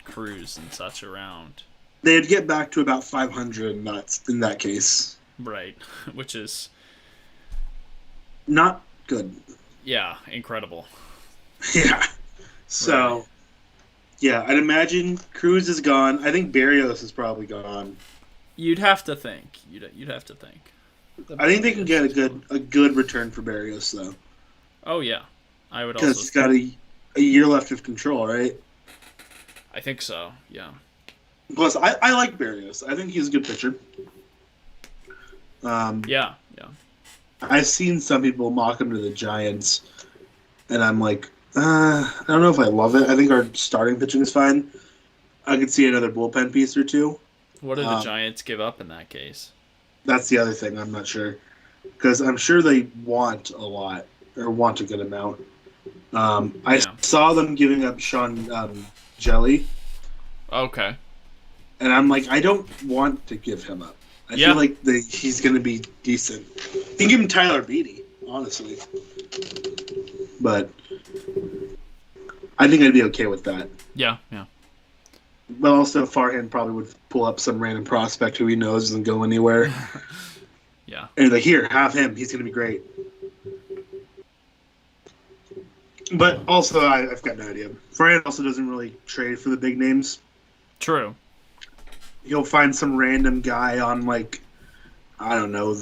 Cruz and such around. They'd get back to about 500 in that case. Right, which is not good. Yeah, incredible. Yeah. So, right. Yeah, I'd imagine Cruz is gone. I think Barrios is probably gone. You'd have to think. You'd have to think. I think they can get a good return for Barrios though. Oh yeah, I would also. Because he's got a year left of control, right? I think so. Yeah. Plus, I like Barrios. I think he's a good pitcher. Yeah. I've seen some people mock him to the Giants, and I'm like, I don't know if I love it. I think our starting pitching is fine. I could see another bullpen piece or two. What do the Giants give up in that case? That's the other thing. I'm not sure. Because I'm sure they want a lot, or want a good amount. I saw them giving up Sean Jelly. Okay. And I'm like, I don't want to give him up. I feel like he's going to be decent. You can give him Tyler Beatty, honestly. But I think I'd be okay with that. Yeah. But also, Farhan probably would pull up some random prospect who he knows doesn't go anywhere. Yeah. And like, here, have him. He's going to be great. But also, I've got no idea. Farhan also doesn't really trade for the big names. True. He'll find some random guy on, like, I don't know,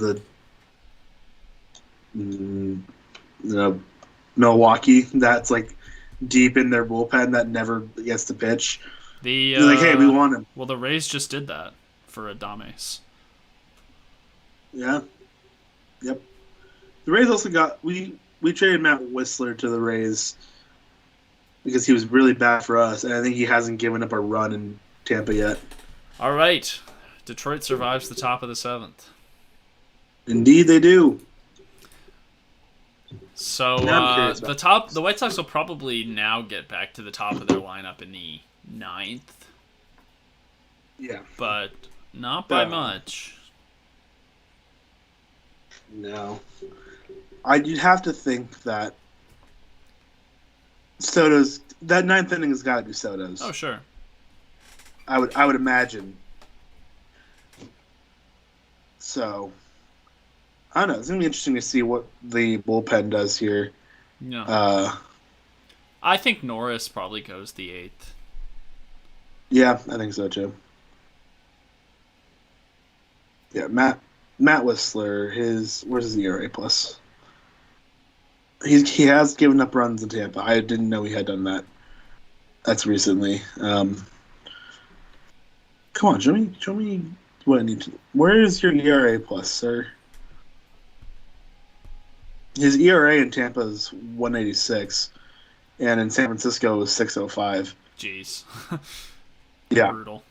Milwaukee that's, like, deep in their bullpen that never gets to pitch. They're like, hey, we want him. Well, the Rays just did that for Adames. Yeah. Yep. The Rays also got... We traded Matt Whistler to the Rays because he was really bad for us, and I think he hasn't given up a run in Tampa yet. All right. Detroit survives the top of the 7th. Indeed they do. So the White Sox will probably now get back to the top of their lineup in the 9th. Yeah. But not by much. No. You'd have to think that Soto's... That 9th inning has got to be Soto's. Oh, sure. I would imagine. So, I don't know. It's going to be interesting to see what the bullpen does here. Yeah. I think Norris probably goes the 8th. Yeah, I think so too. Yeah, Matt Whistler, where's his ERA plus? He has given up runs in Tampa. I didn't know he had done that. That's recently. Come on, show me what I need to. Where is your ERA plus, sir? His ERA in Tampa is 186, and in San Francisco is 605. Jeez. Yeah. Brutal.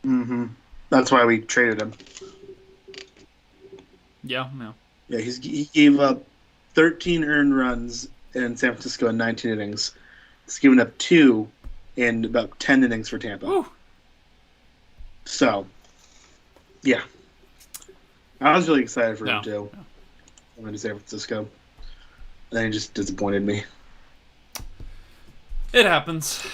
Mm-hmm. That's why we traded him. Yeah. Yeah, he gave up 13 earned runs in San Francisco in 19 innings. He's given up 2 in about 10 innings for Tampa. Woo. So, yeah. I was really excited for him, too. Yeah. I went to San Francisco. And then he just disappointed me. It happens.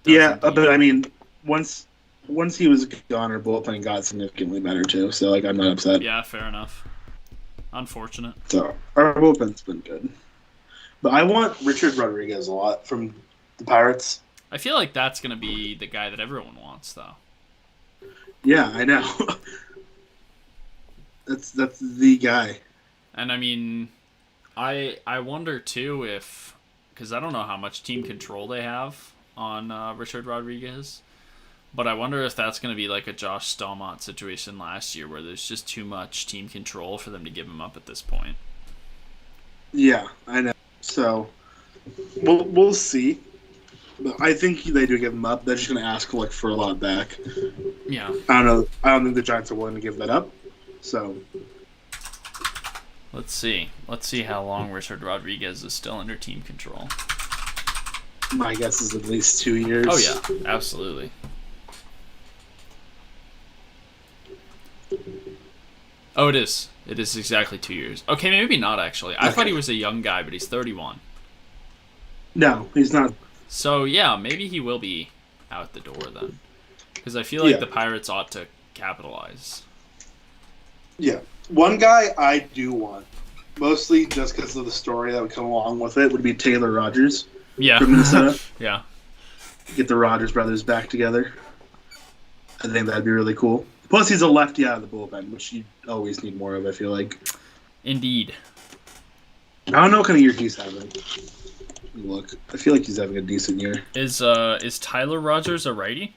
Yeah, but I mean, once he was gone, our bullpen got significantly better, too. So, like, I'm not upset. Yeah, fair enough. Unfortunate. So our bullpen's been good. But I want Richard Rodriguez a lot from the Pirates. I feel like that's going to be the guy that everyone wants, though. Yeah, I know. that's the guy. And I mean, I wonder too if, because I don't know how much team control they have on Richard Rodriguez, but I wonder if that's going to be like a Josh Stallmont situation last year, where there's just too much team control for them to give him up at this point. Yeah, I know. So we'll see. But I think they do give him up. They're just going to ask for a lot back. Yeah. I don't know. I don't think the Giants are willing to give that up. So let's see. Let's see how long Richard Rodriguez is still under team control. My guess is at least 2 years. Oh yeah, absolutely. Oh, it is. It is exactly 2 years. Okay, maybe not actually. I thought he was a young guy, but he's 31. No, he's not. So yeah, maybe he will be out the door then, because I feel like the Pirates ought to capitalize. Yeah, one guy I do want, mostly just because of the story that would come along with it, would be Taylor Rogers. Yeah, from Minnesota. Yeah, get the Rogers brothers back together. I think that'd be really cool. Plus, he's a lefty out of the bullpen, which you always need more of. I feel like. Indeed. I don't know what kind of year he's having. Look, I feel like he's having a decent year. Is Tyler Rogers a righty?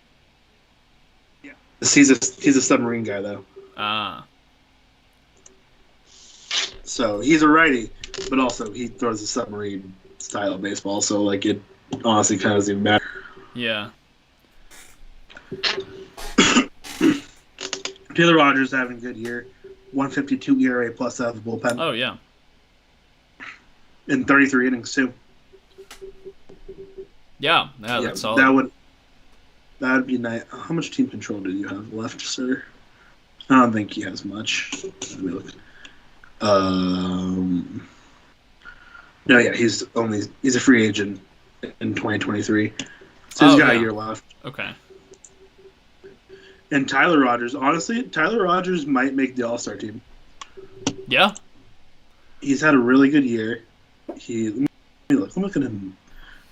Yeah. He's a submarine guy though. Ah. So he's a righty, but also he throws a submarine style of baseball. So like it honestly kind of doesn't even matter. Yeah. Taylor Rogers having a good year. 152 ERA plus out of the bullpen. Oh yeah. In 33 innings too. Yeah, that's solid. That would be nice. How much team control do you have left, sir? I don't think he has much. Let me look. No, yeah, he's a free agent in 2023. So he's got a year left. Okay. And Tyler Rogers, honestly, Tyler Rogers might make the All-Star team. Yeah. He's had a really good year. Let me look at him.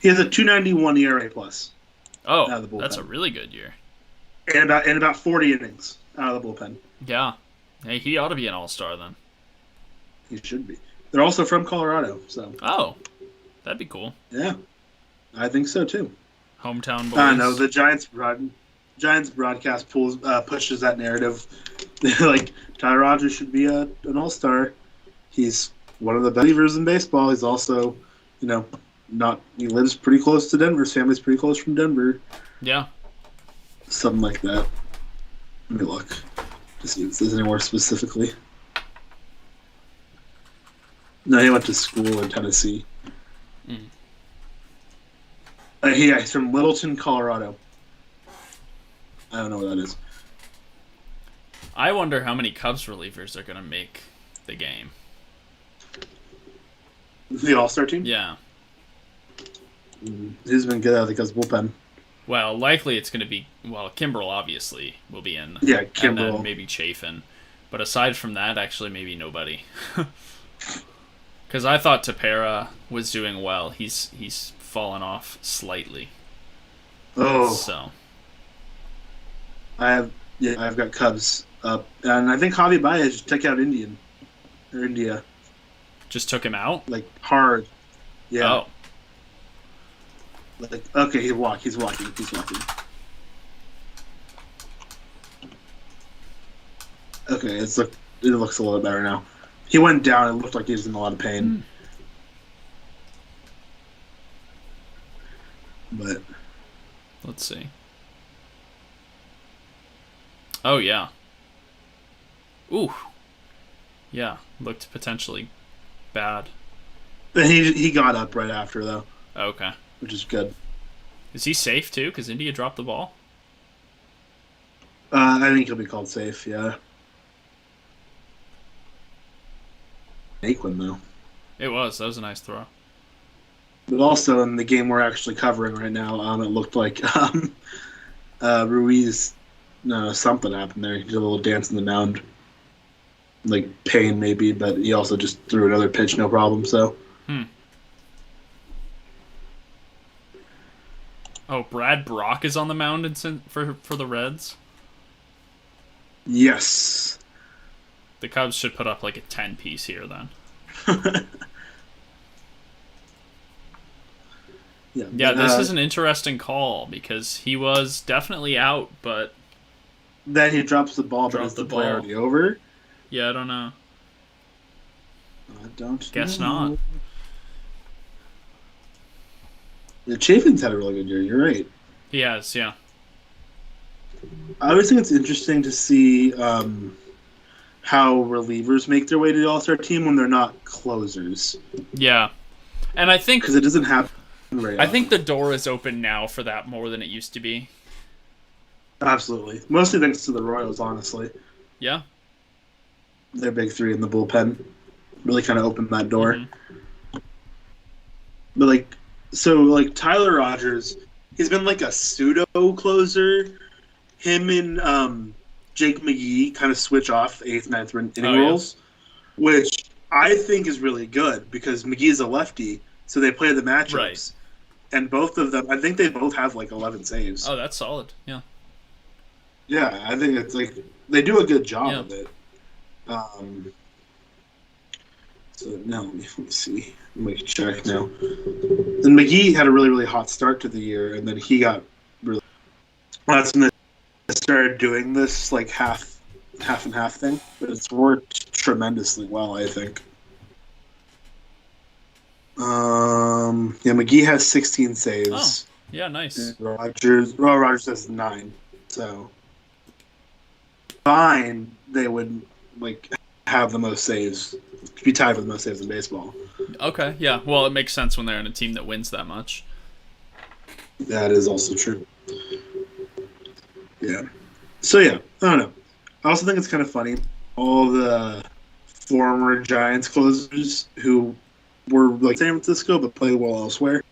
He has a 291 ERA plus. Oh, that's a really good year. And about 40 innings out of the bullpen. Yeah. Hey, he ought to be an all-star then. He should be. They're also from Colorado, so. Oh, that'd be cool. Yeah, I think so too. Hometown boys. I know the Giants broadcast pushes that narrative. Like Tyler Rogers should be an all-star. He's one of the best receivers in baseball. He's also, he lives pretty close to Denver. His family's pretty close from Denver. Yeah. Something like that. Let me look to see if it says anywhere specifically. No, he went to school in Tennessee. Mm. He's from Littleton, Colorado. I don't know what that is. I wonder how many Cubs relievers are going to make the game. The All-Star team? Yeah. He's been good out of the Cubs bullpen. Well, likely it's going to be... Well, Kimbrel obviously will be in. Yeah, Kimbrel. And then maybe Chafin. But aside from that, actually maybe nobody. Because I thought Tepera was doing well. He's fallen off slightly. Oh. So. I've got Cubs up. And I think Javi Baez took out India. Just took him out? Like, hard. Yeah. Oh. Like, okay, he's walking. Okay, it looks a little better now. He went down. It looked like he was in a lot of pain. But let's see. Oh yeah. Ooh. Yeah, looked potentially bad. He got up right after though. Okay. Which is good. Is he safe too? Because India dropped the ball. I think he'll be called safe. Yeah. Aikman though. It was. That was a nice throw. But also in the game we're actually covering right now, it looked like Ruiz. No, something happened there. He did a little dance in the mound. like pain maybe, but he also just threw another pitch, no problem. So. Oh, Brad Brock is on the mound for the Reds. Yes. The Cubs should put up like a 10-piece here then. Yeah, this is an interesting call because he was definitely out, but then he drops the ball, but is the play already over? Yeah, I don't know. I don't Guess know. not. Yeah, Chafin's had a really good year. You're right. He has, yeah. I always think it's interesting to see how relievers make their way to the All-Star team when they're not closers. Yeah, and I think because it doesn't happen very often. I think the door is open now for that more than it used to be. Absolutely, mostly thanks to the Royals, honestly. Yeah, their big three in the bullpen really kind of opened that door. Mm-hmm. But Tyler Rogers, he's been like a pseudo closer. Him and Jake McGee kind of switch off 8th, 9th inning roles, which I think is really good because McGee's a lefty, so they play the matchups. Right. And both of them, I think they both have like 11 saves. Oh, that's solid. Yeah. Yeah, I think it's like they do a good job of it. So now let me see. Let me check now. And McGee had a really, really hot start to the year, and then he got really. That's when they started doing this like half and half thing, but it's worked tremendously well, I think. McGee has 16 saves. Oh, yeah, nice. Rogers has 9. So fine, they would like have the most saves, be tied for the most saves in baseball. Okay, yeah. Well, it makes sense when they're in a team that wins that much. That is also true. Yeah. So yeah, I don't know. I also think it's kind of funny. All the former Giants closers who were like San Francisco but played well elsewhere,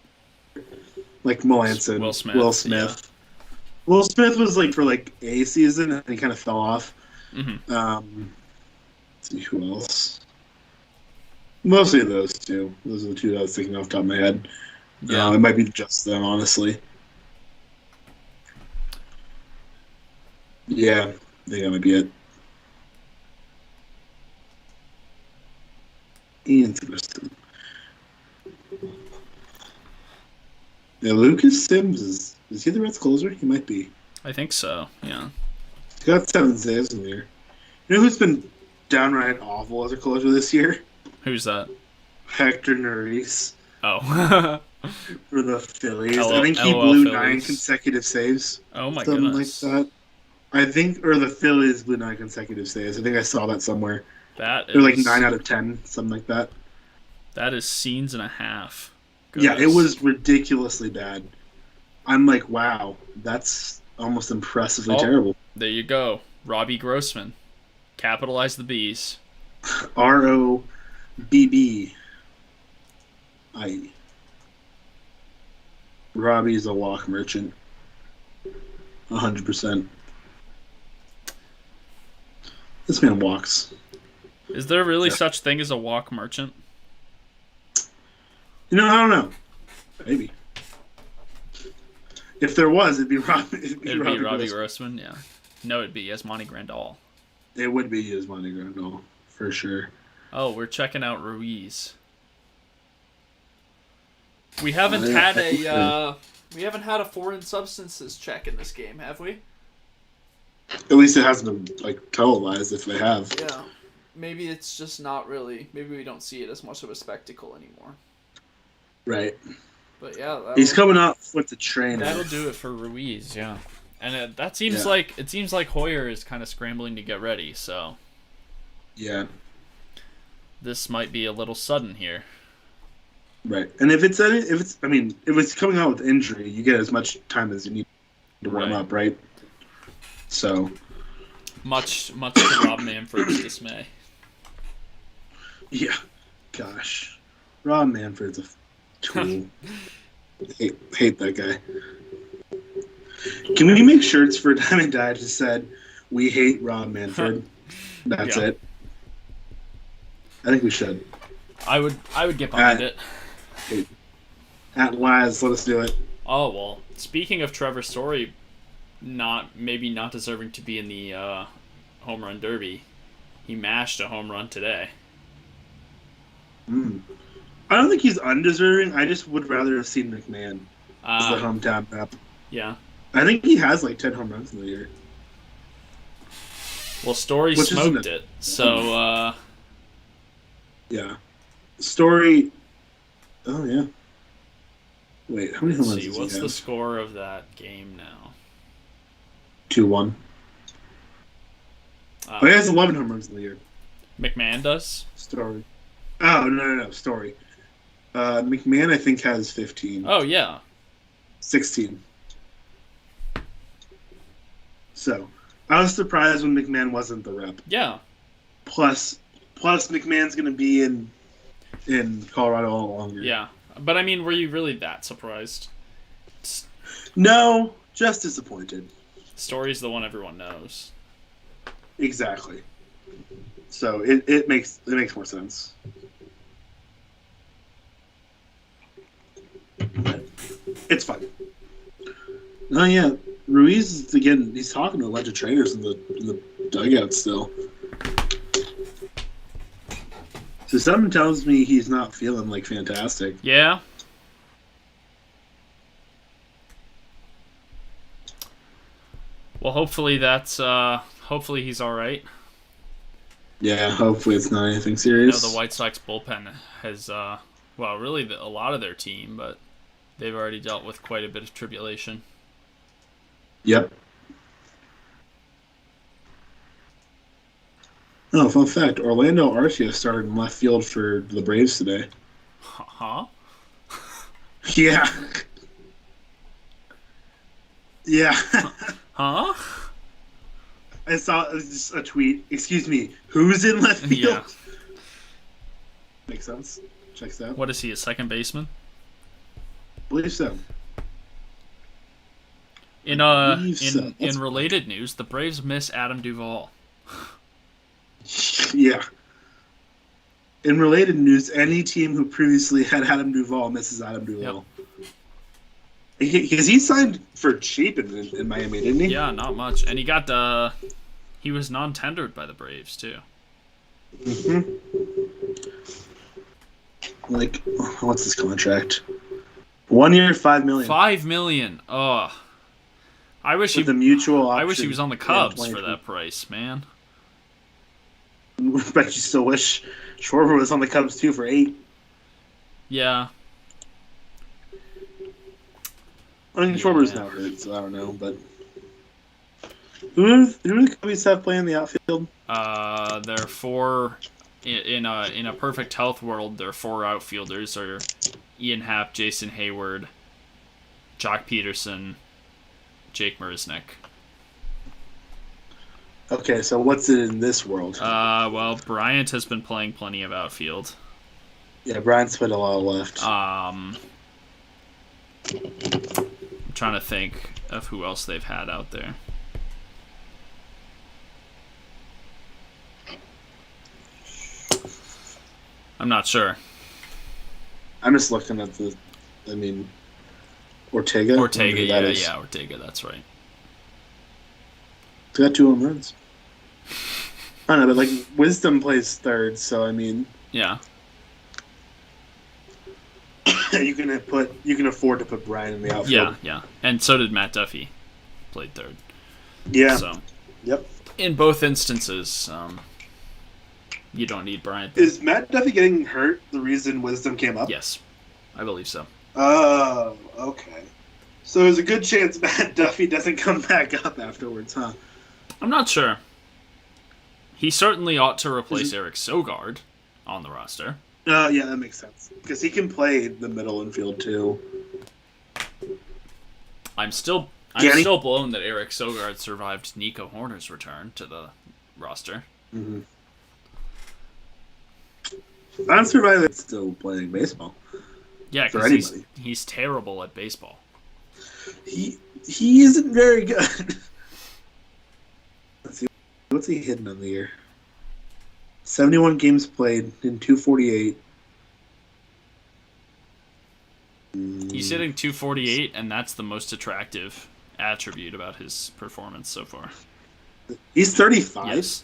like Melanson, Will Smith. Yeah. Will Smith was like for like a season and he kind of fell off. Mm-hmm. Let's see who else. Mostly those two. Those are the two that I was thinking off the top of my head. Yeah, it might be just them, honestly. Yeah, I think that might be it. Interesting. Yeah, Lucas Sims is he the Reds closer? He might be. I think so. Yeah. He's got 7 saves in there. You know who's been downright awful as a closer this year? Who's that? Hector Neris. Oh. For the Phillies. I think he blew Phillies. 9 consecutive saves. Oh my goodness. Something like that. I think, or the Phillies blew 9 consecutive saves. I think I saw that somewhere. They're like 9 out of 10, something like that. That is scenes and a half. Goodness. Yeah, it was ridiculously bad. I'm like, wow, that's almost impressively terrible. There you go. Robbie Grossman. Capitalize the B's. ROBBI. Robbie's a walk merchant. 100%. This man walks. Is there really such thing as a walk merchant? You know, I don't know. Maybe. If there was, it'd be Robbie. It'd be Robbie Grossman, yeah. No, it'd be Yasmani Grandal. It would be Yasmani Grandal, for sure. Oh, we're checking out Ruiz. We haven't had a foreign substances check in this game, have we? At least it hasn't been like televised. If they have, yeah. Maybe it's just not really. Maybe we don't see it as much of a spectacle anymore. Right. But yeah, he's coming out with the train. That'll do it for Ruiz, yeah. And that seems like Hoyer is kind of scrambling to get ready. So. Yeah. This might be a little sudden here. Right, and if it's coming out with injury, you get as much time as you need to warm up, right? So. Much to Rob Manfred's dismay. Yeah, gosh, Rob Manfred's a tool. hate that guy. Can we make shirts for Diamond Dye that said "We hate Rob Manfred"? That's it. I think we should. I would get behind it. At Laz, let us do it. Oh well. Speaking of Trevor Story, maybe not deserving to be in the home run derby, he mashed a home run today. I don't think he's undeserving. I just would rather have seen McMahon as the hometown rep. Yeah. I think he has like 10 home runs in the year. Well, Story smoked it, so yeah. Story. Oh yeah. Wait, how many home runs does he have? What's the score of that game now? 2-1. He has 11 home runs in the year. McMahon does? Story. Oh, no. Story. McMahon, I think, has 15. Oh, yeah. 16. So, I was surprised when McMahon wasn't the rep. Yeah. Plus McMahon's going to be in Colorado all longer. Yeah. But, I mean, were you really that surprised? No, just disappointed. Story's the one everyone knows. Exactly. So, it makes more sense. But it's fine. Oh, yeah. Ruiz, again, he's talking to a bunch of traders in the dugout still. So something tells me he's not feeling like fantastic. Yeah. Well, hopefully hopefully he's all right. Yeah, hopefully it's not anything serious. The White Sox bullpen has, really a lot of their team, but they've already dealt with quite a bit of tribulation. Yep. Oh, fun fact. Orlando Arcia started in left field for the Braves today. Huh? Yeah. Yeah. Huh? I saw a tweet. Excuse me. Who's in left field? Yeah. Makes sense. Checks out. What is he, a second baseman? I believe so. In related news, the Braves miss Adam Duvall. Yeah. In related news, any team who previously had Adam Duvall misses Adam Duvall. Yep. Because he signed for cheap in Miami, didn't he? Yeah, not much. And he was non-tendered by the Braves, too. Mm-hmm. Like, what's his contract? 1 year, $5 million. $5 million. Oh. I wish With a mutual option. I wish he was on the Cubs for that price, man. I bet you still wish Schwarber was on the Cubs too for 8. Yeah. I mean, Schwarber's now hurt, so I don't know. But who do the Cubbies have playing in the outfield? There are 4 in a perfect health world. There are 4 outfielders: are Ian Happ, Jason Hayward, Jock Peterson, Jake Marisnick. Okay, so what's it in this world? Well, Bryant has been playing plenty of outfield. Yeah, Bryant's put a lot left. I'm trying to think of who else they've had out there. I'm not sure. I'm just looking at Ortega. Ortega, yeah, Ortega, that's right. He's got 2 home runs. I don't know, but Wisdom plays third, so yeah. you can afford to put Brian in the outfield. Yeah, and so did Matt Duffy, played third. Yeah. So, yep. In both instances, you don't need Brian. Is Matt Duffy getting hurt the reason Wisdom came up? Yes, I believe so. Oh, okay. So there's a good chance Matt Duffy doesn't come back up afterwards, huh? I'm not sure. He certainly ought to replace Eric Sogard on the roster. Yeah, that makes sense. Because he can play the middle infield, too. I'm still blown that Eric Sogard survived Nico Horner's return to the roster. Mm-hmm. I'm surviving still playing baseball. Yeah, because he's terrible at baseball. He isn't very good. Let's see. What's he hitting on the year? 71 games played in 248. He's hitting 248, and that's the most attractive attribute about his performance so far. He's 35. Yes.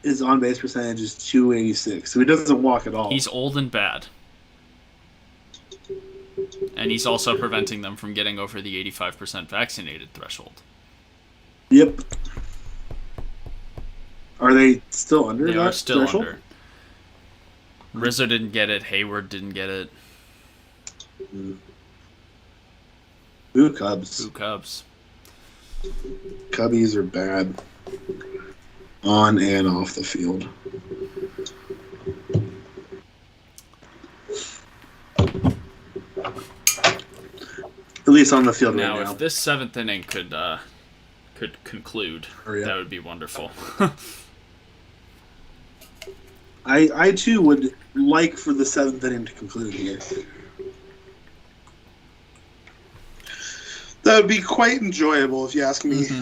His on-base percentage is 286, so he doesn't walk at all. He's old and bad. And he's also preventing them from getting over the 85% vaccinated threshold. Yep. Are they still under that They are still threshold? under. Rizzo didn't get it. Hayward didn't get it. Boo Cubs. Boo Cubs. Cubbies are bad. On and off the field. At least on the field Now, right now. if this 7th inning could conclude, Hurry up. that would be wonderful. I too would like for the 7th inning to conclude here. That would be quite enjoyable, if you ask me. Mm-hmm.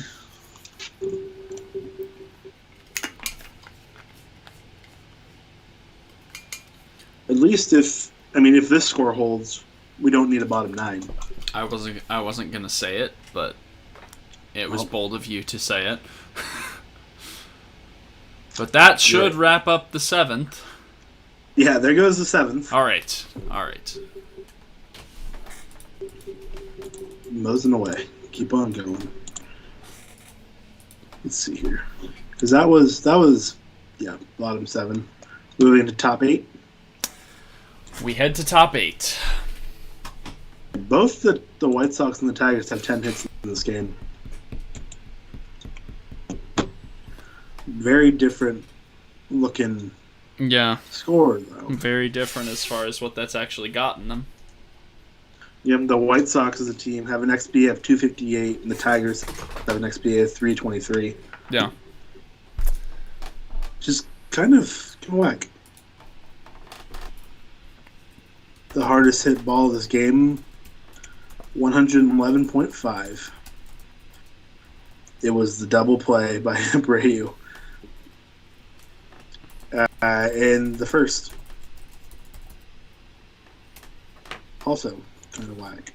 At least if this score holds, we don't need a bottom 9. I wasn't gonna say it, but it was bold of you to say it. But that should wrap up the 7th. Yeah, there goes the 7th. All right. Mosing away. Keep on going. Let's see here. Because that was bottom 7. Moving to top 8. We head to top 8. Both the White Sox and the Tigers have 10 hits in this game. Very different looking score, though. Very different as far as what that's actually gotten them. Yep, the White Sox as a team have an XBA of 258, and the Tigers have an XBA of 323. Yeah. Just kind of whack. The hardest hit ball of this game, 111.5. It was the double play by Abreu in the first. Also, kind of whack.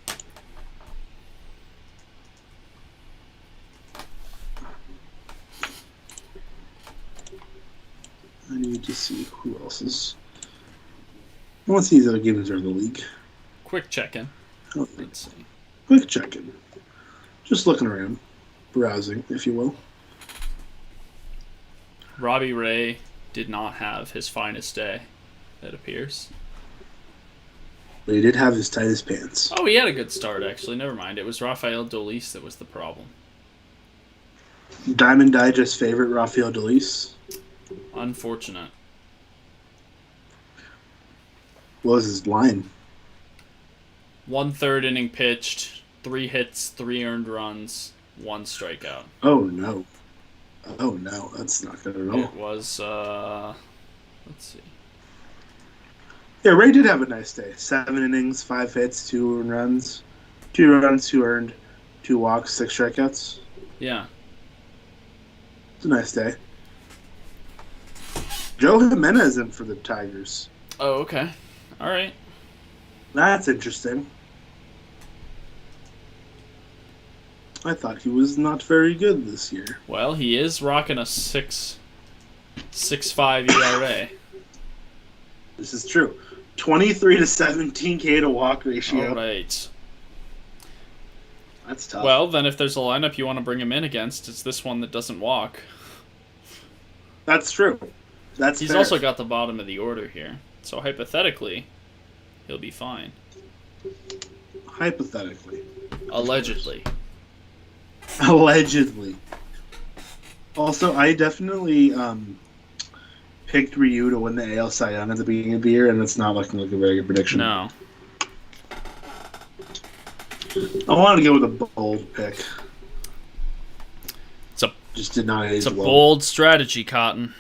I need to see who else is. I want to see these other games are in the league. Quick check-in. Oh, Let's see. quick check-in. Just looking around. Browsing, if you will. Robbie Ray did not have his finest day, it appears. But he did have his tightest pants. Oh, he had a good start, actually. Never mind. It was Rafael Dolis that was the problem. Diamond Digest favorite, Rafael Dolis. Unfortunate. What was his line? 1/3 inning pitched, 3 hits, 3 earned runs, 1 strikeout. Oh, no. Oh, no. That's not good at all. It was, let's see. Yeah, Ray did have a nice day. 7 innings, 5 hits, 2 earned runs. 2 runs, 2 earned, 2 walks, 6 strikeouts. Yeah. It's a nice day. Joe Jimenez in for the Tigers. Oh, okay. All right. That's interesting. I thought he was not very good this year. Well, he is rocking a 6.5 ERA. This is true. 23 to 17 K to walk ratio. All right. That's tough. Well, then if there's a lineup you want to bring him in against, it's this one that doesn't walk. That's true. He's fair. also got the bottom of the order here. So hypothetically, he'll be fine. Hypothetically. Allegedly. Allegedly. Also, I definitely picked Ryu to win the AL Cy Young at the beginning of the year, and it's not looking like a very good prediction. No. I wanted to go with a bold pick. It's a Just did not age It's a well. bold strategy, Cotton.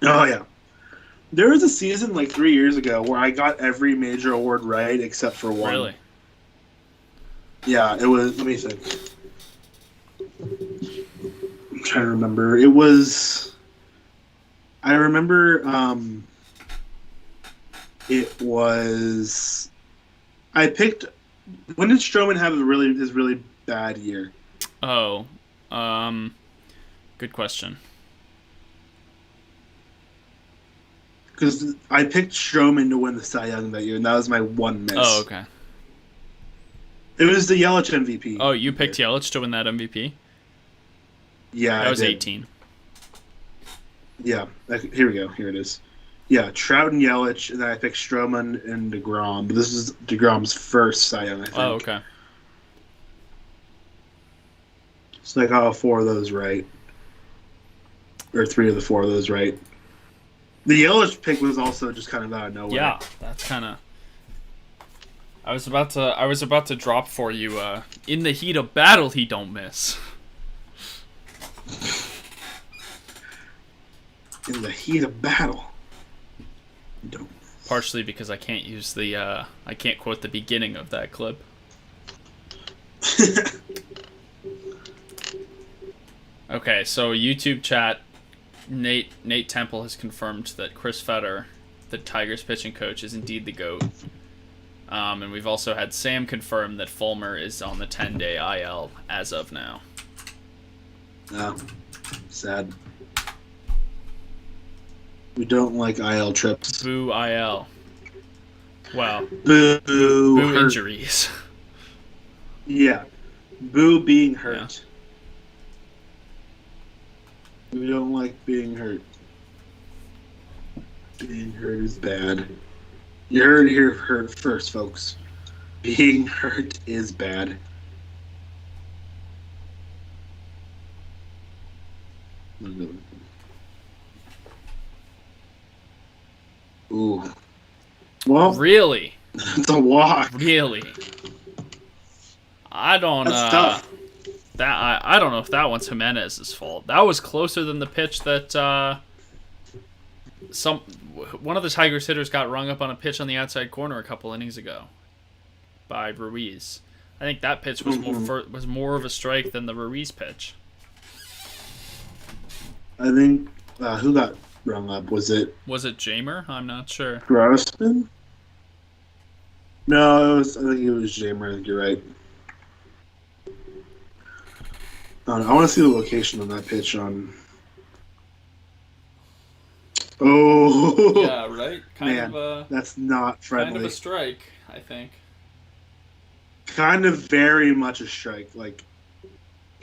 Oh, yeah. There was a season like 3 years ago where I got every major award right except for one. Really? Yeah, it was. Let me think. I'm trying to remember. It was I remember it was I picked when did Stroman have his really bad year? Oh, good question. Because I picked Stroman to win the Cy Young that year, and that was my one miss. Oh, okay. It was the Yelich MVP. Oh, you picked Yelich to win that MVP? Yeah, that was 18. Yeah, here we go. Here it is. Yeah, Trout and Yelich, and then I picked Stroman and DeGrom. But this is DeGrom's first Cy Young, I think. Oh, okay. So I got 4 of those right, or 3 of the 4 of those right. The Yelich pick was also just kind of out of nowhere. Yeah, that's kind of. I was about to drop for you. In the heat of battle, he don't miss. In the heat of battle, don't. Partially because I can't use the. I can't quote the beginning of that clip. Okay, so YouTube chat. Nate Temple has confirmed that Chris Fetter, the Tigers pitching coach, is indeed the GOAT. And we've also had Sam confirm that Fulmer is on the 10-day IL as of now. No. Sad. We don't like IL trips. Boo IL. Wow. Boo injuries. Yeah. Boo being hurt. Yeah. We don't like being hurt. Being hurt is bad. You heard it here first, folks. Being hurt is bad. Ooh. Well, really? It's a walk. Really? I don't. That's tough. I don't know if that one's Jimenez's fault. That was closer than the pitch that one of the Tigers hitters got rung up on a pitch on the outside corner a couple innings ago by Ruiz. I think that pitch was more of a strike than the Ruiz pitch. I think who got rung up? Was it Jamer? I'm not sure. Grossman? No, I think it was Jamer. I think you're right. I want to see the location on that pitch on. Oh. Yeah, right. That's not friendly. Kind of a strike, I think. Kind of very much a strike. Like,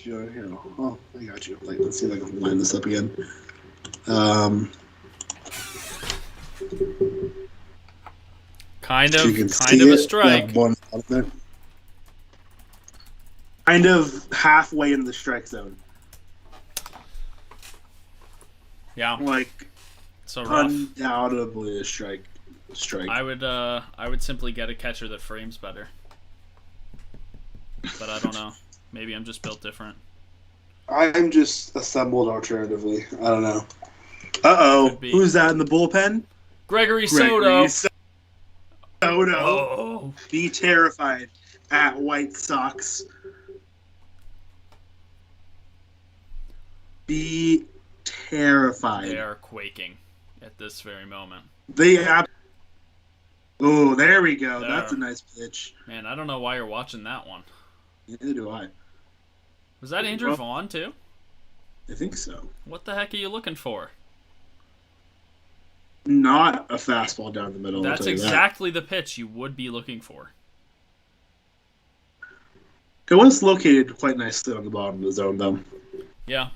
oh, I got you. Like, let's see if I can line this up again. Kind of a strike. Kind of halfway in the strike zone. Yeah. Like, so rough. Undoubtedly a strike. I would simply get a catcher that frames better. But I don't know. Maybe I'm just built different. I'm just assembled alternatively. I don't know. Uh-oh. Who's that in the bullpen? Gregory Soto. Soto. Oh. Be terrified at White Sox. Be terrified. They are quaking at this very moment. Oh, there we go. That's a nice pitch. Man, I don't know why you're watching that one. Neither do I. Was that Andrew Vaughn, too? I think so. What the heck are you looking for? Not a fastball down the middle. That's exactly the pitch you would be looking for. It was located quite nicely on the bottom of the zone, though. Yeah.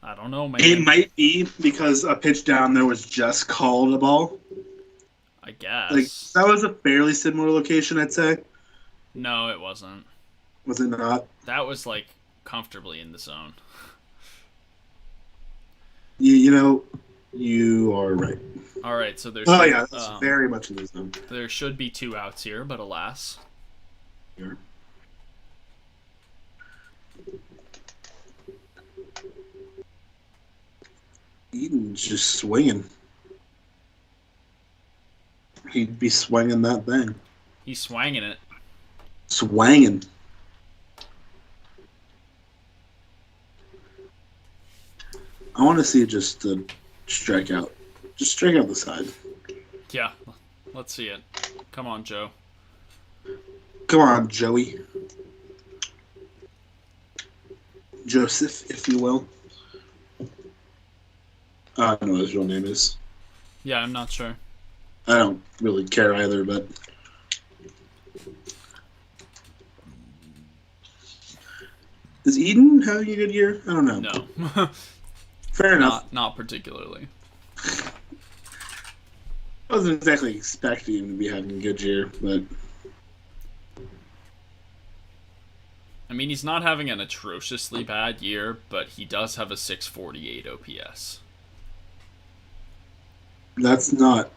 I don't know, man. It might be because a pitch down there was just called a ball. I guess. Like, that was a fairly similar location, I'd say. No, it wasn't. Was it not? That was, like, comfortably in the zone. You know, you are right. All right, so there's. Oh, yeah, that's very much in the zone. There should be 2 outs here, but alas. Here. Eden's just swinging. He'd be swinging that thing. He's swanging it. Swanging. I want to see just the strikeout. Just strike out the side. Yeah, let's see it. Come on, Joe. Come on, Joey. Joseph, if you will. I don't know what his real name is. Yeah, I'm not sure. I don't really care either, but is Eden having a good year? I don't know. No. Fair enough. Not particularly. I wasn't exactly expecting him to be having a good year, but I mean, he's not having an atrociously bad year, but he does have a 648 OPS. that's not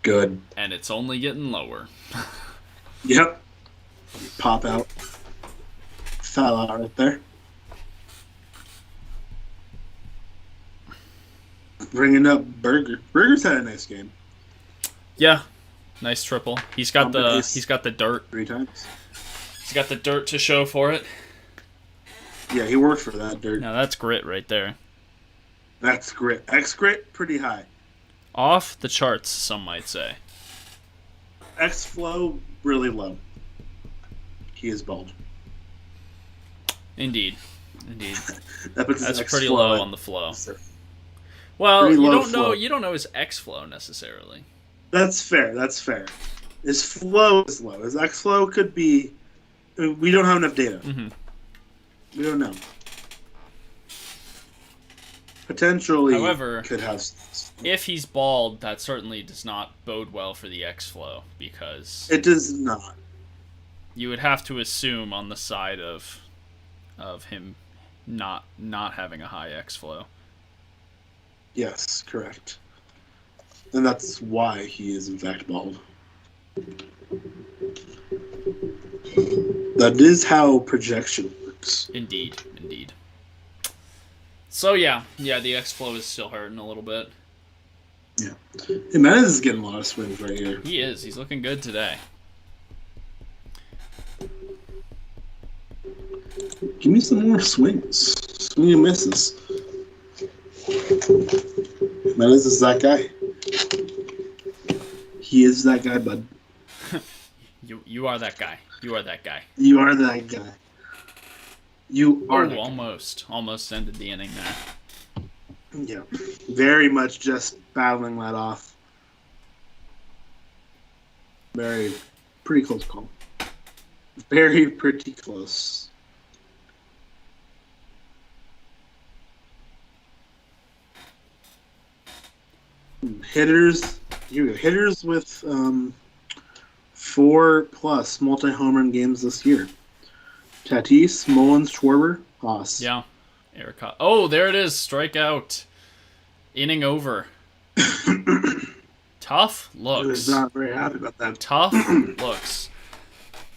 good. And it's only getting lower. Yep. Pop out. Foul out right there. Bringing up Burger. Burger's had a nice game. Yeah, nice triple. He's got the dirt. 3 times. He's got the dirt to show for it. Yeah, he worked for that dirt. Now that's grit right there. That's grit. X grit, pretty high. Off the charts, some might say. X flow, really low. He is bald. Indeed. That's pretty low on the flow. Well, you don't know his X flow necessarily. That's fair. His flow is low. His X flow could be. We don't have enough data. Mm-hmm. We don't know. Potentially, however, could have. If he's bald, that certainly does not bode well for the X flow because it does not. You would have to assume on the side of him not having a high X flow. Yes, correct. And that's why he is in fact bald. That is how projection works. Indeed. So yeah, the X flow is still hurting a little bit. Yeah. Jimenez is getting a lot of swings right here. He is. He's looking good today. Give me some more swings. Swing and misses. Jimenez is that guy. He is that guy, bud. You are that guy. You are that guy. You are that guy. You are that almost. Guy. Almost ended the inning there. Yeah. Very much just battling that off. Pretty close call. Very pretty close. Hitters with 4+ multi-home run games this year. Tatis, Mullins, Schwarber, Haas. Yeah. Erica. Oh, there it is. Strikeout. Inning over. Tough looks. I was not very happy about that. Tough looks.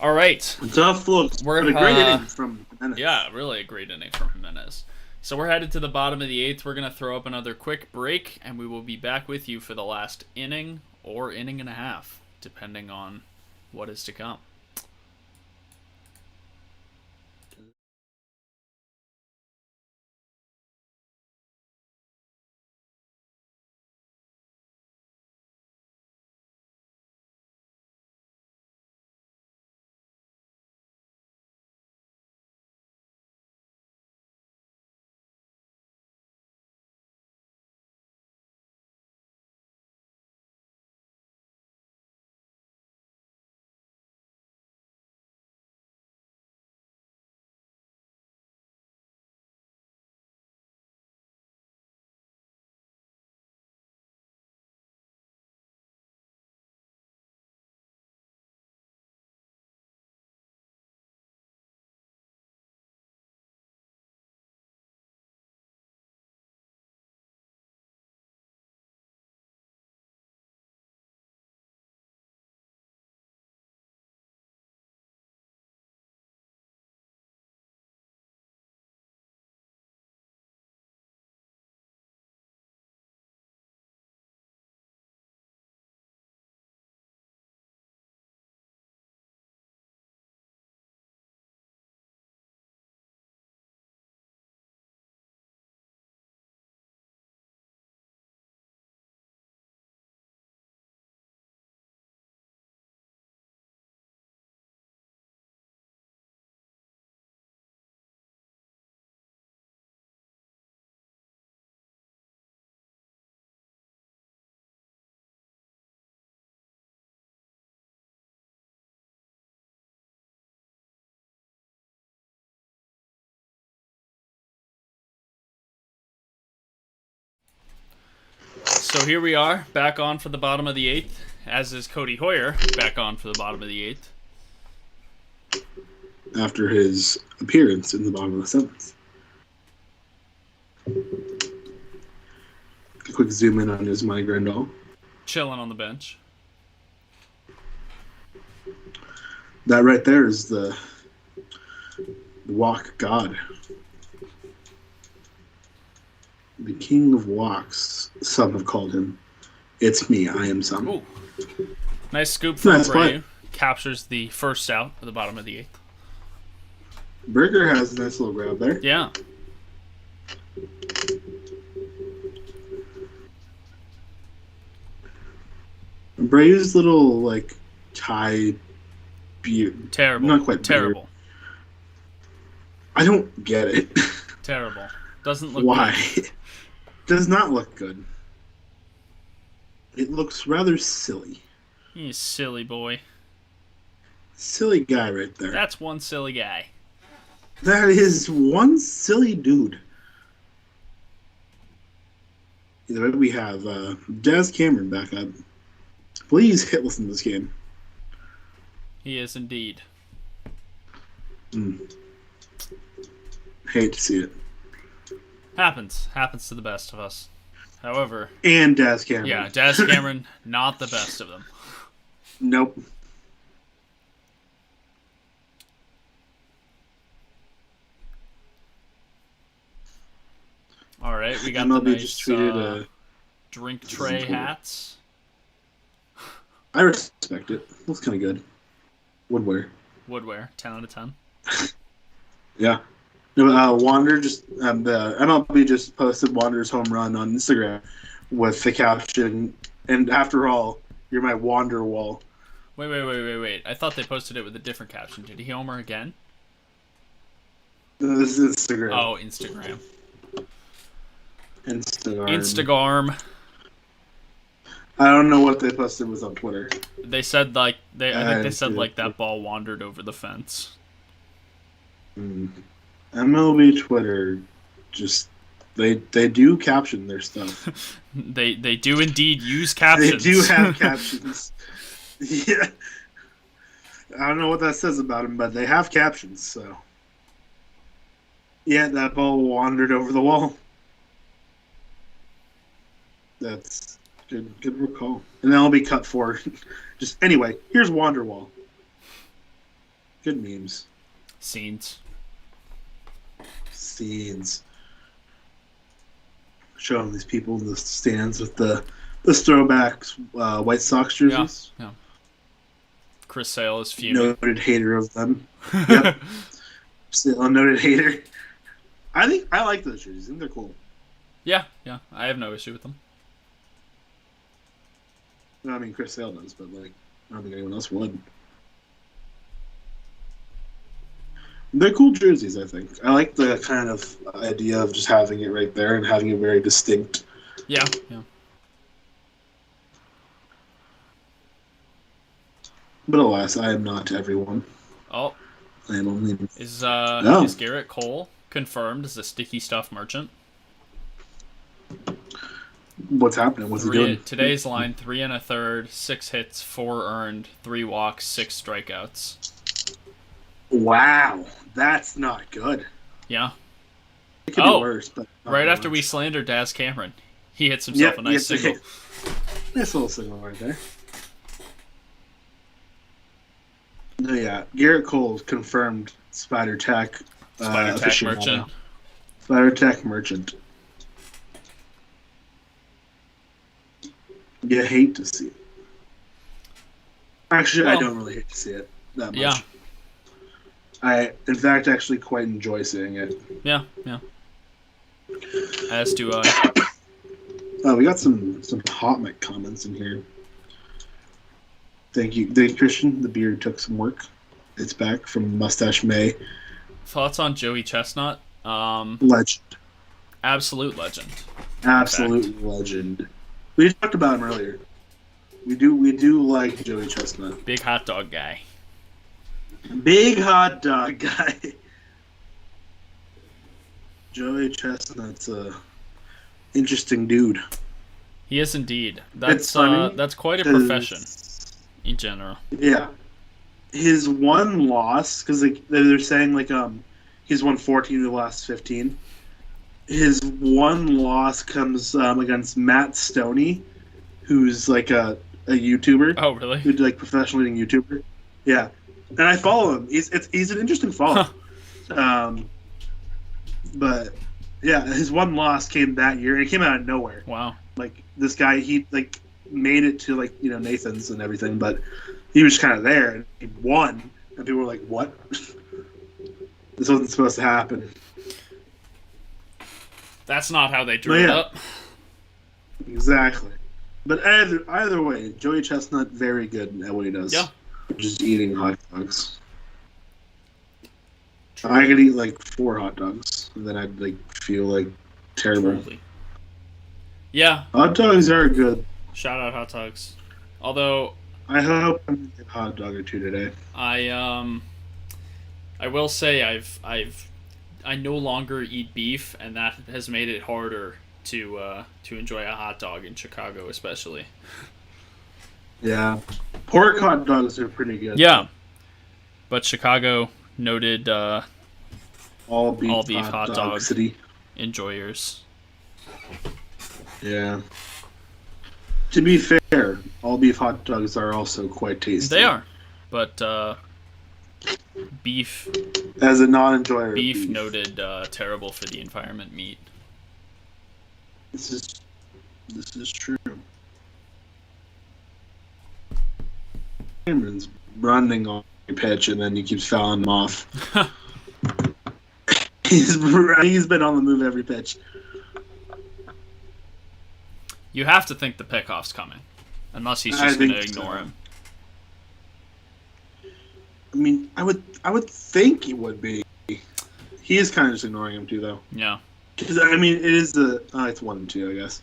All right. Tough looks. But a great inning from Jimenez. Yeah, really a great inning from Jimenez. So we're headed to the bottom of the 8th. We're going to throw up another quick break, and we will be back with you for the last inning or inning and a half, depending on what is to come. So here we are, back on for the bottom of the 8th, as is Cody Hoyer, back on for the bottom of the 8th. After his appearance in the bottom of the 7th. A quick zoom in on his Money Grandal. Chilling on the bench. That right there is the walk god. The king of walks, some have called him. It's me, I am some. Ooh. Nice scoop from Nice Abreu. play. Captures the first out at the bottom of the 8th. Berger has a nice little grab there. Yeah. Abreu's little, like, tie... Terrible. Not quite terrible. beard. I don't get it. Terrible. Doesn't look Why? good. Does not look good. It looks rather silly. You silly boy. Silly guy right there. That's one silly guy. That is one silly dude. Either way, we have Daz Cameron back up. Please hitless in this game. He is indeed. Hate to see it. Happens to the best of us. However, And Daz Cameron. yeah, Daz Cameron, not the best of them. Nope. All right, we got MLB the nice just tweeted drink tray hats. I respect it. Looks kind of good. Woodwear. Woodwear, 10 out of 10. Yeah. No, Wander just the MLB just posted Wander's home run on Instagram with the caption, "And after all, you're my Wander wall." Wait. I thought they posted it with a different caption. Did he homer again? This is Instagram. Oh, Instagram. Instagram. Instagarm. I don't know what they posted was on Twitter. They said I think they said Yeah. like that ball wandered over the fence. MLB Twitter, just they do caption their stuff. They do indeed use captions. They do have captions. Yeah. I don't know what that says about them, but they have captions, so. Yeah, that ball wandered over the wall. That's good recall. And then I'll be cut for. Just anyway, here's Wanderwall. Good memes. Scenes. Showing these people in the stands with the throwback White Sox jerseys. Yeah. Chris Sale is fuming. Noted hater of them. Yep. Still a noted hater. I like those jerseys. I think they're cool. Yeah. I have no issue with them. No, I mean, Chris Sale does, but like, I don't think anyone else would. They're cool jerseys, I think. I like the kind of idea of just having it right there and having it very distinct. Yeah. But alas, I am not everyone. Oh, I am only... is No. Garrett Cole confirmed as a sticky stuff merchant? What's happening? What's he doing? Today's line: 3 1/3, 6 hits, 4 earned, 3 walks, 6 strikeouts. Wow, that's not good. Yeah. It could be worse, but not right much. after we slandered Daz Cameron, he hits himself a nice single. Nice little signal right there. No, yeah, Garrett Cole confirmed Spider Tech. Spider Tech aficionado. merchant. Spider Tech merchant. You hate to see it. Actually, I don't really hate to see it that much. Yeah. I, in fact, actually quite enjoy seeing it. Yeah. As do I. We got some HotMic comments in here. Thank you, Christian. The beard took some work. It's back from Mustache May. Thoughts on Joey Chestnut? Legend. Absolute legend. Absolute legend. We talked about him earlier. We do like Joey Chestnut. Big hot dog guy. Big hot dog guy. Joey Chestnut's a interesting dude. He is indeed. It's funny. That's quite a profession in general. Yeah. His one loss, because like they're saying like he's won 14 of the last 15. His one loss comes against Matt Stoney, who's like a YouTuber. Oh, really? Who's like professional eating YouTuber. Yeah, and I follow him. He's an interesting follow. But yeah, his one loss came that year, and it came out of nowhere. Wow. Like this guy, he like made it to like Nathan's and everything, but he was kind of there and he won, and people were like, "What? This wasn't supposed to happen." That's not how they drew it up. Exactly. But either way, Joey Chestnut very good at what he does. Yeah. Just eating hot dogs. I could eat like 4 hot dogs, and then I'd like feel like terrible. Totally. Yeah. Hot dogs are good. Shout out hot dogs. Although I hope I'm gonna get a hot dog or two today. I will say I no longer eat beef, and that has made it harder to enjoy a hot dog in Chicago, especially. Yeah, pork hot dogs are pretty good. Yeah, but Chicago noted all beef hot dog city enjoyers. Yeah. To be fair, all beef hot dogs are also quite tasty. They are, but beef. As a non-enjoyer, beef noted terrible for the environment. Meat. This is true. Cameron's running on a pitch, and then he keeps fouling him off. He's been on the move every pitch. You have to think the pickoff's coming, unless he's just going to ignore him. I mean, I would think he would be. He is kind of just ignoring him too, though. Yeah. Because I mean, it is it's 1-2, I guess.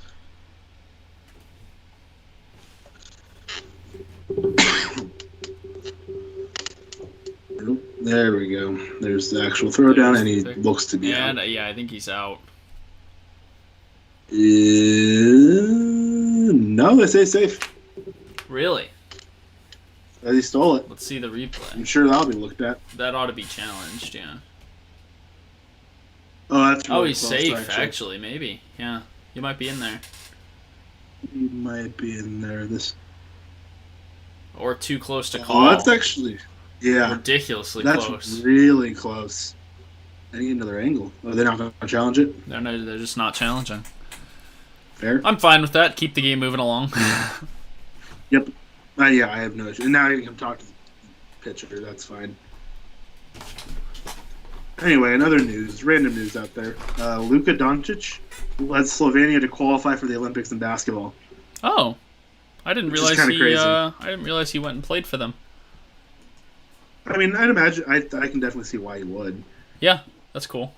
There we go. There's the actual throwdown, and he looks to be out. Yeah, I think he's out. No, they say safe. Really? He stole it. Let's see the replay. I'm sure that'll be looked at. That ought to be challenged, yeah. Oh, that's really he's safe, actually, maybe. Yeah, he might be in there. He might be in there. Or too close to call. Oh, that's actually... Yeah. Ridiculously close. That's really close. I need another angle. Are they not going to challenge it? They're just not challenging. Fair. I'm fine with that. Keep the game moving along. Yep. Yeah, I have no issue. And now I can come talk to the pitcher. That's fine. Anyway, another news. Random news out there. Luka Doncic led Slovenia to qualify for the Olympics in basketball. Oh. I didn't realize he went and played for them. I mean, I'd imagine... I can definitely see why he would. Yeah, that's cool.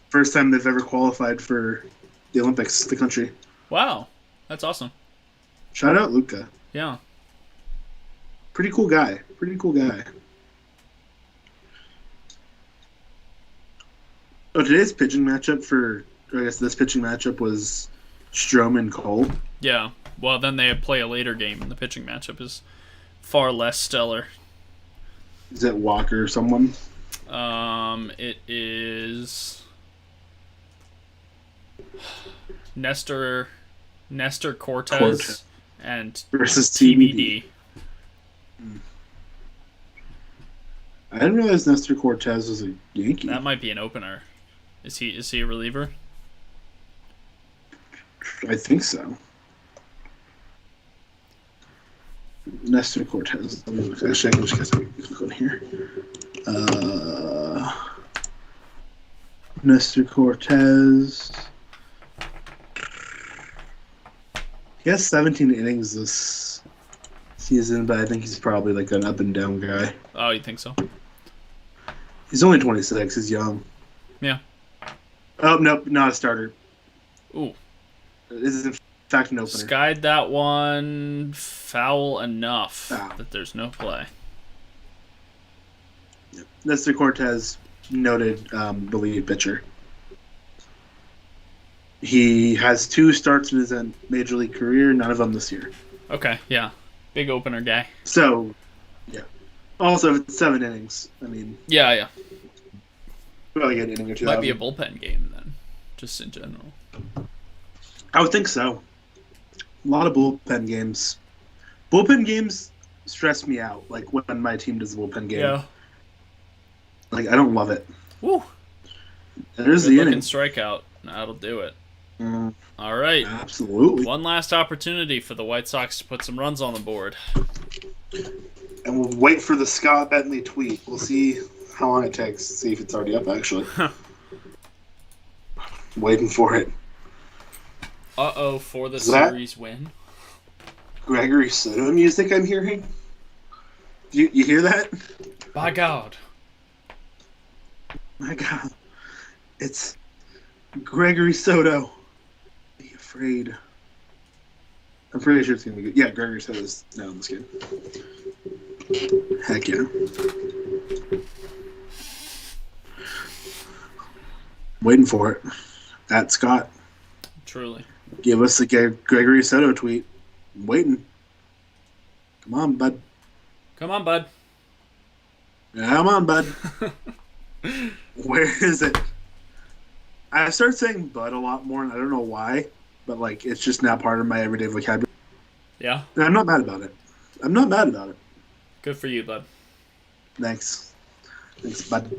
First time they've ever qualified for the Olympics, the country. Wow. That's awesome. Shout out Luka. Yeah. Pretty cool guy. Oh, today's pitching matchup this pitching matchup was Stroman and Cole. Yeah. Well, then they play a later game, and the pitching matchup is far less stellar. Is it Walker or someone? It is Nestor Cortez and versus TBD. I didn't realize Nestor Cortez was a Yankee. That might be an opener. Is he a reliever? I think so. Nestor Cortez. Actually, I can just click on here. Nestor Cortez. He has 17 innings this season, but I think he's probably like an up and down guy. Oh, you think so? He's only 26. He's young. Yeah. Oh, nope, not a starter. Ooh. This is in fact an opener. Skied that one foul enough that there's no play. Yep. Nestor Cortez, noted the lead pitcher. He has 2 starts in his major league career, none of them this year. Okay, yeah. Big opener guy. So, yeah. Also, if it's 7 innings, I mean... Yeah. Probably get an inning or two. Might be a bullpen game then, just in general. I would think so. A lot of bullpen games. Bullpen games stress me out, like when my team does a bullpen game. Yeah. Like, I don't love it. Woo. There's Good the looking inning. strikeout. That'll do it. All right. Absolutely. One last opportunity for the White Sox to put some runs on the board. And we'll wait for the Scott Bentley tweet. We'll see how long it takes. See if it's already up, actually. Waiting for it. Uh-oh, for the series win. Gregory Soto music I'm hearing? You hear that? By God. My God. It's Gregory Soto. Be afraid. I'm pretty sure it's going to be good. Yeah, Gregory Soto's now in this game. Heck yeah. Waiting for it. At Scott. Truly. Give us a Gregory Soto tweet. I'm waiting. Come on, bud. Come on, bud. Come on, bud. Where is it? I started saying bud a lot more, and I don't know why, but like it's just now part of my everyday vocabulary. Yeah. And I'm not mad about it. I'm not mad about it. Good for you, bud. Thanks, bud.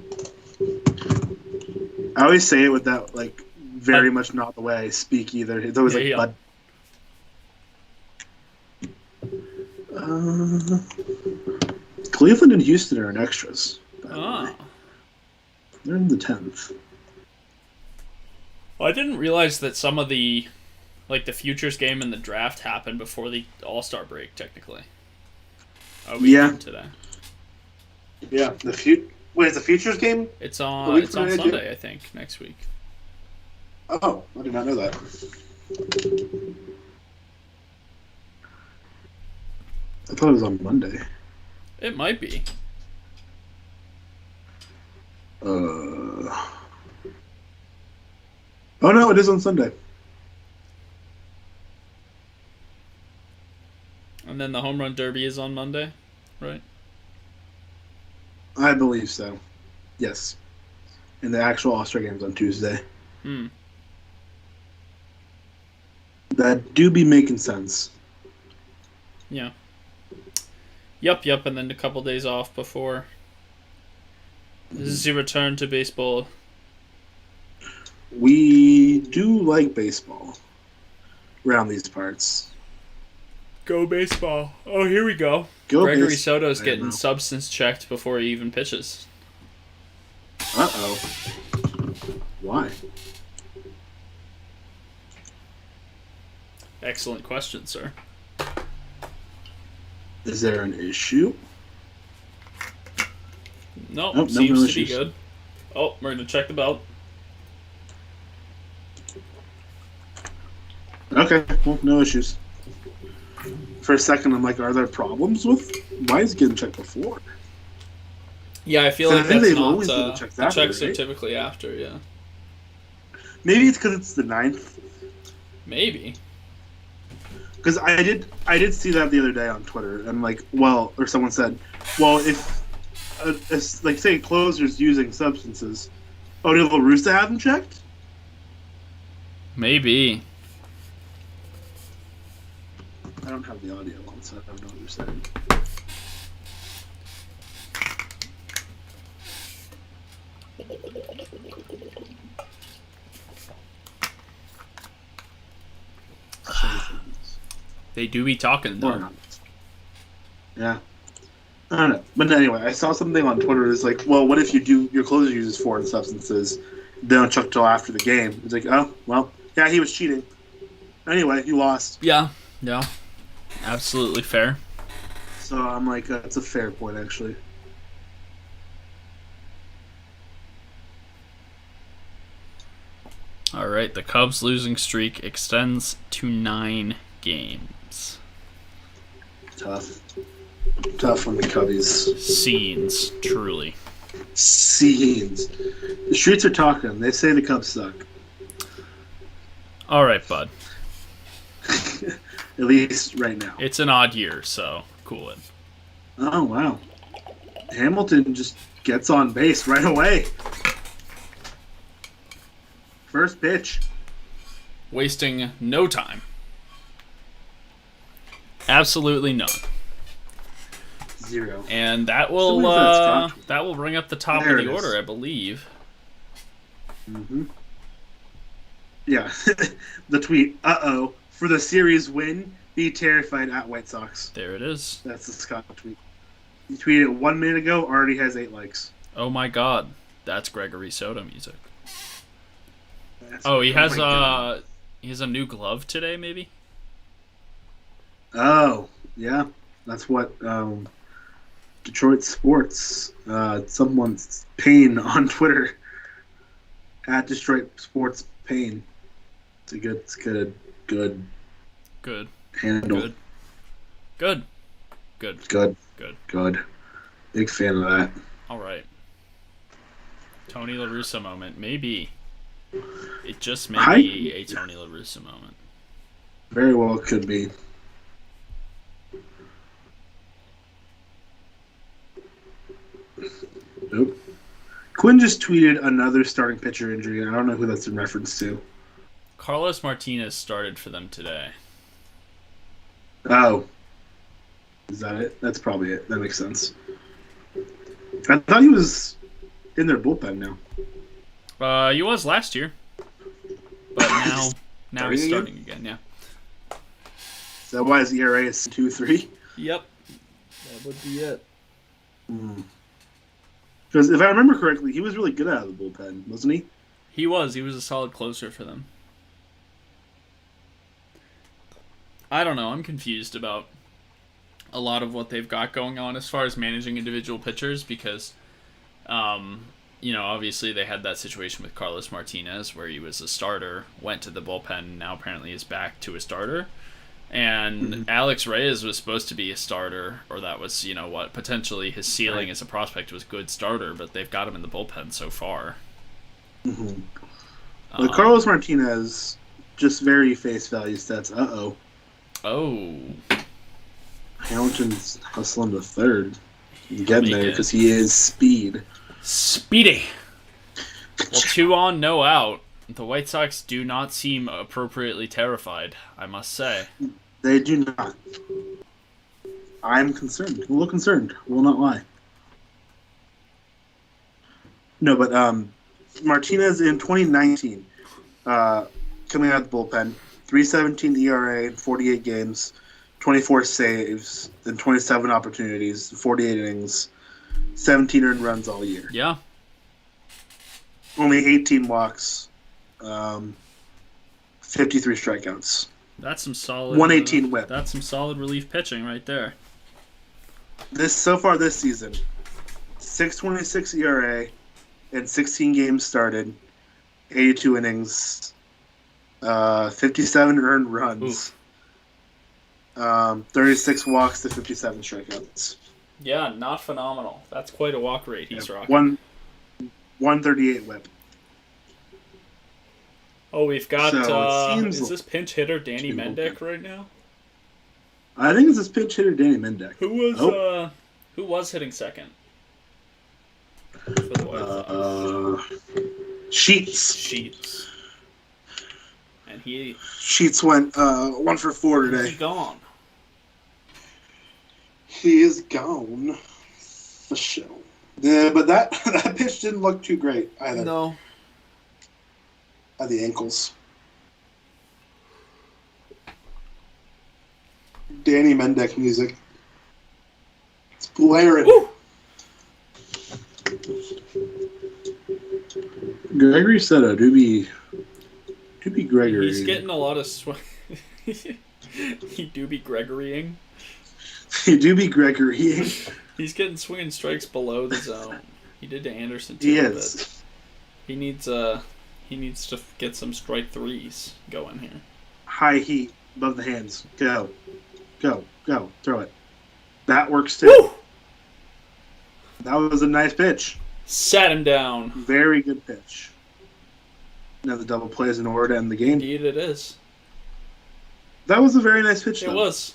I always say it with that, like, very much not the way I speak either. It's always bud. Cleveland and Houston are in extras. They're in the 10th. Well, I didn't realize that some of the, like, the futures game and the draft happened before the All-Star break, technically. Today. Yeah. Wait, is the futures game? It's on Sunday, I think, next week. Oh, I did not know that. I thought it was on Monday. It might be. Oh no, it is on Sunday. And then the Home Run Derby is on Monday, right? I believe so. Yes. And the actual All-Star game's on Tuesday. That do be making sense. Yeah. Yep, and then a couple days off before. This is your return to baseball. We do like baseball around these parts. Go baseball. Oh, here we go. Gregory Soto's getting substance checked before he even pitches. Uh-oh. Why? Excellent question, sir. Is there an issue? No, seems to be good. Oh, we're going to check the belt. Okay, well, no issues. For a second, I'm like, are there problems with... Why is it getting checked before? Yeah, I feel like that's not... The checks are typically after, yeah. Maybe it's because it's the 9th. Maybe. Because I did see that the other day on Twitter, and like, well, or someone said, well, if like, say, a closer's using substances, Odell La Russa have them checked? Maybe. I don't have the audio on, so I don't know what you're saying. They do be talking, though. Yeah. I don't know. But anyway, I saw something on Twitter that's like, well, what if your closer uses foreign substances, they don't check till after the game? It's like, oh, well, yeah, he was cheating. Anyway, you lost. Yeah. Absolutely fair. So I'm like, that's a fair point, actually. All right, the Cubs' losing streak extends to 9 games. Tough on the Cubbies. Scenes, truly. Scenes. The streets are talking. They say the Cubs suck. All right, bud. At least right now. It's an odd year, so cool it. Oh, wow. Hamilton just gets on base right away. First pitch. Wasting no time. Absolutely none. 0. And that will bring up the top there of the order, I believe. Mm-hmm. Yeah. The tweet, uh-oh, for the series win, be terrified at White Sox. There it is. That's the Scott tweet. He tweeted 1 minute ago, already has 8 likes. Oh my god. That's Gregory Soto music. He has a new glove today, maybe? Oh, yeah. That's what Detroit Sports, someone's Payne on Twitter, at Detroit Sports Payne. It's good handle. Good. Big fan of that. All right. Tony La Russa moment. Maybe. It just may be a Tony La Russa moment. Very well could be. Nope. Quinn just tweeted another starting pitcher injury. I don't know who that's in reference to. Carlos Martinez started for them today. Oh. Is that it? That's probably it. That makes sense. I thought he was in their bullpen now. He was last year. But now he's starting again, yeah. Is that why his ERA is 2.3? Yep. That would be it. Because if I remember correctly, he was really good out of the bullpen, wasn't he? He was. He was a solid closer for them. I don't know. I'm confused about a lot of what they've got going on as far as managing individual pitchers because, obviously they had that situation with Carlos Martinez where he was a starter, went to the bullpen, now apparently is back to a starter. And Alex Reyes was supposed to be a starter, or that was, potentially his ceiling as a prospect was good starter, but they've got him in the bullpen so far. But Carlos Martinez, just very face value stats. Uh-oh. Oh. Hamilton's hustling to third. He's getting there because he is speed. Speedy. Well, 2 on, no out. The White Sox do not seem appropriately terrified, I must say. They do not. I'm concerned. A little concerned. Will not lie. No, but Martinez in 2019, coming out of the bullpen, 3.17 ERA in 48 games, 24 saves, and 27 opportunities, 48 innings, 17 earned runs all year. Yeah. Only 18 walks, 53 strikeouts. That's some solid 118 whip. That's some solid relief pitching right there. So far this season, 6.26 ERA in 16 games started, 82 innings, 57 earned runs, 36 walks to 57 strikeouts. Yeah, not phenomenal. That's quite a walk rate he's rocking. 138 whip. Oh, we've got, is this pinch hitter Danny Mendick right now? I think it's this pinch hitter Danny Mendick. Who was hitting second? For the White Sox? Sheets. And Sheets went 1 for 4 today. He's gone. He is gone. For sure. Yeah, but that pitch didn't look too great either. No. At the ankles. Danny Mendick music. It's blaring. Woo! Gregory Soto, do be Gregory. He's getting a lot of he do be Gregorying. He do be Gregorying. He's getting swinging strikes below the zone. He did to Anderson too. He is. But he needs to get some strike threes going here. High heat above the hands. Go. Throw it. That works too. Woo! That was a nice pitch. Sat him down. Very good pitch. Now the double play is in order to end the game. Indeed, it is. That was a very nice pitch, though. It was.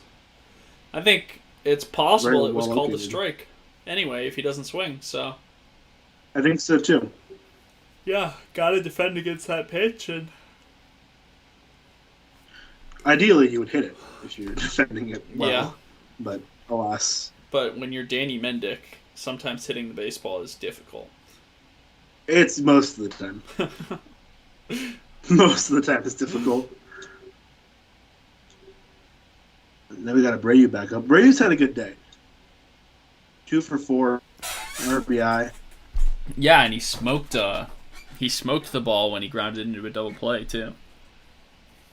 I think it's possible Very it was well called a located. strike. Anyway, if he doesn't swing, so. I think so, too. Yeah, gotta defend against that pitch, and Ideally, you would hit it if you're defending it well. Yeah. But, alas. But when you're Danny Mendick, sometimes hitting the baseball is difficult. It's most of the time. Most of the time it's difficult. And then we got Abreu back up. Abreu's had a good day. 2 for 4. RBI. Yeah, and he smoked the ball when he grounded into a double play too.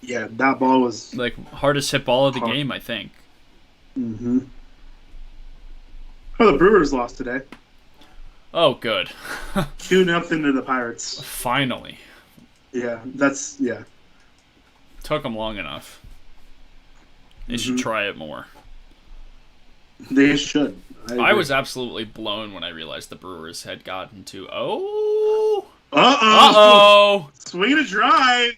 Yeah, that ball was... Like, hardest hit ball of the Hard. game, I think. Mm-hmm. Oh, the Brewers lost today. Oh, good. 2-0 to the Pirates. Finally. Yeah. Took them long enough. They should try it more. They should. I was absolutely blown when I realized the Brewers had gotten to... Oh! Uh-oh! Uh-oh! Swing and a drive!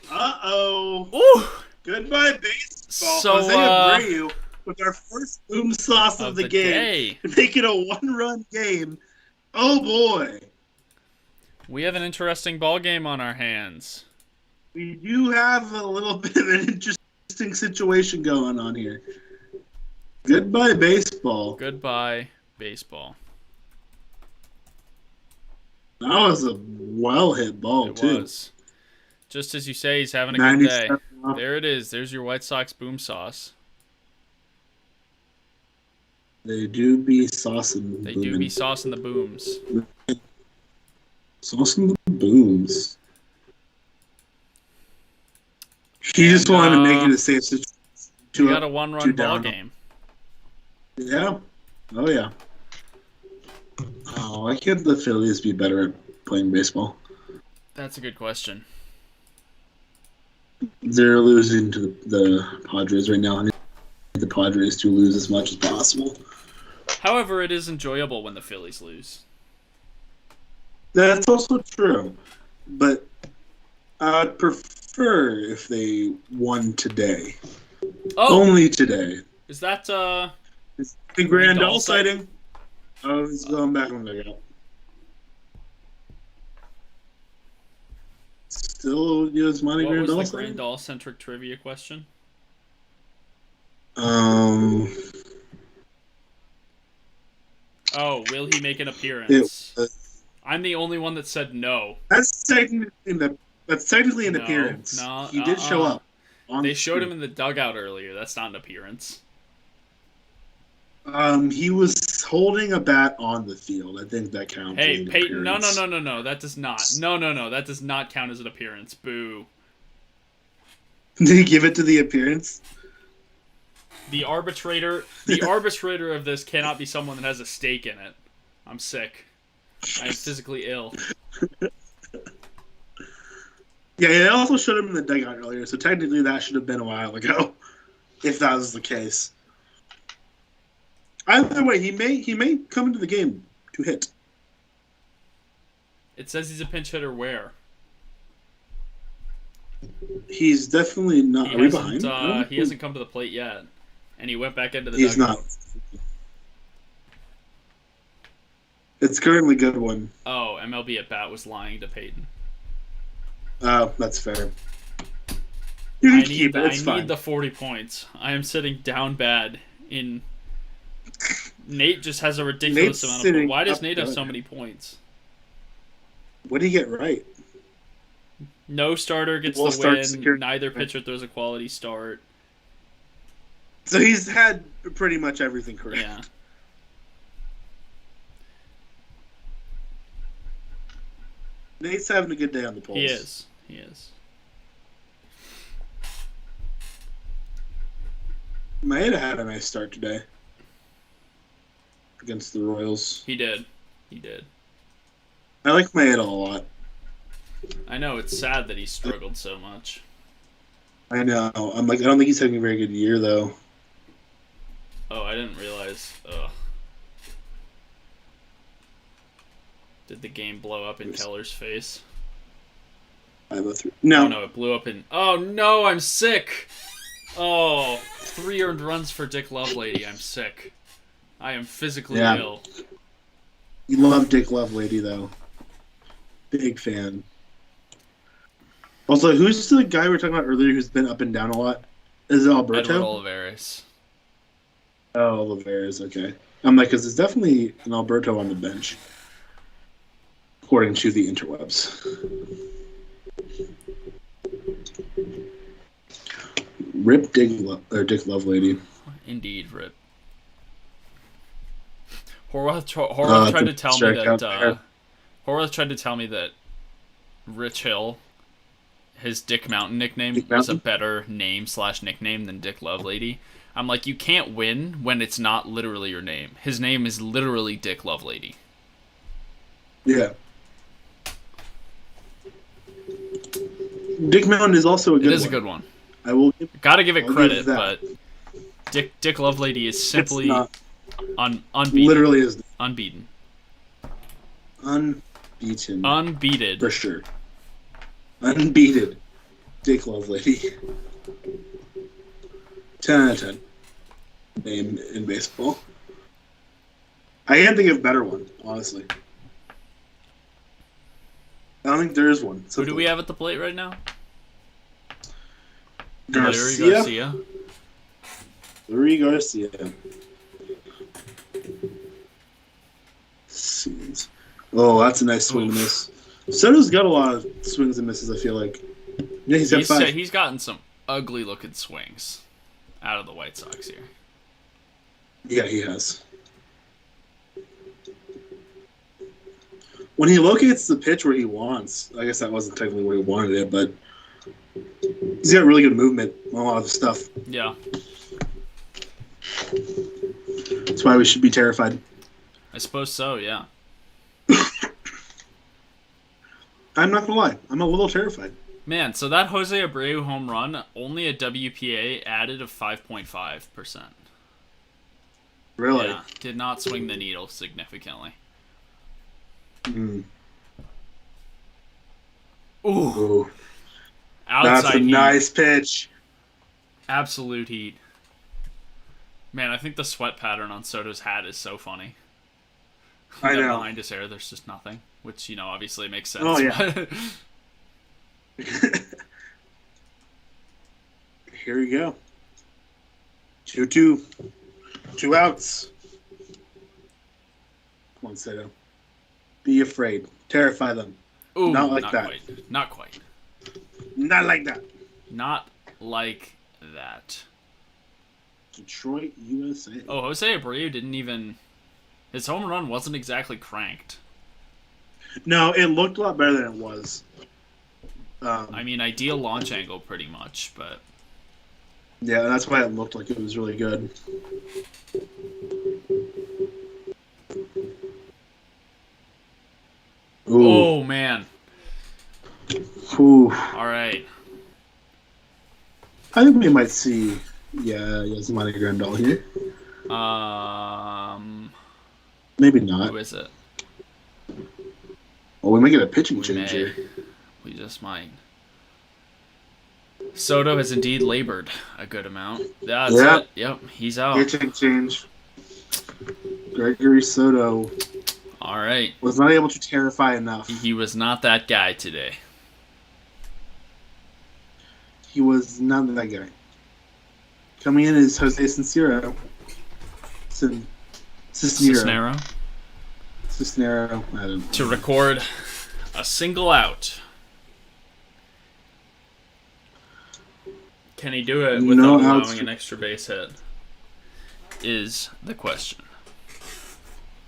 Uh-oh! Ooh! Goodbye, baseball. So, Jose Abreu with our first boom sauce of the game. Day. Make it a one-run game. Oh, boy. We have an interesting ball game on our hands. We do have a little bit of an interesting situation going on here. Goodbye, baseball. Goodbye, baseball. That was a well-hit ball, It too. was. Just as you say, he's having a good day. 97 off. There it is. There's your White Sox boom sauce. They do be saucing. They do be saucing the booms. Saucing the booms. He just wanted to make it a safe situation. We got a one-run two ball down. game. Yeah. Oh, yeah. Oh, why can't the Phillies be better at playing baseball? That's a good question. They're losing to the Padres right now. I need the Padres to lose as much as possible. However, it is enjoyable when the Phillies lose. That's also true. But I'd prefer if they won today. Oh, Only today. is that The Grandal Grandal sighting. Oh, he's going back on the dugout. Still Yasmani what Grandal was the sighting? Grandal-centric trivia question? Um, Oh, will he make an appearance? it, I'm the only one that said no. that's technically an No, appearance. no, He did show up. They showed him in the dugout earlier. That's not an appearance. He was holding a bat on the field. I think that counts. Hey, as an Peyton, no, appearance. that does not. No, that does not count as an appearance. Boo. Did he give it to the appearance? The arbitrator of this cannot be someone that has a stake in it. I'm sick. I am physically ill. Yeah, they also showed him in the dugout earlier, so technically that should have been a while ago, if that was the case. Either way, he may come into the game to hit. It says he's a pinch hitter where? He's definitely not. Are we behind? He hasn't come to the plate yet. And he went back into the He's dugout. not. It's currently good one. Oh, MLB at bat was lying to Peyton. That's fair. You can keep it. It's I fine. need the 40 points. I am sitting down bad in... Nate just has a ridiculous Nate's amount of sitting points. Why does up Nate have good. so many points? What did he get right? No starter gets We'll the start win. secure- Neither pitcher throws a quality start. So he's had pretty much everything correct. Yeah. Nate's having a good day on the polls. He is. He is. Maeda had a nice start today against the Royals. He did. He did. I like Maeda a lot. I know, it's sad that he struggled so much. I know. I don't think he's having a very good year, though. Oh, I didn't realize. Ugh. Did the game blow up in Keller's face? 503. Oh No. no, it blew up in. Oh no, I'm sick. Oh, 3 earned runs for Dick Lovelady. I'm sick. I am physically ill. You love Dick Lovelady, though. Big fan. Also, who's the guy we were talking about earlier who's been up and down a lot? Is it Alberto? Edward Olivares. Oh, Olivares, okay. I'm like, because there's definitely an Alberto on the bench, according to the interwebs. Rip Dick Lovelady. Indeed, Rip. Horwath tried to tell me that. Horwath tried to tell me that Rich Hill, his Dick Mountain nickname, was a better name/nickname than Dick Lovelady. I'm like, you can't win when it's not literally your name. His name is literally Dick Lovelady. Yeah. Dick Mountain is also a good one. It is a good one. I will gotta give it credit, but Dick Lovelady is simply unbeaten. Literally is unbeaten. Unbeaten. Unbeaten. For sure. Unbeaten. Dick Lovelady. 10 out of 10. Name in baseball. I can't think of a better one, honestly. I don't think there is one. Who do we have at the plate right now? Garcia. Lurie Garcia. Oh, that's a nice swing and miss. Soto's got a lot of swings and misses, I feel like. Yeah, he's got 5. He's gotten some ugly looking swings out of the White Sox here. Yeah, he has. When he locates the pitch where he wants, I guess that wasn't technically where he wanted it, but he's got really good movement on a lot of the stuff. Yeah. That's why we should be terrified. I suppose so, yeah. I'm not going to lie. I'm a little terrified. Man, so that Jose Abreu home run, only a WPA added of 5.5%. Really? Yeah, did not swing the needle significantly. Mm. Ooh. Outside That's a heat. nice pitch. Absolute heat. Man, I think the sweat pattern on Soto's hat is so funny. I know. Behind his hair, there's just nothing. Which, obviously makes sense. Oh, yeah. Here we go. 2-2. 2 outs. Come on, Soto. Be afraid. Terrify them. Ooh, not like that. Quite. Not quite. Not like that. Not like that. Detroit, USA. Oh, Jose Abreu didn't even... His home run wasn't exactly cranked. No, it looked a lot better than it was. Ideal launch angle pretty much, but... Yeah, that's why it looked like it was really good. Ooh. Oh, man. Ooh. All right. I think we might see, Yasmani Grandal here. Maybe not. Who is it? Well, we might get a pitching change here. We just might. Soto has indeed labored a good amount. That's it. Yep, he's out. Pitching change. Gregory Soto. All right. Was not able to terrify enough. He was not that guy today. He was not that guy. Coming in is Jose Cisnero. Cisnero. I don't know. To record a single out. Can he do it without allowing an extra base hit? Is the question.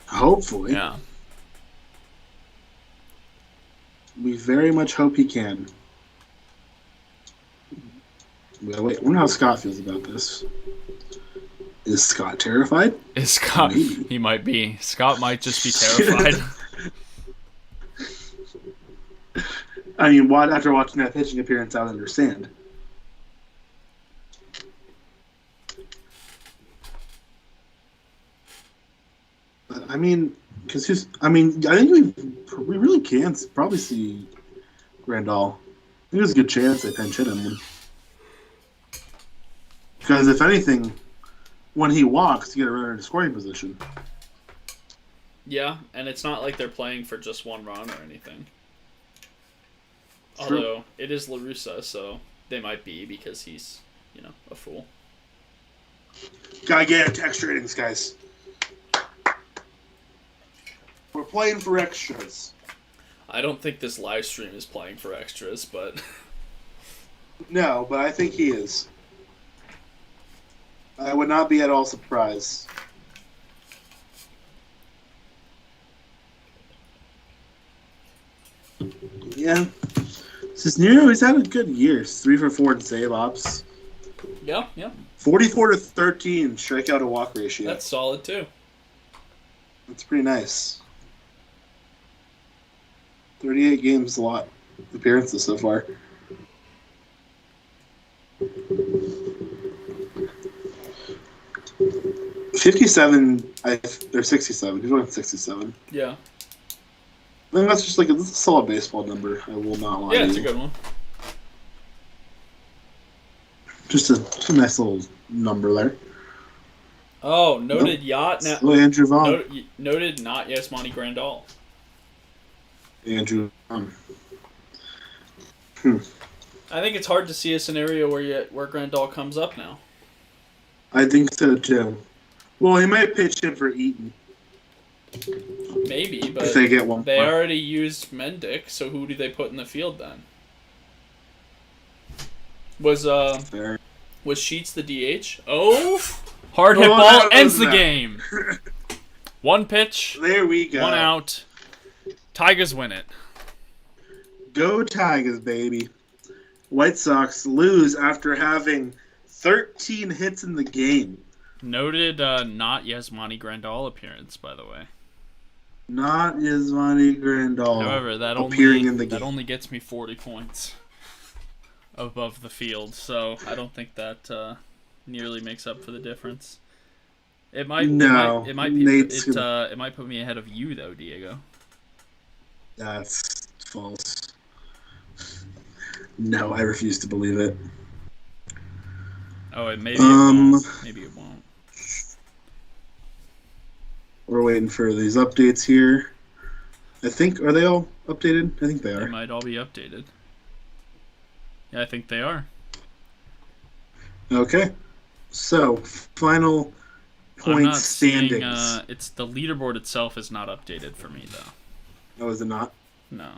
Hopefully. Yeah. We very much hope he can. Well, wait, I wonder how Scott feels about this. Is Scott terrified? Is Scott? Maybe. He might be. Scott might just be terrified. After watching that pitching appearance, I would understand. I think we really can probably see Grandal. there's a good chance they pinch hit him. Because if anything, when he walks, you get a runner in scoring position. Yeah, and it's not like they're playing for just one run or anything. True. Although it is LaRussa, so they might be because he's, a fool. Gotta get text ratings, guys. We're playing for extras. I don't think this live stream is playing for extras, but No, but I think he is. I would not be at all surprised. Yeah. Cisneros, he's had a good year. 3 for 4 in save ops. yeah. 44 to 13 strikeout to walk ratio. That's solid too. That's pretty nice. 38 games, a lot of appearances so far. $57, or 67. He's only 67. Yeah. I think that's just like a solid baseball number. I will not lie. Yeah, to it's you. a good one. Just a nice little number there. Oh, noted yacht. Now, So Andrew Vaughn. noted not Yasmani Grandal. Andrew Vaughn. I think it's hard to see a scenario where Grandal comes up now. I think so too. Well, he might pitch in for Eaton Maybe, but if they get one. they more. already used Mendick, so who do they put in the field then? Fair. Was Sheets the DH? Oh, hard hit Oh, ball that ends the wasn't that. game. One pitch, There we go. one out. Tigers win it. Go Tigers, baby. White Sox lose after having 13 hits in the game. Noted not Yasmani Grandal appearance, by the way. Not Yasmani Grandal. However, that appearing in the game. only gets me 40 points above the field, so I don't think that nearly makes up for the difference. It might. No, It might be. Nate's It might put me ahead of you though, Diego. That's false. No, I refuse to believe it. Oh, maybe it won't. Maybe it won't. We're waiting for these updates here. I think, are they all updated? I think they They are. might all be updated. Yeah, I think they are. Okay. So, final I'm point not standings. seeing, it's the leaderboard itself is not updated for me though. Oh, is it not? No.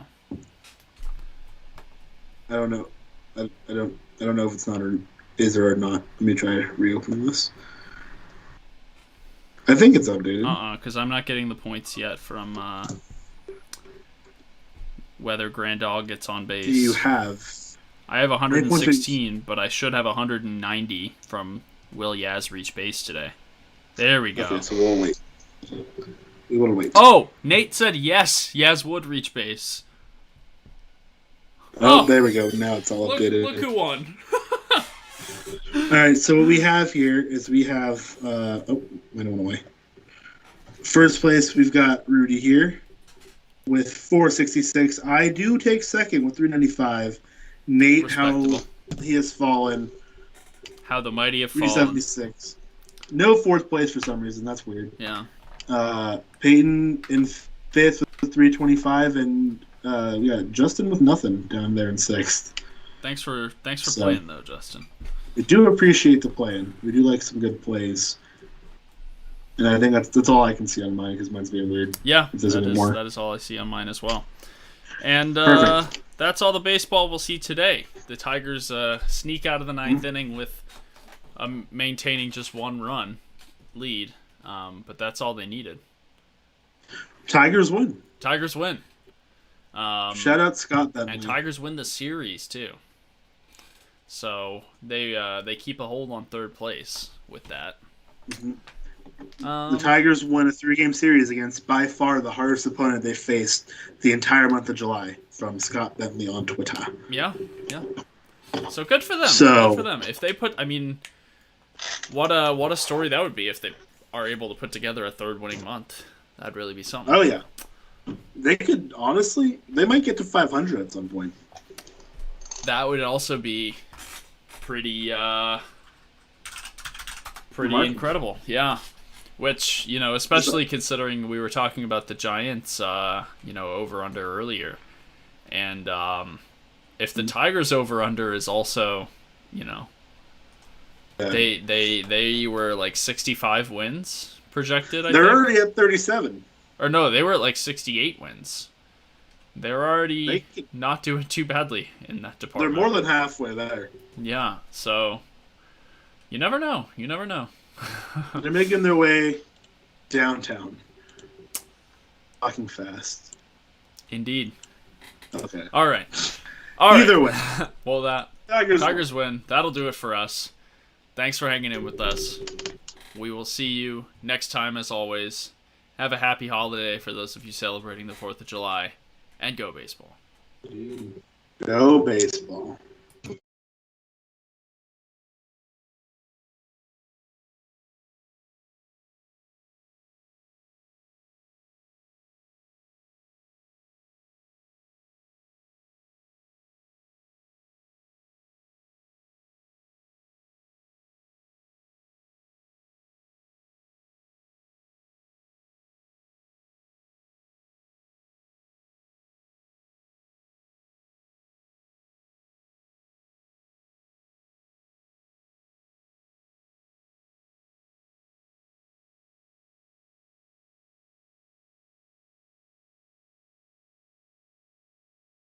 I don't know. I don't know if it's not or is or not. Let me try to reopen this. I think it's updated. Because I'm not getting the points yet from whether Grandal gets on base. You have. I have 116, but I should have 190 from Will Yaz reach base today. There we go. Okay, so we'll wait. We want to wait. Oh, Nate said yes, Yaz would reach base. Oh, there we go. Now it's all updated. Look who won. All right, so what we have here is we have. Oh, I went away. First place, we've got Rudy here with 466. I do take second with 395. Nate, how Respectable. he has fallen. How the mighty have fallen. 376. No fourth place for some reason. That's weird. Yeah. Peyton in fifth with 325, and we got Justin with nothing down there in sixth. Thanks for playing though, Justin. We do appreciate the playing. We do like some good plays. And I think that's all I can see on mine because mine's being weird. Yeah, If there's any more. that is all I see on mine as well. And Perfect. that's all the baseball we'll see today. The Tigers sneak out of the ninth inning with maintaining just one run lead, but that's all they needed. Tigers win. Tigers win. Shout out Scott Bentley. And Tigers win the series too. So they keep a hold on third place with that. Mm-hmm. The Tigers won a 3-game series against by far the hardest opponent they faced the entire month of July, from Scott Bentley on Twitter. Yeah. So good for them. So- Good for them. If they put, I mean, what a story that would be if they are able to put together a third winning month. That'd really be something. Oh yeah, they could honestly. They might get to 500 at some point. that would also be pretty incredible. Yeah. Which, especially considering we were talking about the Giants, over under earlier. And if the Tigers over under is also, they were like 65 wins projected, I They're think. already at 37. Or no, they were at like 68 wins. They're already not doing too badly in that department. They're more than halfway there. Yeah, so you never know. You never know. They're making their way downtown. Fucking fast. Indeed. Okay. All right. Either way. Well, that Tigers win. That'll do it for us. Thanks for hanging in with us. We will see you next time, as always. Have a happy holiday for those of you celebrating the 4th of July. And go baseball. Go baseball.